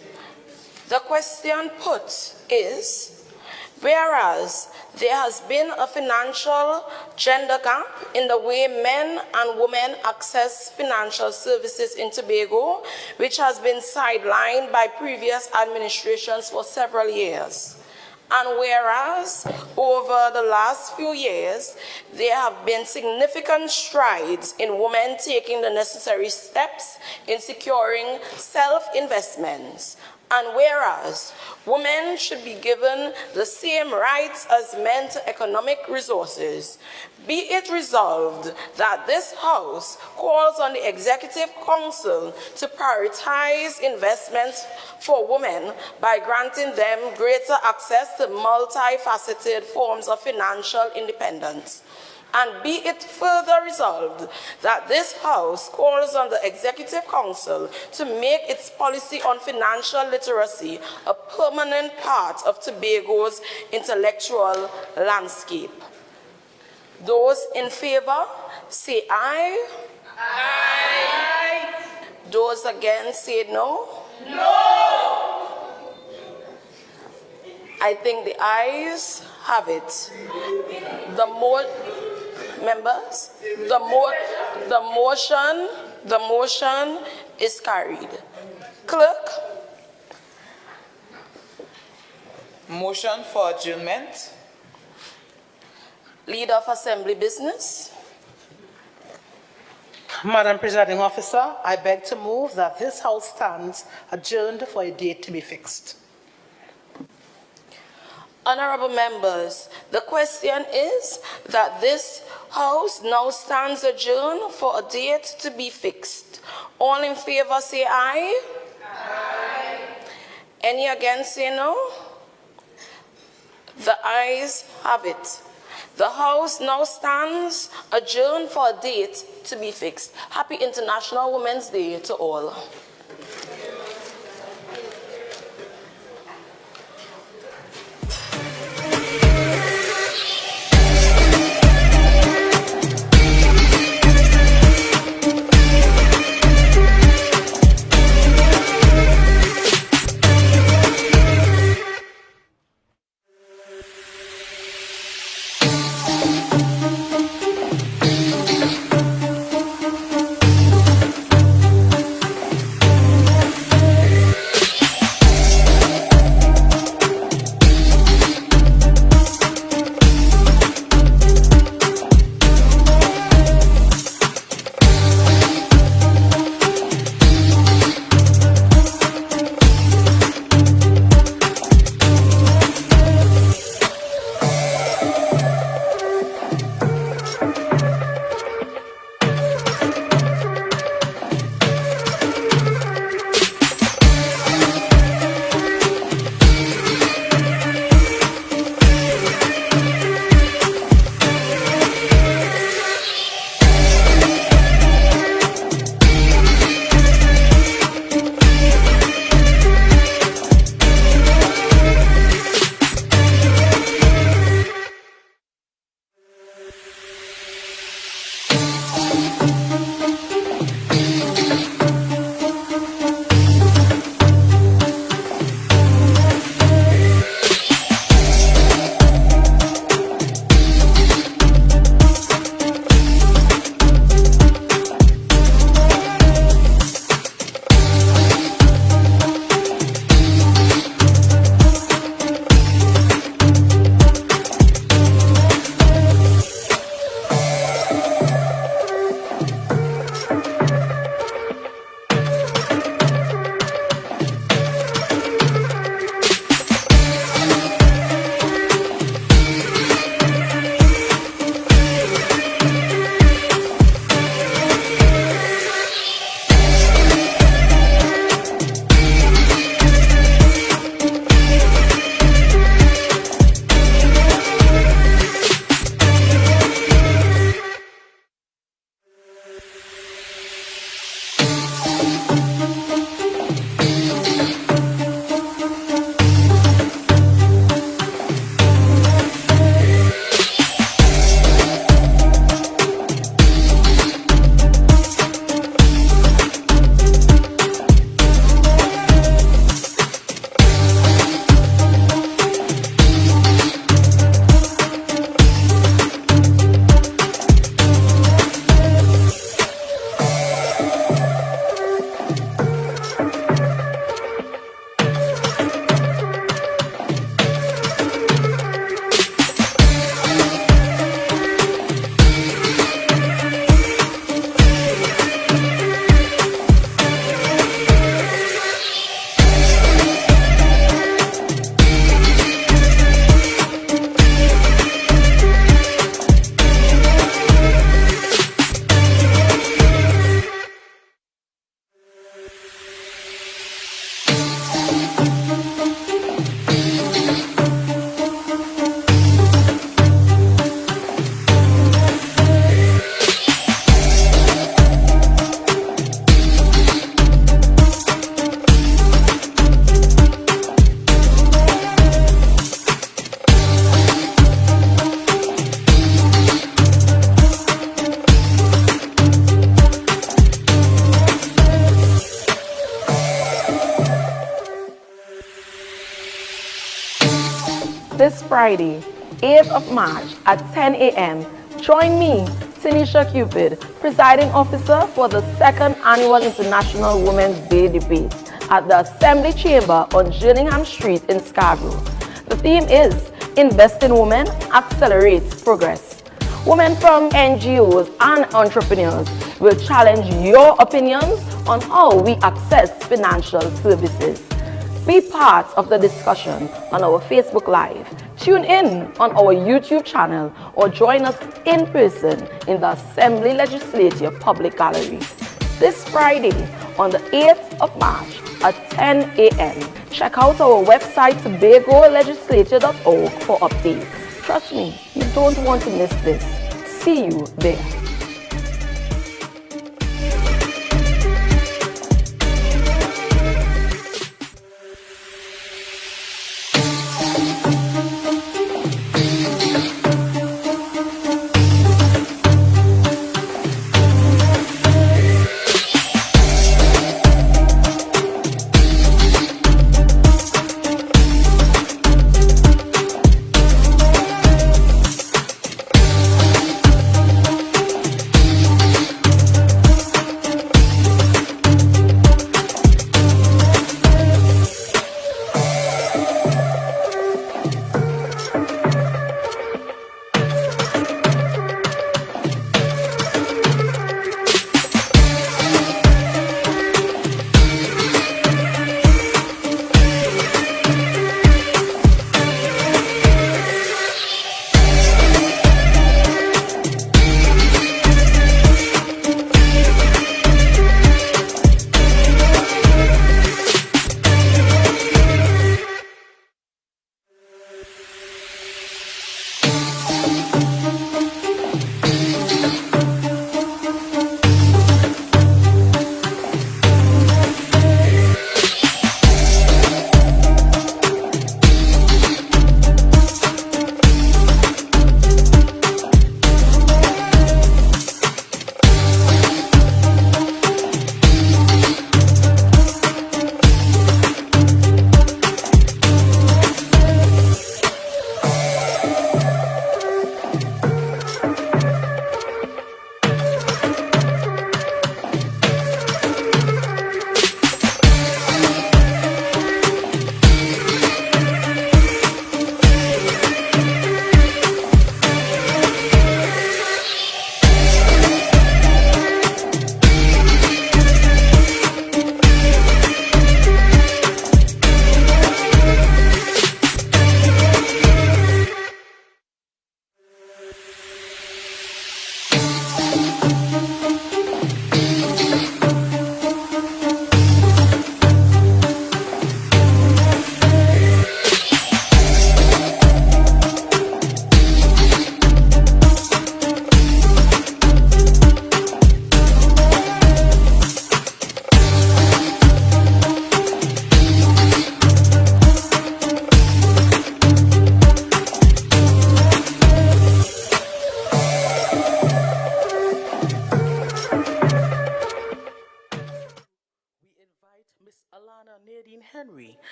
the question put is, whereas there has been a financial gender gap in the way men and women access financial services in Tobago, which has been sidelined by previous administrations for several years. And whereas over the last few years, there have been significant strides in women taking the necessary steps in securing self-investments, and whereas women should be given the same rights as men to economic resources, be it resolved that this House calls on the Executive Council to prioritize investments for women by granting them greater access to multifaceted forms of financial independence. And be it further resolved that this House calls on the Executive Council to make its policy on financial literacy a permanent part of Tobago's intellectual landscape. Those in favor, say aye. Aye. Those against, say no. No. I think the ayes have it. Members, the motion is carried. Clerk. Motion for adjournment. Leader of Assembly Business. Madam Presiding Officer, I beg to move that this House stands adjourned for a date to be fixed. Honorable members, the question is that this House now stands adjourned for a date to be fixed. All in favor say aye. Aye. Any against say no? The ayes have it. The House now stands adjourned for a date to be fixed. Happy International Women's Day to all. this Friday, 8th of March at 10 a.m., join me, Tanisha Cupid, presiding officer for the 2nd Annual International Women's Day debate at the Assembly Chamber on Gillingham Street in Scarborough. The theme is Invest in Women, Accelerate Progress. Women from NGOs and entrepreneurs will challenge your opinions on how we access financial services. Be part of the discussion on our Facebook Live. Tune in on our YouTube channel or join us in person in the Assembly Legislature Public Gallery this Friday on the 8th of March at 10 a.m. Check out our website tobagolegislature.org for updates. Trust me, you don't want to miss this. See you there.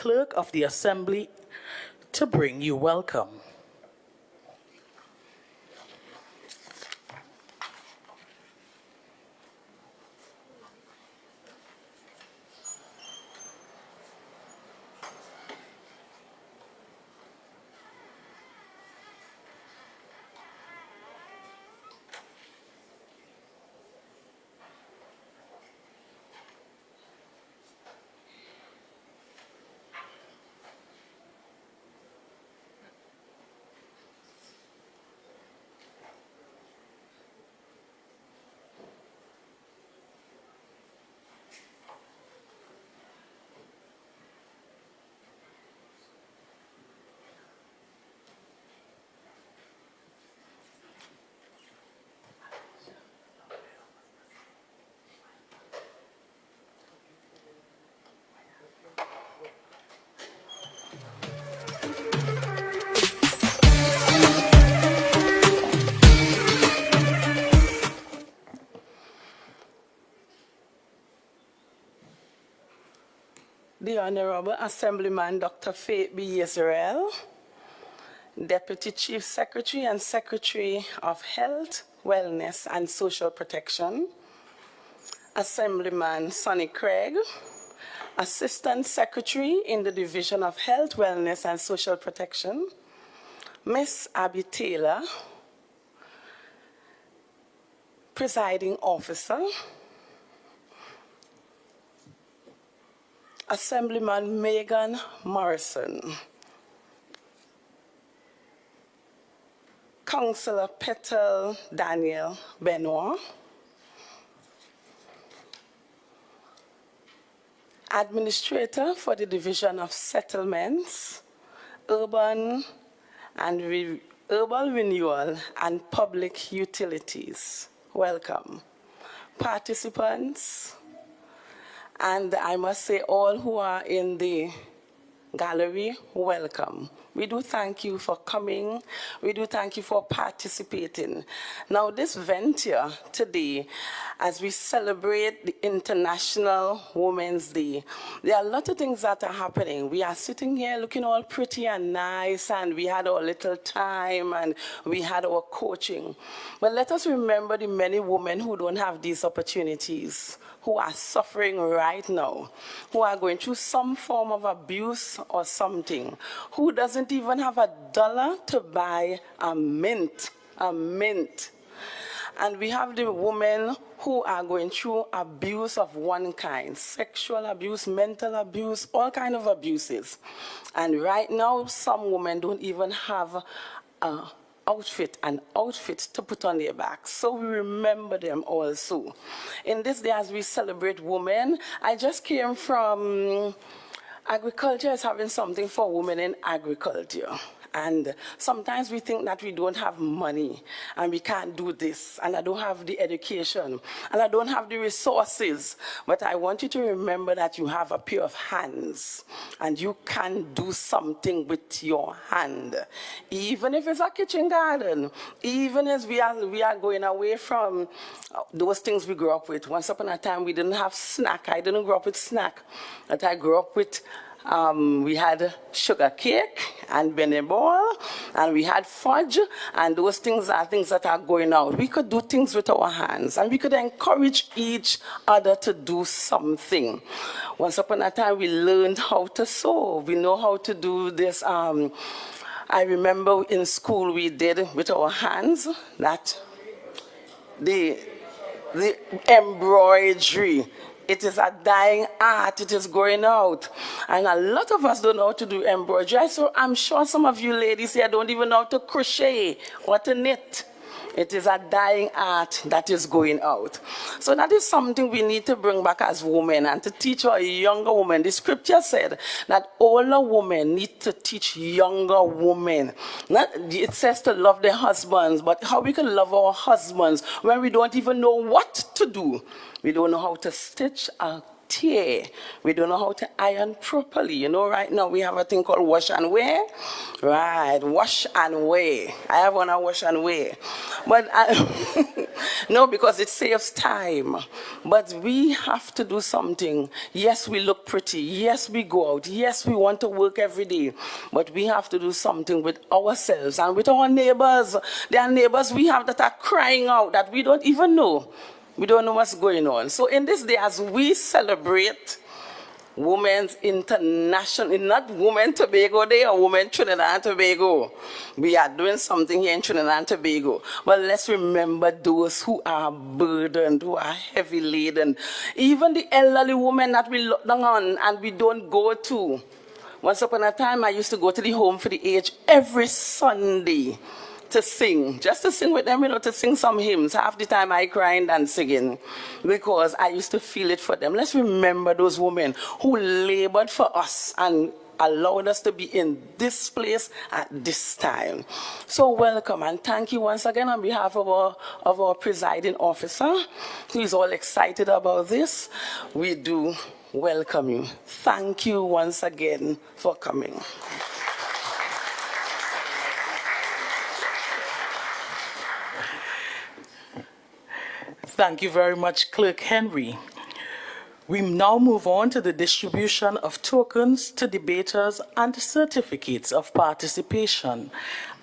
Clerk of the Assembly, to bring you welcome. The Honorable Assemblyman Dr. Faith B. Israel, Deputy Chief Secretary and Secretary of Health, Wellness and Social Protection, Assemblyman Sonny Craig, Assistant Secretary in the Division of Health, Wellness and Social Protection, Miss Abby Taylor, Presiding Officer, Assemblyman Megan Morrison, Councillor Petal Daniel Benoit, Administrator for the Division of Settlements, Urban Renewal and Public Utilities. Welcome. Participants, and I must say all who are in the gallery, welcome. We do thank you for coming. We do thank you for participating. Now, this venture today, as we celebrate the International Women's Day, there are a lot of things that are happening. We are sitting here looking all pretty and nice, and we had our little time, and we had our coaching. But let us remember the many women who don't have these opportunities, who are suffering right now, who are going through some form of abuse or something, who doesn't even have $1 to buy a mint. And we have the women who are going through abuse of one kind, sexual abuse, mental abuse, all kinds of abuses. And right now, some women don't even have an outfit to put on their backs. So we remember them also. In this day, as we celebrate women, I just came from agriculture is having something for women in agriculture. And sometimes we think that we don't have money and we can't do this, and I don't have the education and I don't have the resources. But I want you to remember that you have a pair of hands and you can do something with your hand. Even if it's a kitchen garden, even as we are going away from those things we grew up with. Once upon a time we didn't have snack. I didn't grow up with snack, but I grew up with we had sugar cake and Benny ball, and we had fudge, and those things are things that are going out. We could do things with our hands, and we could encourage each other to do something. Once upon a time, we learned how to sew. We know how to do this. I remember in school we did with our hands that the embroidery. It is a dying art. It is going out. And a lot of us don't know how to do embroidery. So I'm sure some of you ladies here don't even know how to crochet or to knit. It is a dying art that is going out. So that is something we need to bring back as women and to teach our younger women. The scripture said that older women need to teach younger women. It says to love their husbands, but how we can love our husbands when we don't even know what to do. We don't know how to stitch a tear. We don't know how to iron properly. You know, right now we have a thing called wash and wear. Right, wash and wear. I have one on wash and wear. But no, because it saves time. But we have to do something. Yes, we look pretty. Yes, we go out. Yes, we want to work every day. But we have to do something with ourselves and with our neighbors. There are neighbors we have that are crying out that we don't even know. We don't know what's going on. So in this day, as we celebrate Women's International, not Women Tobago Day or Women Trinidad and Tobago, we are doing something here in Trinidad and Tobago. But let's remember those who are burdened, who are heavy laden. Even the elderly women that we look down on and we don't go to. Once upon a time, I used to go to the home for the aged every Sunday to sing, just to sing with them, you know, to sing some hymns. Half the time I cried and singing because I used to feel it for them. Let's remember those women who labored for us and allowed us to be in this place at this time. So welcome and thank you once again on behalf of our presiding officer, who is all excited about this. We do welcome you. Thank you once again for coming. Thank you very much, Clerk Henry. We now move on to the distribution of tokens to debaters and certificates of participation.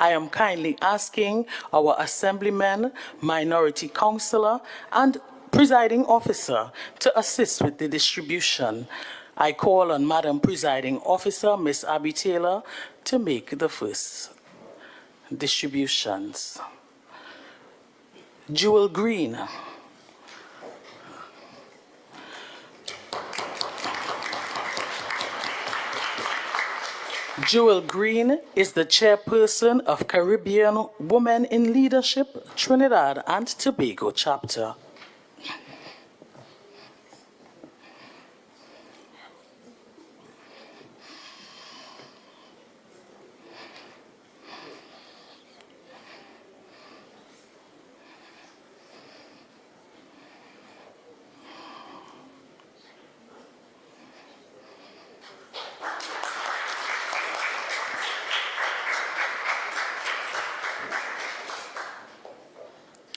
I am kindly asking our assemblyman, minority councillor, and presiding officer to assist with the distribution. I call on Madam Presiding Officer, Ms. Abby Taylor, to make the first distributions. Jewel Green. Jewel Green is the chairperson of Caribbean Women in Leadership, Trinidad and Tobago chapter.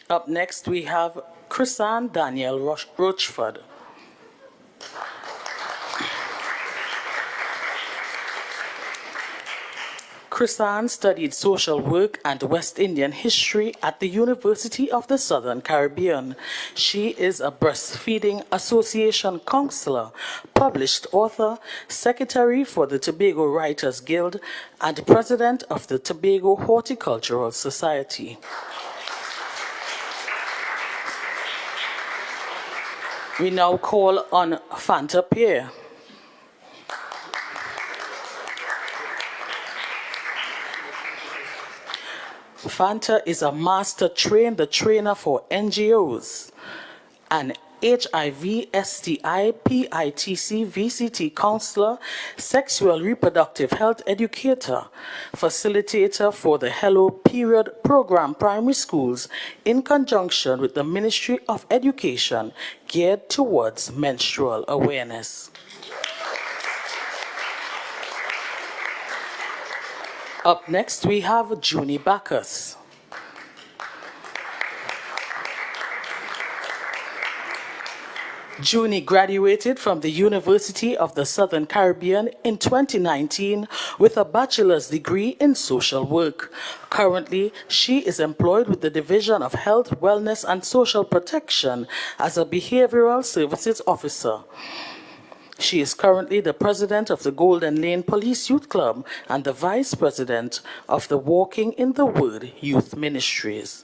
Up next, we have Chrisanne Daniel Rochford. Chrisanne studied social work and West Indian history at the University of the Southern Caribbean. She is a Breastfeeding Association counselor, published author, secretary for the Tobago Writers Guild, and president of the Tobago Horticultural Society. We now call on Fanta Pierre. Fanta is a master trainer for NGOs, an HIV, STI, PITC, VCT counselor, sexual reproductive health educator, facilitator for the Hello Period program primary schools in conjunction with the Ministry of Education geared towards menstrual awareness. Up next, we have Junie Bacchus. Junie graduated from the University of the Southern Caribbean in 2019 with a bachelor's degree in social work. Currently, she is employed with the Division of Health, Wellness and Social Protection as a behavioral services officer. She is currently the president of the Golden Lane Police Youth Club and the vice president of the Walking in the Word Youth Ministries.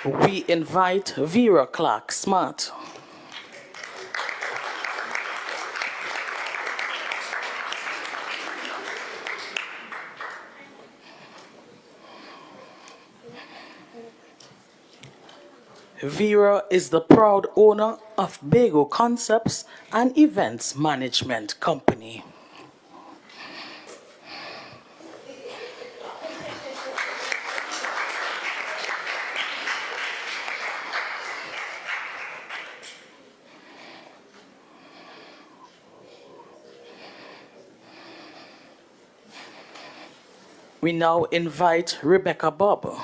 We invite Vera Clark Smart. Vera is the proud owner of Bago Concepts and Events Management Company. We now invite Rebecca Bob.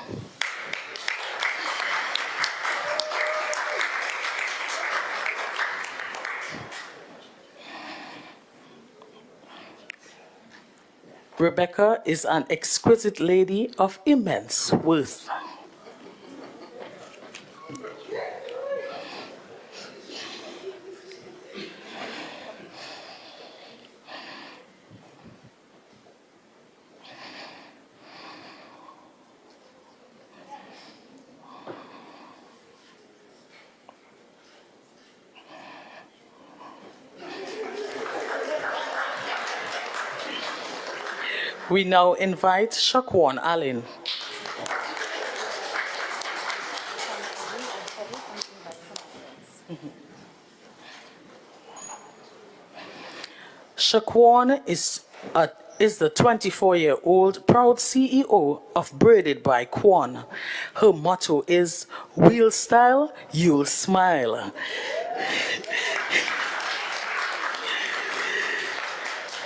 Rebecca is an exquisite lady of immense worth. We now invite Shaquan Allen. Shaquan is the 24-year-old proud CEO of Braided by Quan. Her motto is, "We'll style, you'll smile."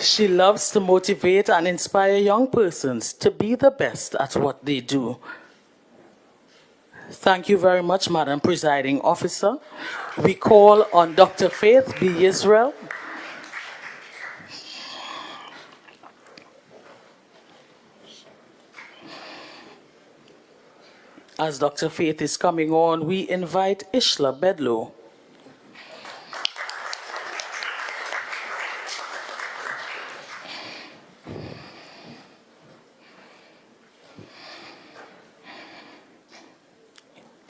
She loves to motivate and inspire young persons to be the best at what they do. Thank you very much, Madam Presiding Officer. We call on Dr. Faith B. Israel. As Dr. Faith is coming on, we invite Ishla Bedlow.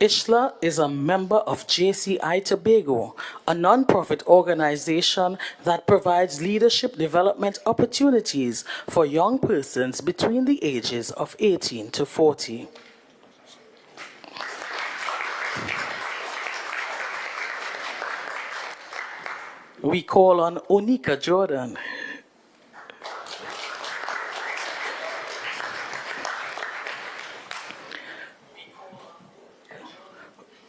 Ishla is a member of JCI Tobago, a non-profit organization that provides leadership development opportunities for young persons between the ages of 18 to 40. We call on Onika Jordan.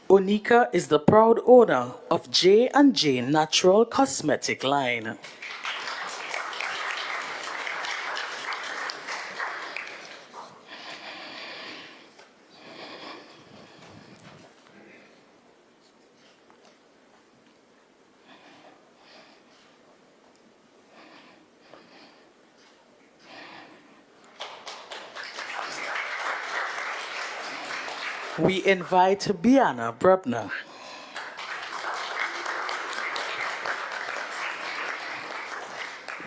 Onika is the proud owner of J&J Natural Cosmetic line. We invite Biana Brebner.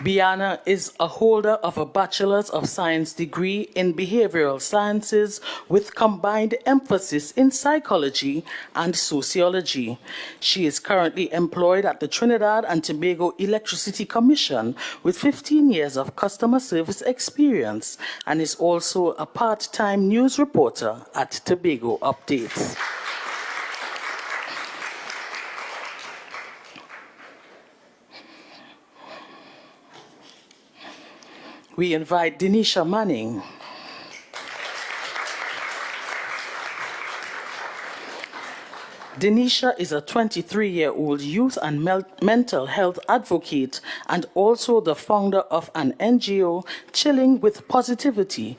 Biana is a holder of a Bachelor's of Science degree in Behavioral Sciences with combined emphasis in psychology and sociology. She is currently employed at the Trinidad and Tobago Electricity Commission with 15 years of customer service experience and is also a part-time news reporter at Tobago Updates. We invite Denisha Manning. Denisha is a 23-year-old youth and mental health advocate and also the founder of an NGO, Chilling with Positivity.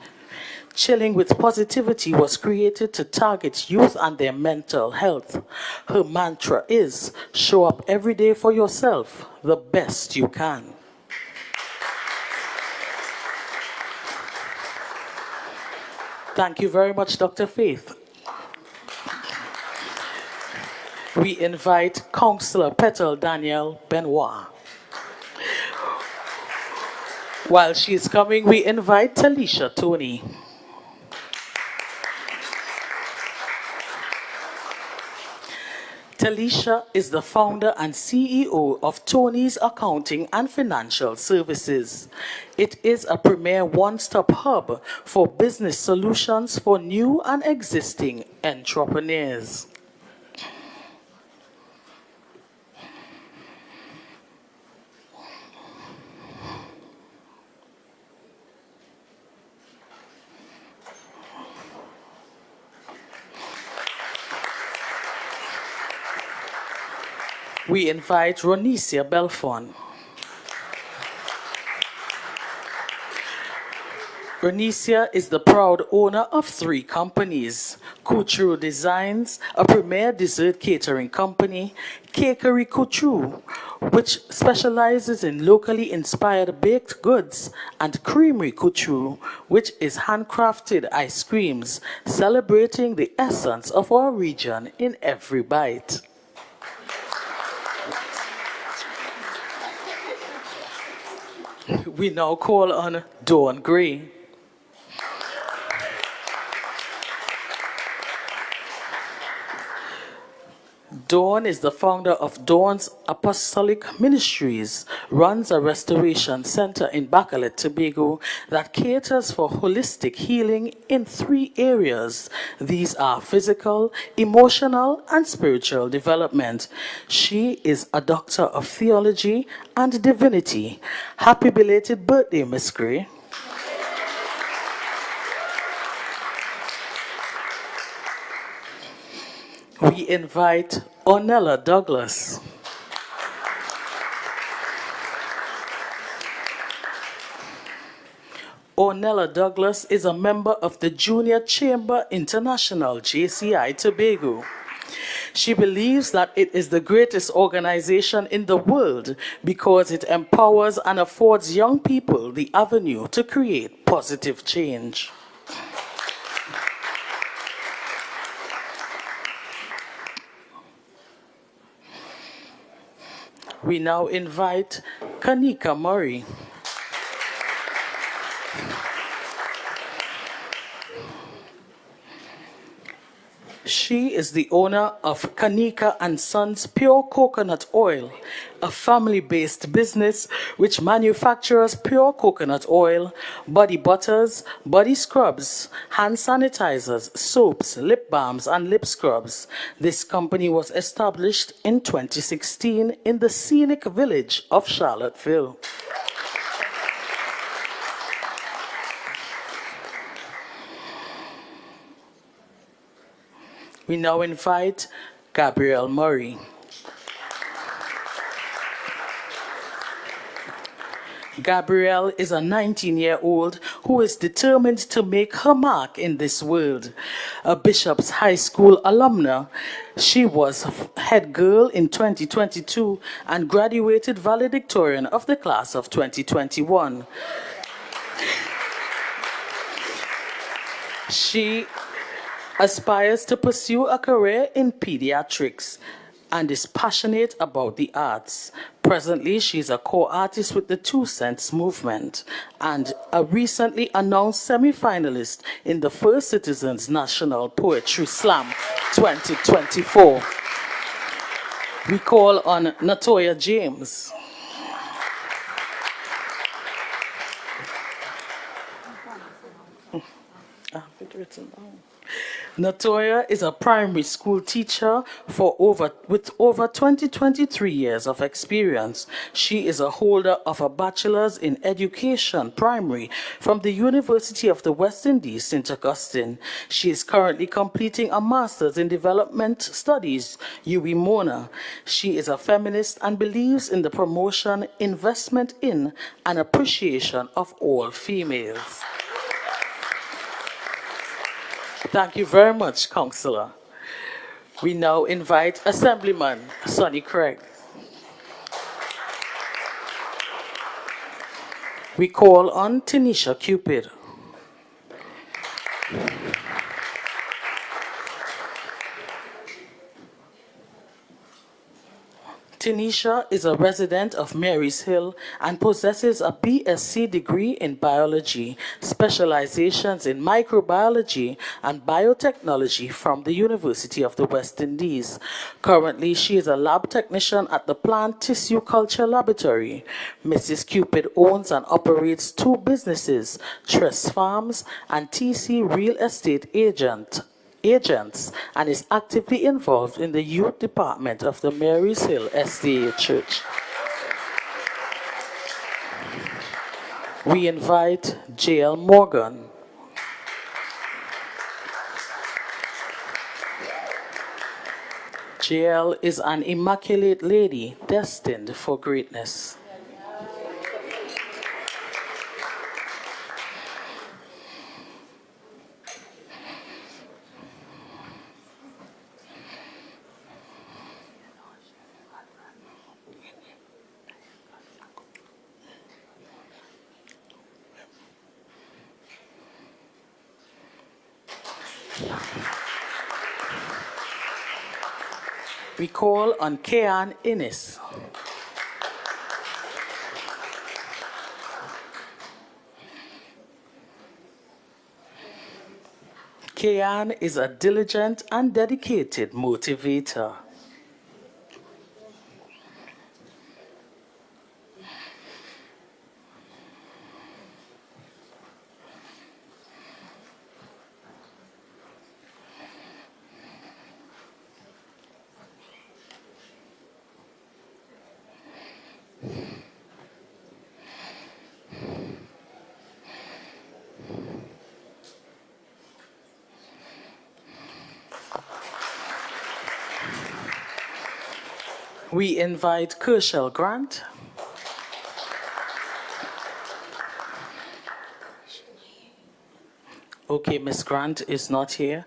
Chilling with Positivity was created to target youth and their mental health. Her mantra is, show up every day for yourself, the best you can. Thank you very much, Dr. Faith. We invite Councillor Petal Danielle Benoit. While she is coming, we invite Talisha Tony. Talisha is the founder and CEO of Tony's Accounting and Financial Services. It is a premier one-stop hub for business solutions for new and existing entrepreneurs. We invite Ronisia Belfon. Ronisia is the proud owner of 3 companies: Couture Designs, a premier dessert catering company; Cakery Couture, which specializes in locally inspired baked goods; and Creamery Couture, which is handcrafted ice creams, celebrating the essence of our region in every bite. We now call on Dawn Gray. Dawn is the founder of Dawn's Apostolic Ministries, runs a restoration center in Bacalet, Tobago that caters for holistic healing in 3 areas. These are physical, emotional, and spiritual development. She is a doctor of theology and divinity. Happy belated birthday, Miss Gray. We invite Ornella Douglas. Ornella Douglas is a member of the Junior Chamber International, JCI Tobago. She believes that it is the greatest organization in the world because it empowers and affords young people the avenue to create positive change. We now invite Kanika Murray. She is the owner of Kanika and Sons Pure Coconut Oil, a family-based business which manufactures pure coconut oil, body butters, body scrubs, hand sanitizers, soaps, lip balms, and lip scrubs. This company was established in 2016 in the scenic village of Charlottesville. We now invite Gabrielle Murray. Gabrielle is a 19-year-old who is determined to make her mark in this world. A Bishop's High School alumna, she was head girl in 2022 and graduated valedictorian of the class of 2021. She aspires to pursue a career in pediatrics and is passionate about the arts. Presently, she is a co-artist with the 2 Cents Movement and a recently announced semi-finalist in the First Citizens National Poetry Slam 2024. We call on Natoya James. Natoya is a primary school teacher with over 23 years of experience. She is a holder of a bachelor's in education primary from the University of the West Indies, St. Augustine. She is currently completing a master's in development studies, UWI Mona. She is a feminist and believes in the promotion, investment in, and appreciation of all females. Thank you very much, Councillor. We now invite Assemblyman Sonny Craig. We call on Tanisha Cupid. Tanisha is a resident of Marys Hill and possesses a BSc degree in biology, specializations in microbiology and biotechnology from the University of the West Indies. Currently, she is a lab technician at the Plant Tissue Culture Laboratory. Mrs. Cupid owns and operates 2 businesses, Tress Farms and TC Real Estate Agents, and is actively involved in the youth department of the Marys Hill SDA Church. We invite JL Morgan. JL is an immaculate lady destined for greatness. We call on Kean Innes. Kean is a diligent and dedicated motivator. We invite Kershel Grant. Okay, Ms. Grant is not here.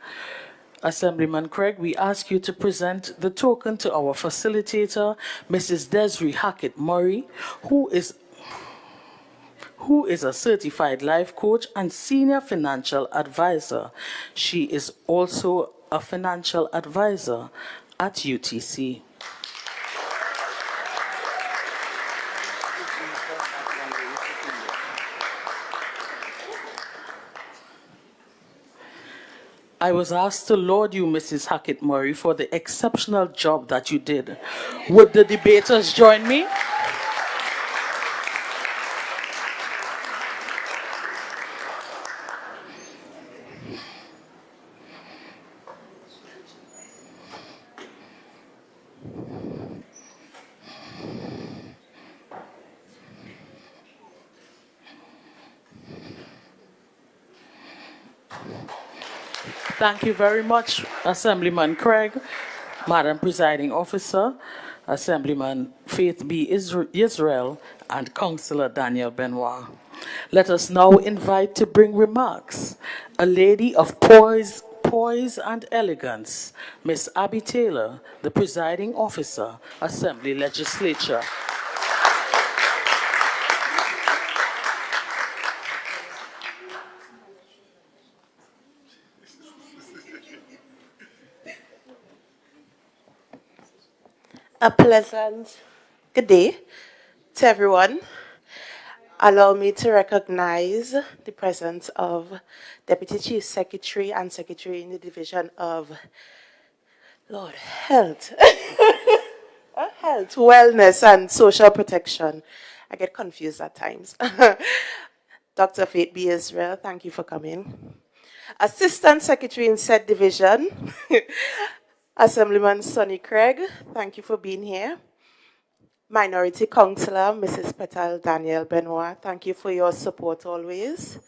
Assemblyman Craig, we ask you to present the token to our facilitator, Mrs. Desiree Hackett Murray, who is a certified life coach and senior financial advisor. She is also a financial advisor at UTC. I was asked to laud you, Mrs. Hackett Murray, for the exceptional job that you did. Would the debaters join me? Thank you very much, Assemblyman Craig, Madam Presiding Officer, Assemblyman Faith B. Israel, and Councillor Daniel Benoit. Let us now invite to bring remarks a lady of poise and elegance, Miss Abby Taylor, the Presiding Officer, Assembly Legislature. A pleasant good day to everyone. Allow me to recognize the presence of Deputy Chief Secretary and Secretary in the Division of Health, Health, Wellness and Social Protection. I get confused at times. Dr. Faith B. Israel, thank you for coming. Assistant Secretary in said division, Assemblyman Sonny Craig, thank you for being here. Minority Councillor, Mrs. Petal Daniel Benoit, thank you for your support always.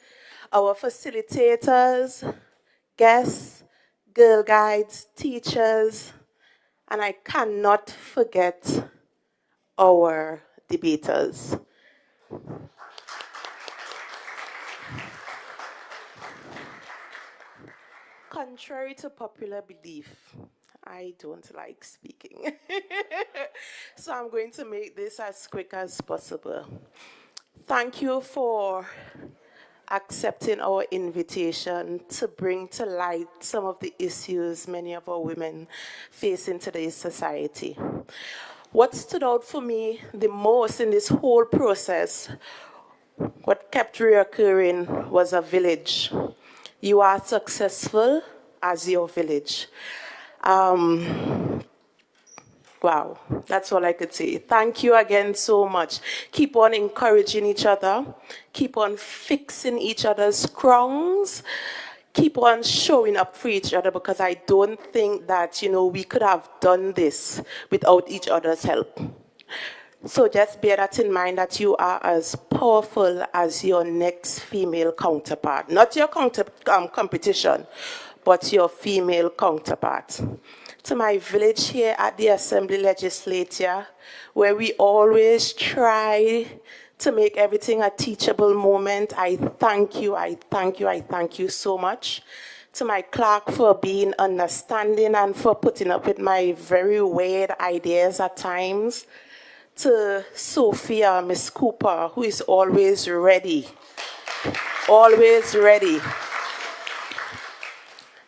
Our facilitators, guests, girl guides, teachers, and I cannot forget our debaters. Contrary to popular belief, I don't like speaking. So I'm going to make this as quick as possible. Thank you for accepting our invitation to bring to light some of the issues many of our women face in today's society. What stood out for me the most in this whole process, what kept reoccurring, was a village. You are successful as your village. Wow, that's all I could say. Thank you again so much. Keep on encouraging each other. Keep on fixing each other's crowns. Keep on showing up for each other, because I don't think that, we could have done this without each other's help. So just bear that in mind, that you are as powerful as your next female counterpart. Not your competition, but your female counterpart. To my village here at the Assembly Legislature, where we always try to make everything a teachable moment, I thank you, I thank you, I thank you so much. To my clerk for being understanding and for putting up with my very weird ideas at times. To Sophia, Miss Cooper, who is always ready. Always ready.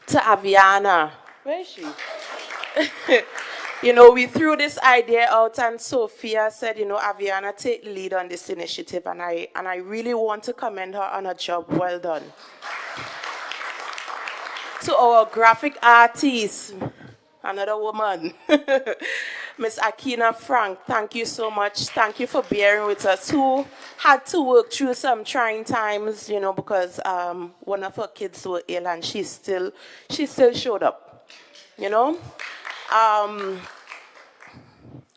To Aviana. Where is she? We threw this idea out, and Sophia said, Aviana, take the lead on this initiative, and I really want to commend her on a job well done. To our graphic artist, another woman, Miss Akina Frank, thank you so much. Thank you for bearing with us, who had to work through some trying times, because one of her kids were ill, and she still showed up,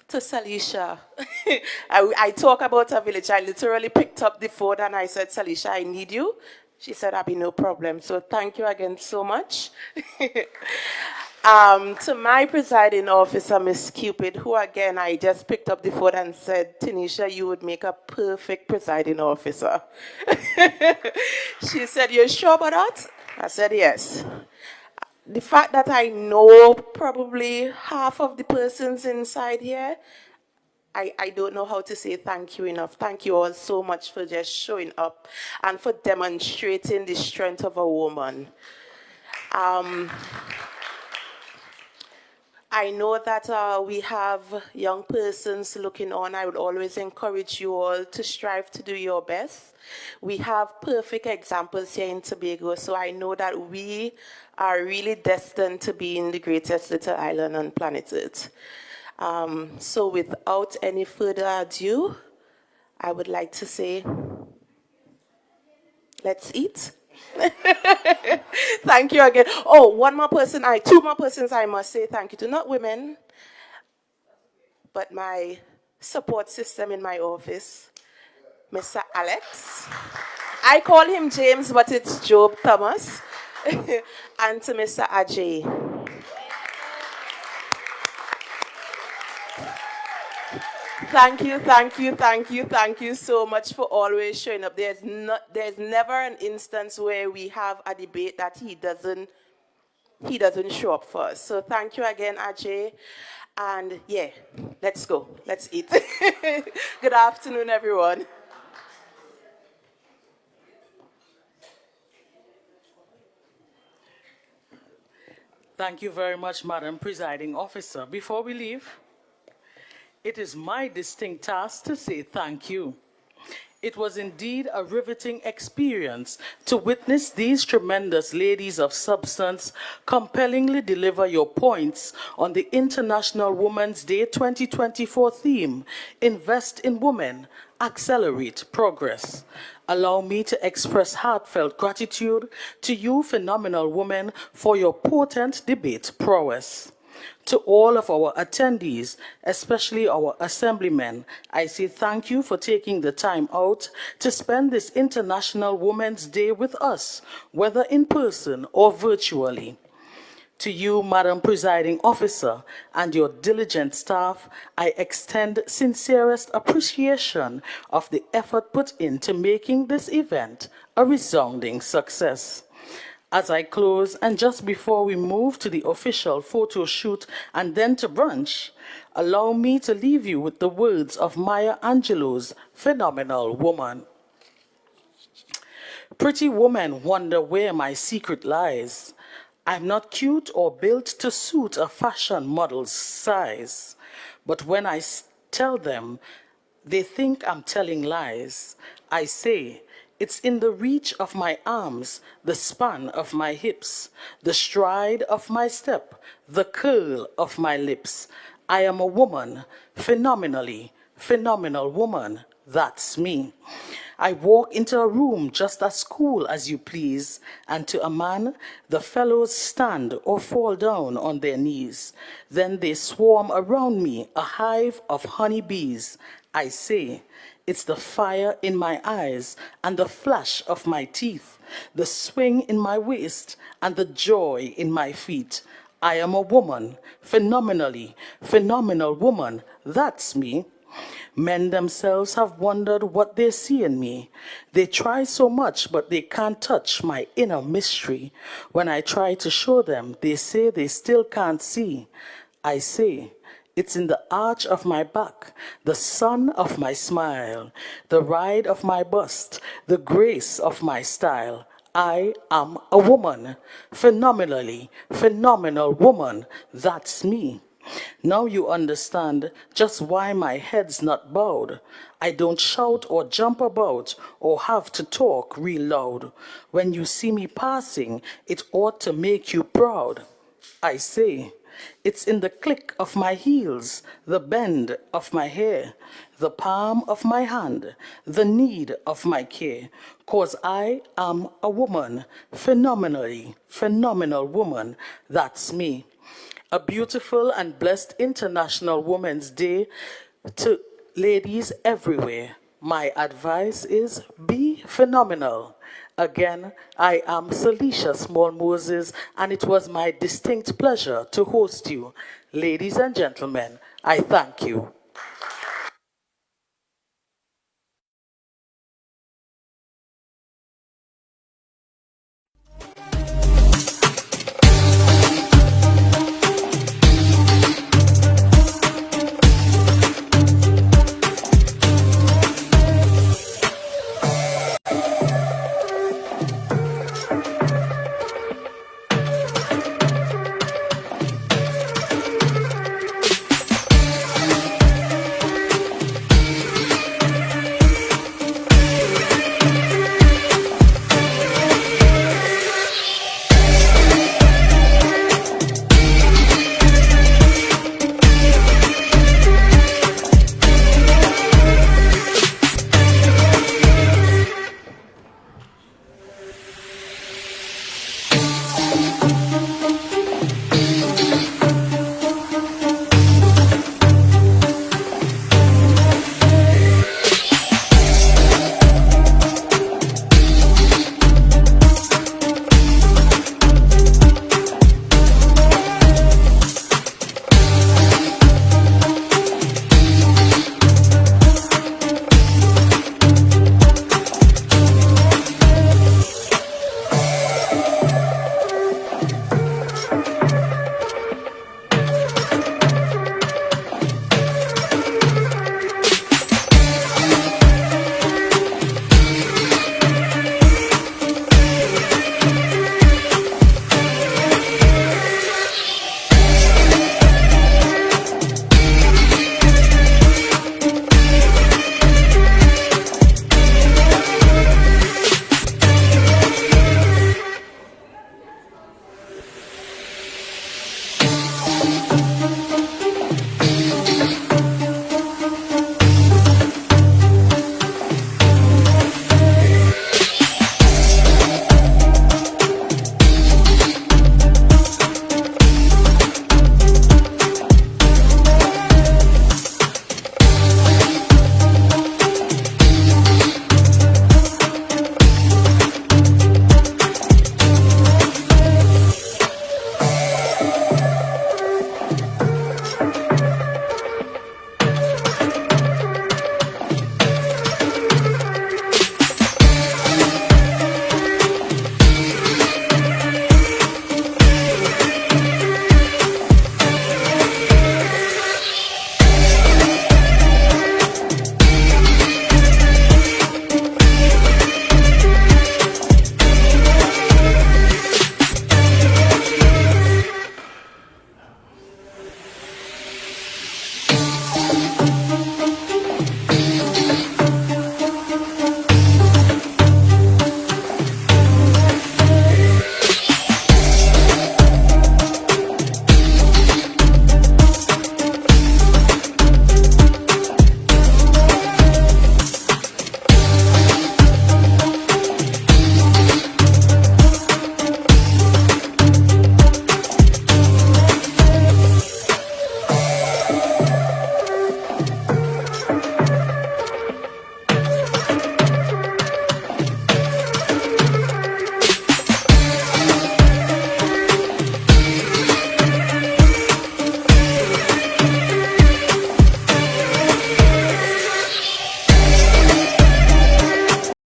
To Salisha, I talk about her village. I literally picked up the phone and I said, Salisha, I need you. She said, I'll be no problem. So thank you again so much. To my presiding officer, Miss Cupid, who again, I just picked up the phone and said, Tanisha, you would make a perfect presiding officer. She said, you're sure about that? I said yes. The fact that I know probably half of the persons inside here, I don't know how to say thank you enough. Thank you all so much for just showing up and for demonstrating the strength of a woman. I know that we have young persons looking on. I would always encourage you all to strive to do your best. We have perfect examples here in Tobago, so I know that we are really destined to be in the greatest little island on planet Earth. So without any further ado, I would like to say, let's eat. Thank you again. Oh, two more persons I must say thank you to. Not women, but my support system in my office, Mr. Alex. I call him James, but it's Job Thomas. And to Mr. Ajay. Thank you so much for always showing up. There's never an instance where we have a debate that he doesn't show up for us. So thank you again, Ajay. And yeah, let's go. Let's eat. Good afternoon, everyone. Thank you very much, Madam Presiding Officer. Before we leave, it is my distinct task to say thank you. It was indeed a riveting experience to witness these tremendous ladies of substance compellingly deliver your points on the International Women's Day 2024 theme, Invest in Women, Accelerate Progress. Allow me to express heartfelt gratitude to you phenomenal women for your potent debate prowess. To all of our attendees, especially our assemblymen, I say thank you for taking the time out to spend this International Women's Day with us, whether in person or virtually. To you, Madam Presiding Officer, and your diligent staff, I extend sincerest appreciation of the effort put into making this event a resounding success. As I close, and just before we move to the official photo shoot and then to brunch, allow me to leave you with the words of Maya Angelou's phenomenal woman. Pretty women wonder where my secret lies. I'm not cute or built to suit a fashion model's size. But when I tell them, they think I'm telling lies. I say, it's in the reach of my arms, the span of my hips, the stride of my step, the curl of my lips. I am a woman, phenomenal woman. That's me. I walk into a room just as cool as you please, and to a man, the fellows stand or fall down on their knees. Then they swarm around me, a hive of honeybees. I say, it's the fire in my eyes and the flash of my teeth, the swing in my waist and the joy in my feet. I am a woman, phenomenal woman. That's me. Men themselves have wondered what they see in me. They try so much, but they can't touch my inner mystery. When I try to show them, they say they still can't see. I say, it's in the arch of my back, the sun of my smile, the ride of my bust, the grace of my style. I am a woman, phenomenal woman. That's me. Now you understand just why my head's not bowed. I don't shout or jump about or have to talk real loud. When you see me passing, it ought to make you proud. I say, it's in the click of my heels, the bend of my hair, the palm of my hand, the need of my care. 'Cause I am a woman, phenomenal woman. That's me. A beautiful and blessed International Women's Day to ladies everywhere. My advice is be phenomenal. Again, I am Celicia Small Moses, and it was my distinct pleasure to host you. Ladies and gentlemen, I thank you.